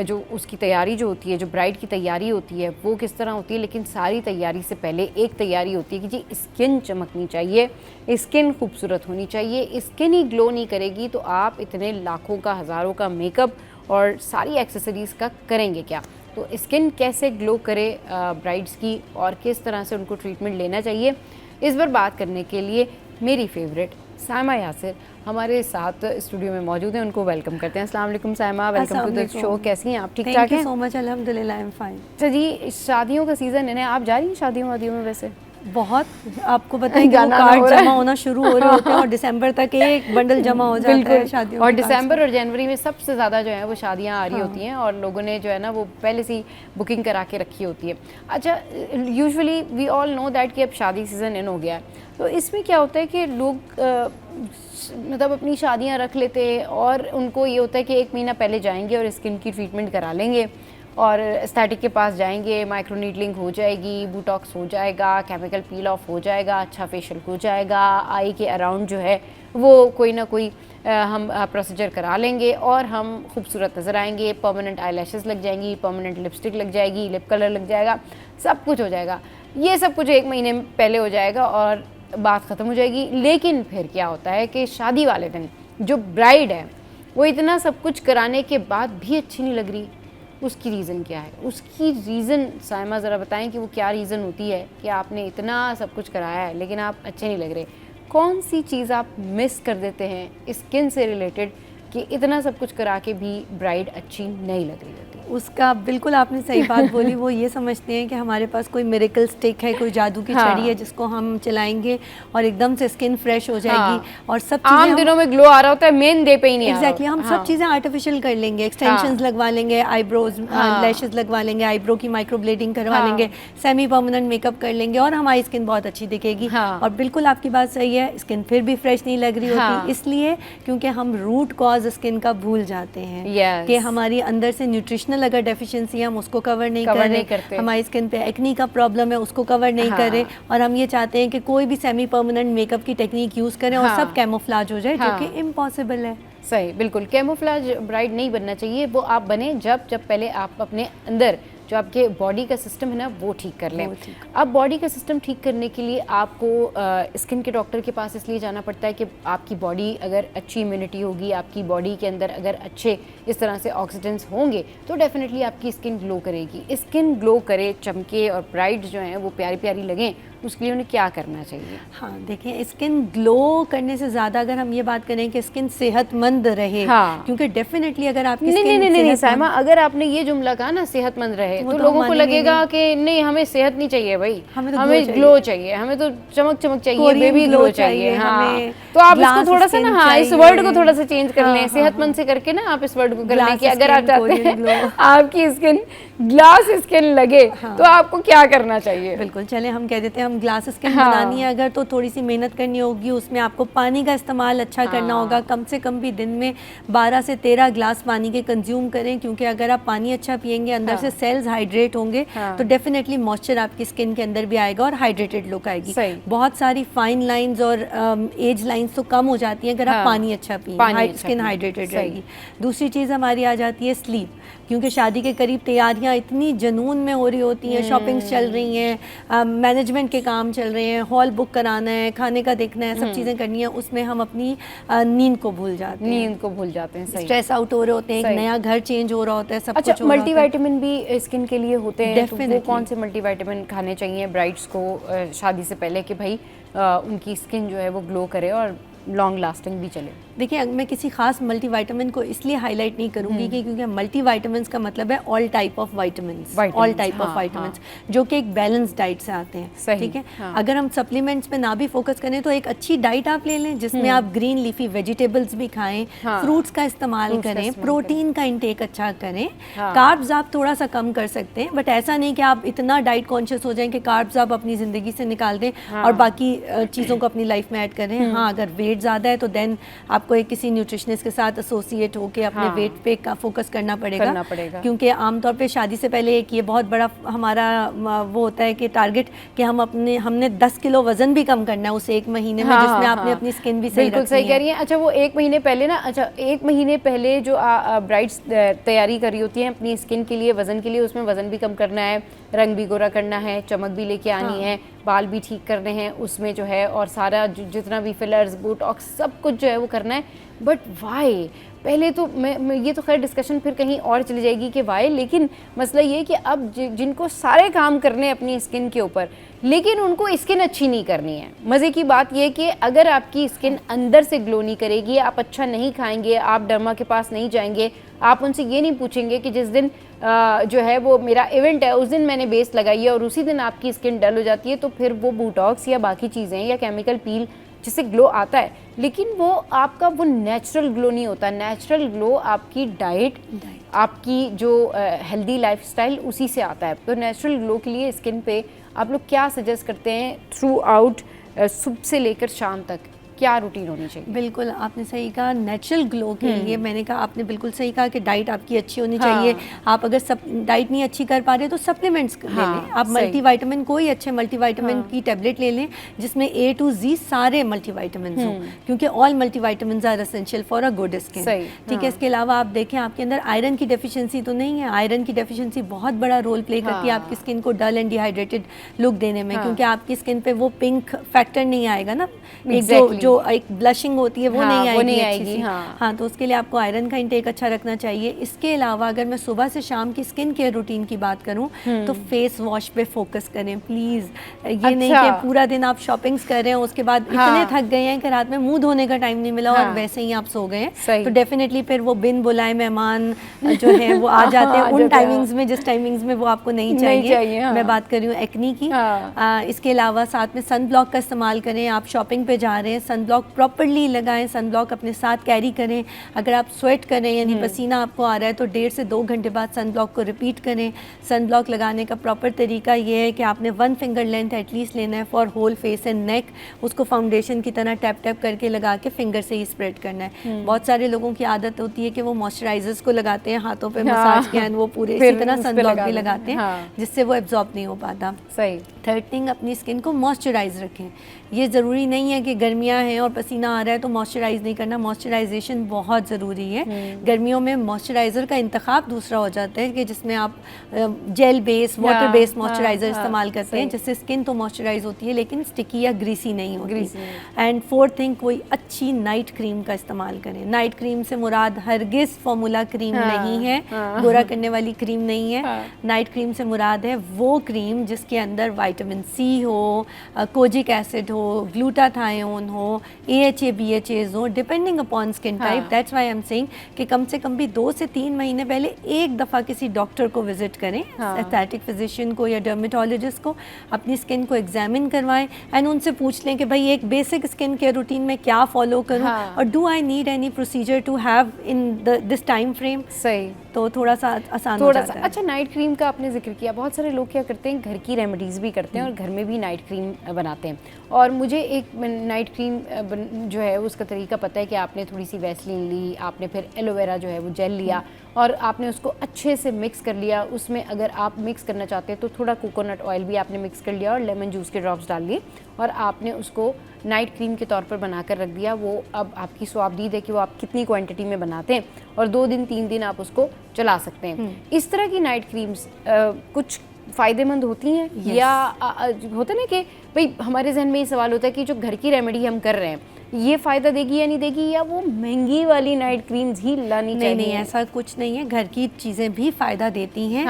जो उसकी तैयारी जो होती है, जो ब्राइड की तैयारी होती है वो किस तरह होती है। लेकिन सारी तैयारी से पहले एक तैयारी होती है कि जी स्किन चमकनी चाहिए, स्किन खूबसूरत होनी चाहिए। स्किन ही ग्लो नहीं करेगी तो आप इतने लाखों का, हज़ारों का मेकअप और सारी एक्सेसरीज़ का करेंगे क्या। तो स्किन कैसे ग्लो करे ब्राइड्स की और किस तरह से उनको ट्रीटमेंट लेना चाहिए, इस पर बात करने के लिए मेरी फेवरेट सायमा यासिर हमारे साथ स्टूडियो में मौजूद हैं। उनको वेलकम करते हैं। अस्सलाम वालेकुम Saima, welcome to the show. कैसी हैं आप? ठीक ठाक हैं? थैंक यू सो मच, अल्हम्दुलिल्लाह आई एम फाइन। अच्छा जी, शादियों का सीज़न है, आप जा रही हैं शादियों वादियों में? वैसे बहुत, आपको बताएं कि वो कार्ड जमा होना शुरू हो रहे होते हैं और दिसंबर तक एक बंडल जमा हो जाता है शादियों और के दिसंबर और जनवरी में सबसे ज़्यादा जो है वो शादियां आ रही होती हैं और लोगों ने जो है ना वो पहले से ही बुकिंग करा के रखी होती है। अच्छा, usually we all know that कि अब शादी सीज़न इन हो गया है, तो इसमें क्या होता है कि लोग मतलब अपनी शादियां रख लेते हैं और उनको ये होता है कि एक महीना पहले जाएंगे और स्किन की ट्रीटमेंट करा लेंगे और एस्थेटिक के पास जाएंगे, माइक्रोनीडलिंग हो जाएगी, बोटॉक्स हो जाएगा, केमिकल पील ऑफ हो जाएगा, अच्छा फेशियल हो जाएगा, आई के अराउंड जो है वो कोई ना कोई हम प्रोसीजर करा लेंगे और हम खूबसूरत नज़र आएंगे। परमानेंट आई लैशेज़ लग जाएंगी, परमानेंट लिपस्टिक लग जाएगी, लिप कलर लग जाएगा, सब कुछ हो जाएगा। ये सब कुछ एक महीने पहले हो जाएगा और बात ख़त्म हो जाएगी। लेकिन फिर क्या होता है कि शादी वाले दिन जो ब्राइड है वो इतना सब कुछ कराने के बाद भी अच्छी नहीं लग रही। उसकी रीज़न क्या है? उसकी रीज़न सायमा ज़रा बताएं कि वो क्या रीज़न होती है कि आपने इतना सब कुछ कराया है लेकिन आप अच्छे नहीं लग रहे। कौन सी चीज़ आप मिस कर देते हैं स्किन से रिलेटेड कि इतना सब कुछ करा के भी ब्राइड अच्छी नहीं लग रही होती? उसका बिल्कुल आपने सही बात बोली। वो ये समझते हैं कि हमारे पास कोई मिरेकल स्टिक है, कोई जादू की छड़ी है जिसको हम चलाएंगे और एकदम से स्किन फ्रेश हो जाएगी और सब चीज़ें आम दिनों में ग्लो आ रहा होता है, मेन डे पे ही नहीं आ रहा। एग्जैक्टली, हम सब चीज़ें आर्टिफिशियल कर लेंगे, एक्सटेंशंस लगवा लेंगे, आईब्रोज लैशेस लगवा लेंगे, आईब्रो की माइक्रो ब्लेडिंग करवा लेंगे, सेमी परमानेंट मेकअप कर लेंगे और हमारी स्किन बहुत अच्छी दिखेगी। और बिल्कुल आपकी बात सही है, स्किन फिर भी फ्रेश नहीं लग रही होती। इसलिए क्योंकि हम रूट कॉज स्किन का भूल जाते हैं कि हमारी अंदर से न्यूट्रिशनल अगर डेफिशिएंसी हम उसको कवर नहीं करते, हमारी स्किन पे एक्नी का प्रॉब्लम है उसको कवर नहीं कर रहे और हम ये चाहते हैं कि कोई भी सेमी परमानेंट मेकअप की टेक्निक यूज़ करें और सब कैमोफ्लेज हो जाए, जो कि इम्पॉसिबल है। सही, बिल्कुल कैमोफ्लेज ब्राइड नहीं बनना चाहिए। वो आप बने जब पहले आप अपने अंदर जो आपके बॉडी का सिस्टम है ना वो ठीक कर लें। अब बॉडी का सिस्टम ठीक करने के लिए आपको स्किन के डॉक्टर के पास इसलिए जाना पड़ता है कि आपकी बॉडी अगर अच्छी इम्यूनिटी होगी, आपकी बॉडी के अंदर अगर अच्छे इस तरह से ऑक्सीडेंट्स होंगे तो डेफिनेटली आपकी स्किन ग्लो करेगी। स्किन ग्लो करे, चमके और ब्राइड जो हैं वो प्यारी प्यारी लगें, उसके लिए उन्हें क्या करना चाहिए? हाँ देखिए, स्किन ग्लो करने से ज़्यादा अगर हम ये बात करें कि स्किन सेहतमंद रहे, क्योंकि डेफिनेटली अगर आपकी नहीं सायमा, अगर आपने ये जुमला कहा ना सेहतमंद रहे तो लोगों को लगेगा कि नहीं हमें सेहत नहीं चाहिए भाई, हमें ग्लो चाहिए, हमें तो चमक चाहिए, बेबी ग्लो चाहिए। हाँ, तो आप इसको थोड़ा सा ना, हाँ, इस वर्ड को थोड़ा सा चेंज कर लें, सेहतमंद से करके ना आप इस वर्ड को कर लें कि अगर आप चाहते हैं आपकी स्किन ग्लास स्किन लगे तो आपको क्या करना चाहिए? बिल्कुल, चले हम कह देते हैं हम ग्लास स्किन बनानी है अगर तो थोड़ी सी मेहनत करनी होगी, उसमें आपको पानी का इस्तेमाल अच्छा करना होगा। कम से कम भी दिन में 12 से 13 ग्लास पानी के कंज्यूम करें, क्योंकि अगर आप पानी अच्छा पियेंगे अंदर से सेल्स हाइड्रेट होंगे तो डेफिनेटली मॉइस्चर आपकी स्किन के अंदर भी आएगा और हाइड्रेटेड लुक आएगी। बहुत सारी फाइन लाइंस और एज लाइंस तो कम हो जाती हैं अगर आप पानी अच्छा पिए, स्किन हाइड्रेटेड रहेगी। दूसरी चीज़ हमारी आ जाती है स्लीप, क्योंकि शादी के करीब तैयारियां इतनी जुनून में हो रही होती हैं, शॉपिंग्स चल रही हैं, मैनेजमेंट के काम चल रहे हैं, हॉल बुक कराना है, खाने का देखना है, सब चीज़ें करनी है, उसमें हम अपनी नींद को भूल जाते हैं, स्ट्रेस आउट हो रहे होते हैं, एक नया घर चेंज हो रहा होता है, सब अच्छा, कुछ मल्टीविटामिन भी स्किन के लिए होते हैं, तो वो कौन से मल्टीविटामिन खाने चाहिए ब्राइड्स को शादी से पहले कि भाई उनकी स्किन जो है वो ग्लो करे और लॉन्ग लास्टिंग भी चले? देखिए, मैं किसी खास मल्टीविटामिन को इसलिए हाईलाइट नहीं करूंगी कि क्योंकि मल्टीविटामिन्स का मतलब है all type of vitamins, all type of vitamins, जो कि एक बैलेंस डाइट से आते हैं। ठीक है, अगर हम सप्लीमेंट्स पे ना भी फोकस करें तो एक अच्छी डाइट आप ले लें जिसमें आप ग्रीन लीफी वेजिटेबल्स भी खाएं, फ्रूट्स का इस्तेमाल करें, प्रोटीन का इंटेक अच्छा करें, कार्ब्स आप थोड़ा सा कम कर सकते हैं, बट ऐसा नहीं कि आप इतना डाइट कॉन्शियस हो जाएं कि कार्ब्स आप अपनी ज़िंदगी से निकाल दें और बाकी चीज़ों को अपनी लाइफ में ऐड करें। हाँ, अगर वेट वेट ज़्यादा है तो देन आपको एक किसी न्यूट्रिशनिस्ट के साथ एसोसिएट होकर अपने वेट पे फोकस करना पड़ेगा क्योंकि आमतौर पे शादी से पहले एक ये बहुत बड़ा हमारा वो होता है कि टारगेट कि हमने 10 किलो वजन भी कम करना है उस एक महीने में, जिसमें आपने अपनी स्किन भी बिल्कुल सही कह रही हैं। अच्छा, वो एक महीने पहले ना, अच्छा एक महीने पहले जो ब्राइड्स तैयारी कर रही होती हैं अपनी स्किन के लिए, वजन के लिए, उसमें वजन भी कम करना है, रंग भी गोरा करना है, चमक भी लेके आनी है, बाल भी ठीक करने हैं उसमें जो है, और सारा जितना भी फिलर्स, बोटॉक्स, सब कुछ जो है वो करना है। बट वाई, पहले तो मैं ये तो खैर डिस्कशन फिर कहीं और चली जाएगी कि वाई, लेकिन मसला ये है कि अब जिनको सारे काम करने हैं अपनी स्किन के ऊपर, लेकिन उनको स्किन अच्छी नहीं करनी है। मज़े की बात यह है कि अगर आपकी स्किन अंदर से ग्लो नहीं करेगी, आप अच्छा नहीं खाएंगे, आप डर्मा के पास नहीं जाएंगे, आप उनसे ये नहीं पूछेंगे कि जिस दिन जो है वो मेरा इवेंट है उस दिन मैंने बेस लगाई है और उसी दिन आपकी स्किन डल हो जाती है, तो फिर वो बोटॉक्स या बाकी चीज़ें या केमिकल पील जिससे ग्लो आता है, लेकिन वो आपका वो नेचुरल ग्लो नहीं होता। नेचुरल ग्लो आपकी डाइट, आपकी जो हेल्दी लाइफस्टाइल, उसी से आता है। तो नेचुरल ग्लो के लिए स्किन पे आप लोग क्या सजेस्ट करते हैं थ्रू आउट, सुबह से लेकर शाम तक क्या रूटीन होनी चाहिए? बिल्कुल आपने सही कहा, नेचुरल ग्लो के लिए मैंने कहा, आपने बिल्कुल सही कहा कि डाइट आपकी अच्छी होनी चाहिए। आप अगर सब डाइट नहीं अच्छी कर पा रहे तो सप्लीमेंट्स ले लें आप, मल्टीविटामिन, कोई अच्छे मल्टीविटामिन की टेबलेट ले लें जिसमें A to Z सारे मल्टीविटामिन हों, क्योंकि all multivitamin are essential for a good skin. ठीक है, इसके अलावा आप देखें आपके अंदर आयरन की डेफिशिएंसी तो नहीं है। आयरन की डेफिशिएंसी बहुत बड़ा रोल प्ले करती है आपकी स्किन को डल एंड डिहाइड्रेटेड लुक देने में, क्योंकि आपकी स्किन पे वो पिंक फैक्टर नहीं आएगा ना, एक जो एक ब्लशिंग होती है वो नहीं आएगी। हाँ, तो उसके लिए आपको आयरन का इंटेक अच्छा रखना चाहिए। इसके अलावा अगर मैं सुबह से शाम की स्किन केयर रूटीन की बात करूं तो फेस वॉश पे फोकस करें प्लीज़। ये नहीं कि पूरा दिन आप शॉपिंग्स कर रहे हैं, उसके बाद इतने थक गए हैं कि रात में मुंह धोने का टाइम नहीं मिला और वैसे ही आप सो गए हैं, तो डेफिनेटली फिर वो बिन बुलाए मेहमान जो है वो आ जाते हैं उन टाइमिंग्स में जिस टाइमिंग्स में वो आपको नहीं चाहिए। मैं बात कर रही हूँ एक्नी की। इसके अलावा साथ में सन ब्लॉक का इस्तेमाल करें। आप शॉपिंग पे जा रहे हैं, सन ब्लॉक प्रॉपर्ली लगाएं, सन ब्लॉक अपने साथ कैरी करें। अगर आप स्वेट कर रहे हैं यानी पसीना आपको आ रहा है तो 1.5 से 2 घंटे बाद सन ब्लॉक को रिपीट करें। सन ब्लॉक लगाने का प्रॉपर तरीका ये है कि आपने 1 फिंगर लेंथ एटलीस्ट लेना है for whole face and neck. उसको फाउंडेशन की तरह टैप टैप करके लगा के फिंगर से ही स्प्रेड करना है। बहुत सारे लोगों की आदत होती है कि वो मॉइस्चराइजर्स को लगाते हैं हाथों पे मसाज के एंड वो पूरे इसी तरह सन ब्लॉक भी लगाते हैं जिससे वो एब्जॉर्ब नहीं हो पाता। सही। थर्ड थिंग, अपनी स्किन को मॉइस्चराइज रखें। ये ज़रूरी नहीं है कि गर्मियाँ हैं और पसीना आ रहा है तो मॉइस्चराइज़ नहीं करना। मॉइस्चराइजेशन बहुत ज़रूरी है। गर्मियों में मॉइस्चराइज़र का इंतखाब दूसरा हो जाता है कि जिसमें आप gel base, water based moisturiser इस्तेमाल करते हैं जिससे स्किन तो मॉइस्चराइज होती है लेकिन स्टिकी या ग्रीसी नहीं होती। एंड फोर्थ थिंग, कोई अच्छी नाइट क्रीम का इस्तेमाल करें। नाइट क्रीम से मुराद हरगिज़ फॉर्मूला क्रीम नहीं है, गोरा करने वाली क्रीम नहीं है। नाइट क्रीम से मुराद है वो क्रीम जिसके अंदर विटामिन सी हो, कोजिक एसिड हो, ग्लूटाथायोन हो, AHA BHAs हो, depending upon skin type. That's why I am saying कि कम से कम भी 2 से 3 महीने पहले एक दफ़ा किसी डॉक्टर को विजिट करें, एस्थेटिक फिजिशियन को या डर्मेटोलॉजिस्ट को, अपनी स्किन को एग्जामिन करवाएं एंड उनसे पूछ लें कि भाई एक बेसिक स्किन केयर रूटीन में क्या फॉलो करूं और do I need any procedure to have in this time frame. सही, तो थोड़ा सा आसान हो जाता है। अच्छा, नाइट क्रीम का आपने जिक्र किया, बहुत सारे लोग क्या करते हैं घर की रेमेडीज़ भी करते हैं और घर में भी नाइट क्रीम बनाते हैं। और मुझे एक नाइट क्रीम जो है उसका तरीका पता है कि आपने थोड़ी सी वैसलीन ली, आपने फिर एलोवेरा जो है वो जेल लिया और आपने उसको अच्छे से मिक्स कर लिया। उसमें अगर आप मिक्स करना चाहते हैं तो थोड़ा कोकोनट ऑयल भी आपने मिक्स कर लिया और लेमन जूस के ड्रॉप्स डाल लिए और आपने उसको नाइट क्रीम के तौर पर बनाकर रख दिया। वो अब आपकी स्वाबदीद है कि वो आप कितनी क्वांटिटी में बनाते हैं और 2 दिन 3 दिन आप उसको चला सकते हैं। इस तरह की नाइट क्रीम्स कुछ फ़ायदेमंद होती हैं या होता ना कि भाई हमारे जहन में ये सवाल होता है कि जो घर की रेमेडी हम कर रहे हैं ये फ़ायदा देगी या नहीं देगी, या वो महंगी वाली नाइट क्रीम्स ही लानी चाहिए? नहीं, ऐसा कुछ नहीं है। घर की चीज़ें भी फ़ायदा देती हैं,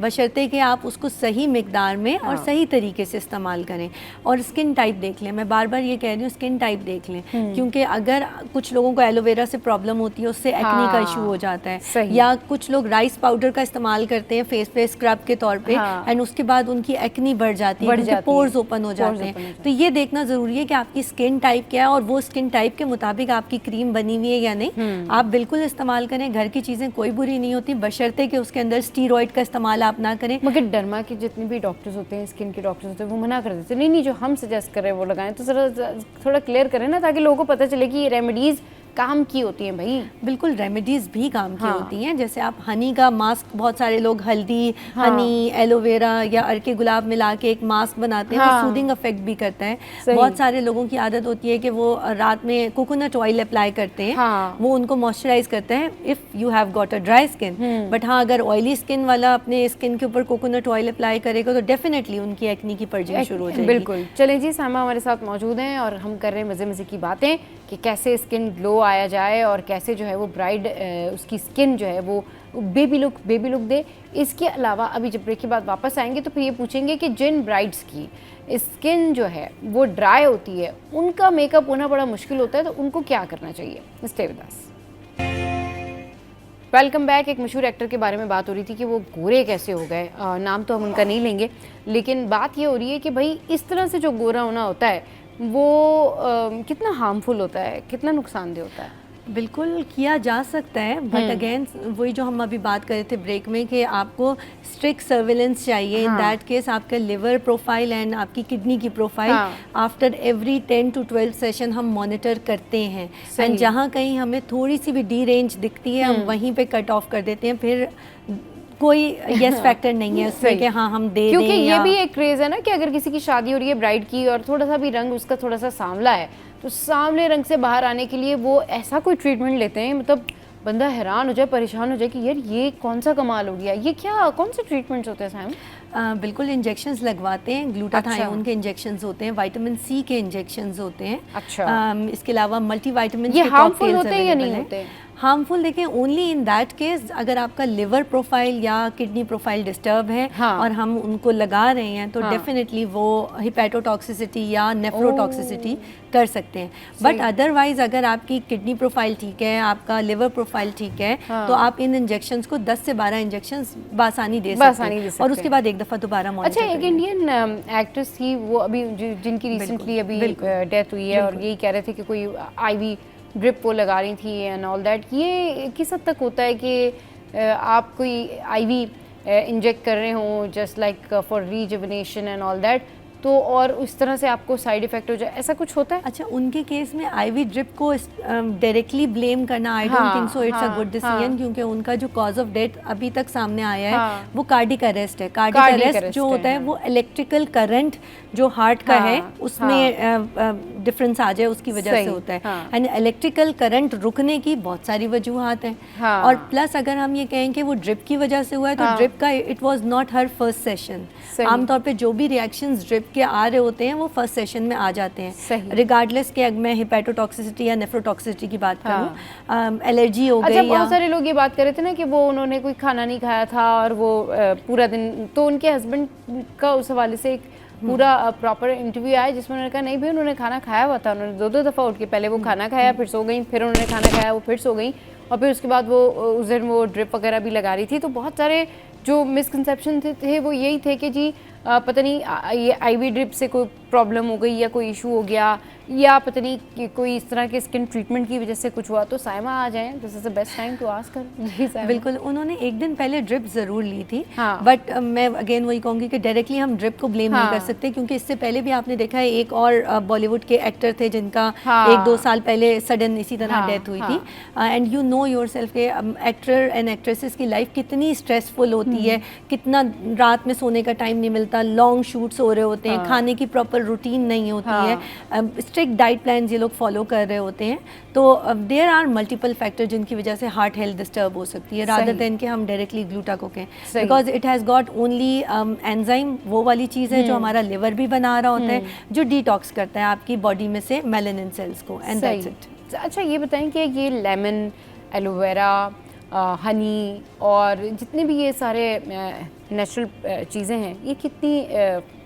बशर्ते कि आप उसको सही मिकदार में और सही तरीके से इस्तेमाल करें। और स्किन टाइप देख लें, मैं बार बार ये कह रही हूँ स्किन टाइप देख लें, क्योंकि अगर कुछ लोगों को एलोवेरा से प्रॉब्लम होती है उससे एक्नी का इशू हो जाता है, या कुछ लोग राइस पाउडर का इस्तेमाल करते हैं फेस पे स्क्रब के तौर पे एंड उसके बाद उनकी एक्नी बढ़ जाती है, पोर्स ओपन हो जाते हैं। तो ये देखना ज़रूरी है कि आपकी स्किन टाइप क्या, है और वो स्किन टाइप के मुताबिक आपकी क्रीम बनी हुई है या नहीं, आप बिल्कुल इस्तेमाल करें। घर की चीज़ें कोई बुरी नहीं होती, बशर्ते कि उसके अंदर स्टीरॉयड का इस्तेमाल आप ना करें। मगर डर्मा के जितने भी डॉक्टर्स होते हैं, स्किन के डॉक्टर्स होते हैं, वो मना कर देते हैं, नहीं जो हम सजेस्ट कर रहे हैं वो लगाएं। तो ज़रा थोड़ा क्लियर करें ना, ताकि लोगों को पता चले कि ये रेमेडीज़ काम की होती हैं भाई। बिल्कुल, रेमेडीज़ भी काम की होती हैं। जैसे आप हनी का मास्क, बहुत सारे लोग हल्दी, हनी, एलोवेरा या अर्के गुलाब मिला के एक मास्क बनाते हैं, वो सूदिंग इफेक्ट भी करता है। बहुत सारे लोगों की आदत होती है कि वो रात में कोकोनट ऑयल अप्लाई करते हैं, वो उनको मॉइस्चराइज करते हैं if you have got a dry skin. But हाँ, अगर ऑयली स्किन वाला अपने स्किन के ऊपर कोकोनट ऑयल अप्लाई करेगा तो डेफिनेटली उनकी एक्नी की पर्जिंग शुरू हो जाएगी। बिल्कुल। चलें जी, सामा हमारे साथ मौजूद हैं और हम कर रहे हैं मज़े मज़े की बातें कि कैसे स्किन ग्लो आया जाए और कैसे जो है वो ब्राइड उसकी स्किन जो है वो बेबी लुक दे। इसके अलावा अभी जब ब्रेक के बाद वापस आएंगे तो फिर ये पूछेंगे कि जिन ब्राइड्स की स्किन जो है वो ड्राई होती है, उनका मेकअप होना बड़ा मुश्किल होता है, तो उनको क्या करना चाहिए। Stay with us. Welcome back. एक मशहूर एक्टर के बारे में बात हो रही थी कि वो गोरे कैसे हो गए। नाम तो हम उनका नहीं लेंगे, लेकिन बात ये हो रही है कि भाई इस तरह से जो गोरा होना होता है वो कितना हार्मफुल होता है, कितना नुकसानदेह होता है। बिल्कुल किया जा सकता है, बट अगेन वही जो हम अभी बात कर रहे थे ब्रेक में कि आपको स्ट्रिक्ट सर्विलेंस चाहिए। इन दैट केस आपका लिवर प्रोफाइल एंड आपकी किडनी की profile after every 10 to 12 session हम मॉनिटर करते हैं। एंड जहाँ कहीं हमें थोड़ी सी भी डी रेंज दिखती है, हम वहीं पे कट ऑफ कर देते हैं। फिर कोई यस फैक्टर नहीं है उसमें कि हाँ हम दे क्योंकि दें। ये भी एक क्रेज है ना कि अगर किसी की शादी हो रही है ब्राइड की और थोड़ा सा भी रंग उसका थोड़ा सा सांवला है, तो सांवले रंग से बाहर आने के लिए वो ऐसा कोई ट्रीटमेंट लेते हैं, मतलब बंदा हैरान हो जाए, परेशान हो जाए कि यार ये कौन सा कमाल हो गया। ये क्या, कौन से ट्रीटमेंट्स होते हैं साहब? बिल्कुल इंजेक्शंस लगवाते हैं, ग्लूटाथायोन के इंजेक्शंस होते हैं, विटामिन सी के इंजेक्शंस होते हैं। अच्छा। इसके अलावा मल्टीविटामिन ये हार्मफुल होते हैं या नहीं होते? हार्मफुल देखें ओनली इन दैट केस अगर आपका लिवर प्रोफाइल या किडनी प्रोफाइल डिस्टर्ब है और हम उनको लगा रहे हैं तो डेफिनेटली वो हिपैटोटॉक्सिसिटी या नेफ्रोटॉक्सिसिटी कर सकते हैं। बट अदरवाइज अगर आपकी किडनी प्रोफाइल ठीक है, आपका लिवर प्रोफाइल ठीक है, तो आप इन इंजेक्शंस को 10 से 12 इंजेक्शंस बासानी दे सकते हैं और उसके बाद एक दफ़ा दोबारा मॉनिटर। अच्छा, एक इंडियन एक्ट्रेस थी वो अभी जिनकी रिसेंटली अभी डेथ हुई है और यही कह रहे थे कि कोई IV ड्रिप वो लगा रही थी एंड ऑल दैट। ये किस हद तक होता है कि आप कोई IV इंजेक्ट कर रहे हो just like for rejuvenation and all that, तो और उस तरह से आपको साइड इफेक्ट हो जाए, ऐसा कुछ होता है? अच्छा, उनके केस में IV ड्रिप को डायरेक्टली ब्लेम करना I don't think so it's a good decision, क्योंकि उनका जो कॉज ऑफ डेथ अभी तक सामने आया है वो कार्डिक अरेस्ट है। कार्डिक अरेस्ट जो होता है वो इलेक्ट्रिकल करंट जो हार्ट का है उसमें डिफरेंस आ जाए उसकी वजह से होता है। एंड इलेक्ट्रिकल करंट रुकने की बहुत सारी वजूहात हैं और प्लस अगर हम ये कहें कि वो ड्रिप की वजह से हुआ है तो ड्रिप का it was not her first session. आमतौर पे जो भी रिएक्शंस ड्रिप के आ रहे होते हैं वो फर्स्ट सेशन में आ जाते हैं, रिगार्डलेस कि अगर मैं हिपैटोटॉक्सिसिटी या नेफ्रोटॉक्सिसिटी की बात करूं, एलर्जी हो गई। अच्छा, बहुत सारे लोग ये बात कर रहे थे ना कि वो उन्होंने कोई खाना नहीं खाया था और वो पूरा दिन, तो उनके हस्बैंड का उस हवाले से एक पूरा प्रॉपर इंटरव्यू आया जिसमें उन्होंने कहा नहीं भाई उन्होंने खाना खाया हुआ था, उन्होंने 2-2 दफ़ा उठ के पहले वो खाना खाया फिर सो गई, फिर उन्होंने खाना खाया वो फिर सो गई और फिर उसके बाद वो उस दिन वो ड्रिप वगैरह भी लगा रही थी। तो बहुत सारे जो मिसकंसेप्शन थे वो यही थे कि जी पता नहीं ये IV ड्रिप से कोई प्रॉब्लम हो गई या कोई इशू हो गया या पता नहीं कि कोई इस तरह के स्किन ट्रीटमेंट की वजह से कुछ हुआ। तो साइमा आ जाएं, this is the best time to ask her. बिल्कुल, उन्होंने एक दिन पहले ड्रिप ज़रूर ली थी, बट मैं अगेन वही कहूँगी कि डायरेक्टली हम ड्रिप को ब्लेम नहीं कर सकते, क्योंकि इससे पहले भी आपने देखा है एक और बॉलीवुड के एक्टर थे जिनका 1-2 साल पहले सडन इसी तरह डेथ हुई थी। And you know your self के एक्टर एंड एक्ट्रेसेस की लाइफ कितनी स्ट्रेसफुल होती है, कितना रात में सोने का टाइम नहीं मिलता, लॉन्ग शूट्स हो रहे होते हैं, खाने की प्रॉपर रूटीन नहीं होती है, स्ट्रिक्ट डाइट प्लान ये लोग फॉलो कर रहे होते हैं। तो देयर आर मल्टीपल फैक्टर जिनकी वजह से हार्ट हेल्थ डिस्टर्ब हो सकती है, रादर देन कि हम डायरेक्टली ग्लूटा को कहें, because it has got only enzyme, वो वाली चीज़ है जो हमारा लिवर भी बना रहा होता है, जो डिटॉक्स करता है आपकी बॉडी में से मेलानिन सेल्स को, एंड दैट्स इट। अच्छा, ये बताएं कि ये लेमन, एलोवेरा, हनी और जितने भी ये सारे नेचुरल चीज़ें हैं, ये कितनी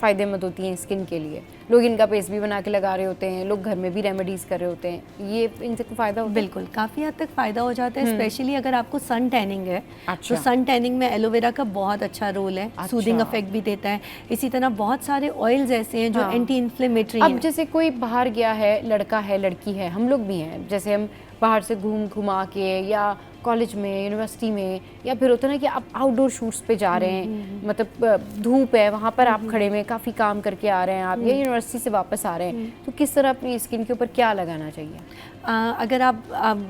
फ़ायदेमंद होती हैं स्किन के लिए? लोग इनका पेस्ट भी बना के लगा रहे होते हैं, लोग घर में भी रेमेडीज़ कर रहे होते हैं, ये इनसे कोई फ़ायदा होता है? बिल्कुल, काफ़ी हद तक फ़ायदा हो जाता है, स्पेशली अगर आपको सन टैनिंग है। अच्छा। तो सन टैनिंग में एलोवेरा का बहुत अच्छा रोल है, सूदिंग इफेक्ट भी देता है। इसी तरह बहुत सारे ऑयल्स ऐसे हैं जो एंटी इन्फ्लेमेटरी अब हैं। जैसे कोई बाहर गया है, लड़का है, लड़की है, हम लोग भी हैं, जैसे हम बाहर से घुमा के या कॉलेज में, यूनिवर्सिटी में, या फिर होता है ना कि आप आउटडोर शूट्स पे जा रहे हैं, मतलब धूप है, वहाँ पर आप खड़े में काफ़ी काम करके आ रहे हैं आप, या यूनिवर्सिटी से वापस आ रहे हैं, तो किस तरह अपनी स्किन के ऊपर क्या लगाना चाहिए? अगर आप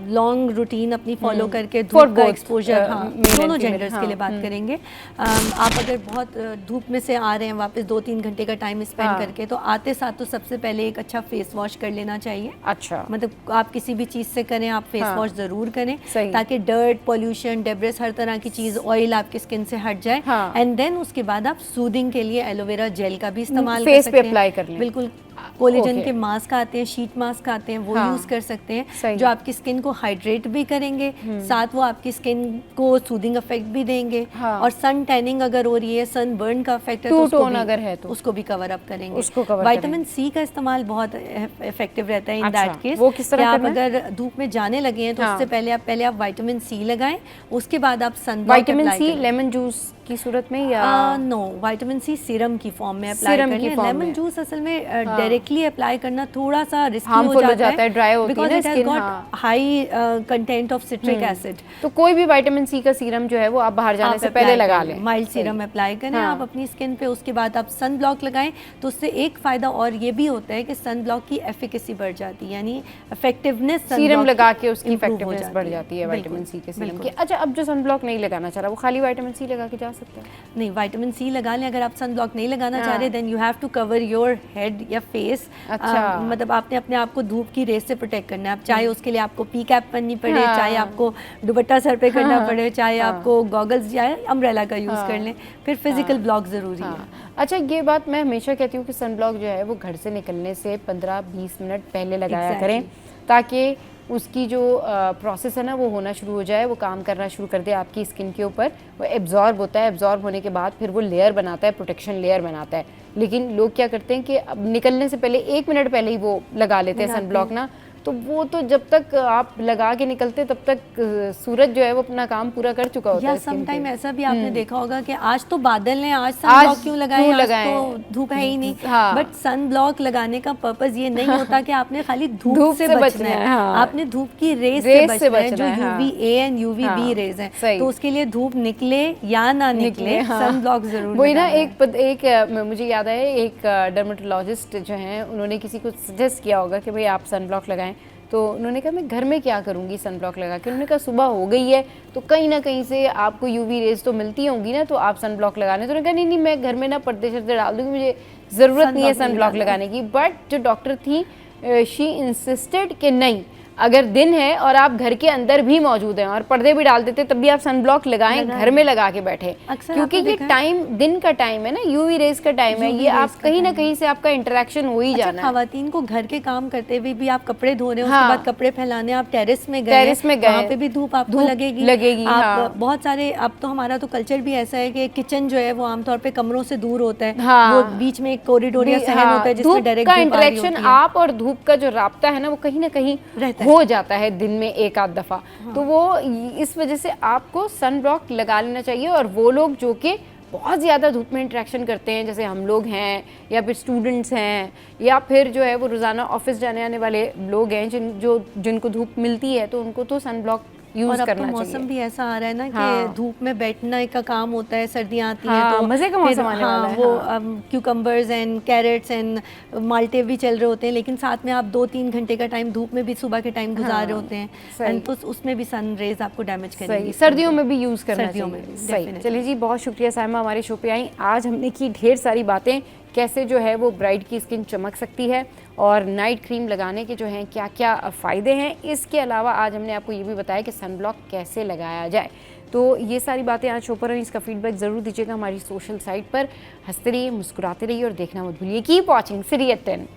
लॉन्ग रूटीन अपनी फॉलो करके धूप का एक्सपोजर, दोनों जेंडर्स के लिए बात करेंगे, आप अगर बहुत धूप में से आ रहे हैं वापस 2-3 घंटे का टाइम स्पेंड करके, तो आते साथ तो सबसे पहले एक अच्छा फेस वॉश कर लेना चाहिए। अच्छा, मतलब आप किसी भी चीज़ से करें, आप फेस वॉश ज़रूर करें, सही। ताकि डर्ट, पॉल्यूशन, डेब्रिस, हर तरह की चीज़, ऑयल आपकी स्किन से हट जाए। एंड देन उसके बाद आप सूदिंग के लिए एलोवेरा जेल का भी इस्तेमाल कर फेस सकते पे हैं। अप्लाई कर लें। बिल्कुल, कोलेजन के मास्क आते हैं, शीट मास्क आते हैं, वो यूज़ कर सकते हैं, जो आपकी स्किन को हाइड्रेट भी करेंगे, साथ वो आपकी स्किन को सूदिंग इफेक्ट भी देंगे। और सन टैनिंग अगर हो रही है, सन बर्न का इफेक्ट है, तो उसको भी कवर अप करेंगे। विटामिन सी का इस्तेमाल बहुत इफेक्टिव रहता है इन दैट केस। वो किस तरह आप अगर धूप में जाने लगे हैं तो उससे पहले आप विटामिन सी लगाएं, उसके बाद आप सन विटामिन सी लेमन जूस की सूरत में या नो, विटामिन सी सीरम की फॉर्म में अप्लाई करना है। लेमन जूस असल में डायरेक्टली अप्लाई करना थोड़ा सा रिस्की हो जाता है, ड्राई होती है ना skin, high content of citric acid. तो कोई भी विटामिन सी का सीरम जो है वो आप बाहर जाने से पहले लगा लें, माइल्ड सीरम अप्लाई करें आप अपनी स्किन पे। उसके बाद आप सन ब्लॉक लगाएं, तो उससे एक फ़ायदा और ये भी होता है कि सन ब्लॉक की एफिकेसी बढ़ जाती है, यानी इफेक्टिवनेस सीरम लगा के उसकी इफेक्टिवनेस बढ़ जाती है विटामिन सी के सीरम की। अच्छा, अब जो सन ब्लॉक नहीं लगाना चाह रहा, वो खाली विटामिन सी लगा के जा सकता है? नहीं, विटामिन सी लगा लें। अगर आप सन ब्लॉक नहीं लगाना चाह रहे, then you have to cover your head या फेस। मतलब आपने अपने आप को धूप की रेस से प्रोटेक्ट करना है। आप चाहे उसके लिए आपको पी कैप पहननी पड़े, चाहे आपको दुपट्टा सर पे करना पड़े, चाहे आपको गॉगल्स या अम्ब्रेला का यूज़ कर लें, फिर फिजिकल ब्लॉक ज़रूरी है। अच्छा, ये बात मैं हमेशा कहती हूँ कि सन ब्लॉक जो है वो घर से निकलने से 15-20 मिनट पहले लगाया करें, ताकि उसकी जो प्रोसेस है ना वो होना शुरू हो जाए, वो काम करना शुरू कर दे आपकी स्किन के ऊपर। वो एब्जॉर्ब होता है, एब्जॉर्ब होने के बाद फिर वो लेयर बनाता है, प्रोटेक्शन लेयर बनाता है। लेकिन लोग क्या करते हैं कि अब निकलने से पहले 1 मिनट पहले ही वो लगा लेते हैं सन ब्लॉक ना, तो वो तो जब तक आप लगा के निकलते तब तक सूरज जो है वो अपना काम पूरा कर चुका होता है। या सम टाइम ऐसा भी आपने देखा होगा कि आज तो बादल हैं, आज सन ब्लॉक क्यों लगाएं, आज तो धूप है ही नहीं। बट सन ब्लॉक लगाने का पर्पस ये नहीं होता कि आपने खाली धूप से बचना है, आपने धूप की रेस से बचना है, जो UVA एंड UVB रेज हैं। तो उसके लिए धूप निकले या ना निकले, सन ब्लॉक जरूर। वही ना, एक मुझे याद है, एक डर्मेटोलॉजिस्ट जो हैं उन्होंने किसी को सजेस्ट किया होगा कि भाई आप सन ब्लॉक लगाएं, तो उन्होंने कहा मैं घर में क्या करूँगी सन ब्लॉक लगा के। उन्होंने कहा सुबह हो गई है तो कहीं ना कहीं से आपको यूवी रेज तो मिलती होंगी ना, तो आप सन ब्लॉक लगाने। तो उन्होंने कहा नहीं मैं घर में ना पर्दे शर्दे डाल दूँगी, मुझे ज़रूरत नहीं है सन ब्लॉक लगाने की। बट जो डॉक्टर थी शी इंसिस्टेड कि नहीं, अगर दिन है और आप घर के अंदर भी मौजूद हैं और पर्दे भी डाल देते तब भी आप सन ब्लॉक लगाएं, घर में लगा के बैठे, क्योंकि ये टाइम दिन का टाइम है ना, यूवी रेज का टाइम है, ये आप कहीं ना कहीं से आपका इंटरेक्शन हो ही जाना है। खवातीन को घर के काम करते हुए भी आप कपड़े धो रहे हो, उसके बाद कपड़े फैलाने आप टेरेस में गए, वहाँ पे भी धूप आपको लगेगी। आप बहुत सारे, अब तो हमारा तो कल्चर भी ऐसा है कि किचन जो है वो आमतौर पे कमरों से दूर होता है, वो बीच में एक कॉरिडोर या सहन होता है जिसमें डायरेक्ट इंटरेक्शन आप और धूप का जो राब्ता है ना वो कहीं ना कहीं हो जाता है दिन में एक आध दफ़ा। तो वो इस वजह से आपको सन ब्लॉक लगा लेना चाहिए। और वो लोग जो कि बहुत ज़्यादा धूप में इंटरेक्शन करते हैं, जैसे हम लोग हैं या फिर स्टूडेंट्स हैं या फिर जो है वो रोज़ाना ऑफिस जाने आने वाले लोग हैं जिनको धूप मिलती है, तो उनको तो सन ब्लॉक यूज करना चाहिए। मौसम भी ऐसा आ रहा है ना कि धूप में बैठने का काम होता है, सर्दियाँ आती हैं तो मजे का मौसम आने वाला है। वो क्यूकम्बर्स एंड कैरेट्स एंड माल्टे भी चल रहे होते हैं, लेकिन साथ में आप 2-3 घंटे का टाइम धूप में भी सुबह के टाइम गुजार रहे होते हैं, एंड तो उसमें भी सन रेज आपको डैमेज करेंगी। सर्दियों में भी यूज करना चाहिए। सही। चलिए जी, बहुत शुक्रिया साइमा हमारे शो पे आई। आज हमने की ढेर सारी बातें, कैसे जो है वो ब्राइड की स्किन चमक सकती है और नाइट क्रीम लगाने के जो हैं क्या क्या फ़ायदे हैं। इसके अलावा आज हमने आपको ये भी बताया कि सन ब्लॉक कैसे लगाया जाए। तो ये सारी बातें आज शो पर हैं, इसका फीडबैक ज़रूर दीजिएगा हमारी सोशल साइट पर। हंसते रहिए, मुस्कुराते रहिए और देखना मत भूलिए। Keep watching serious 10।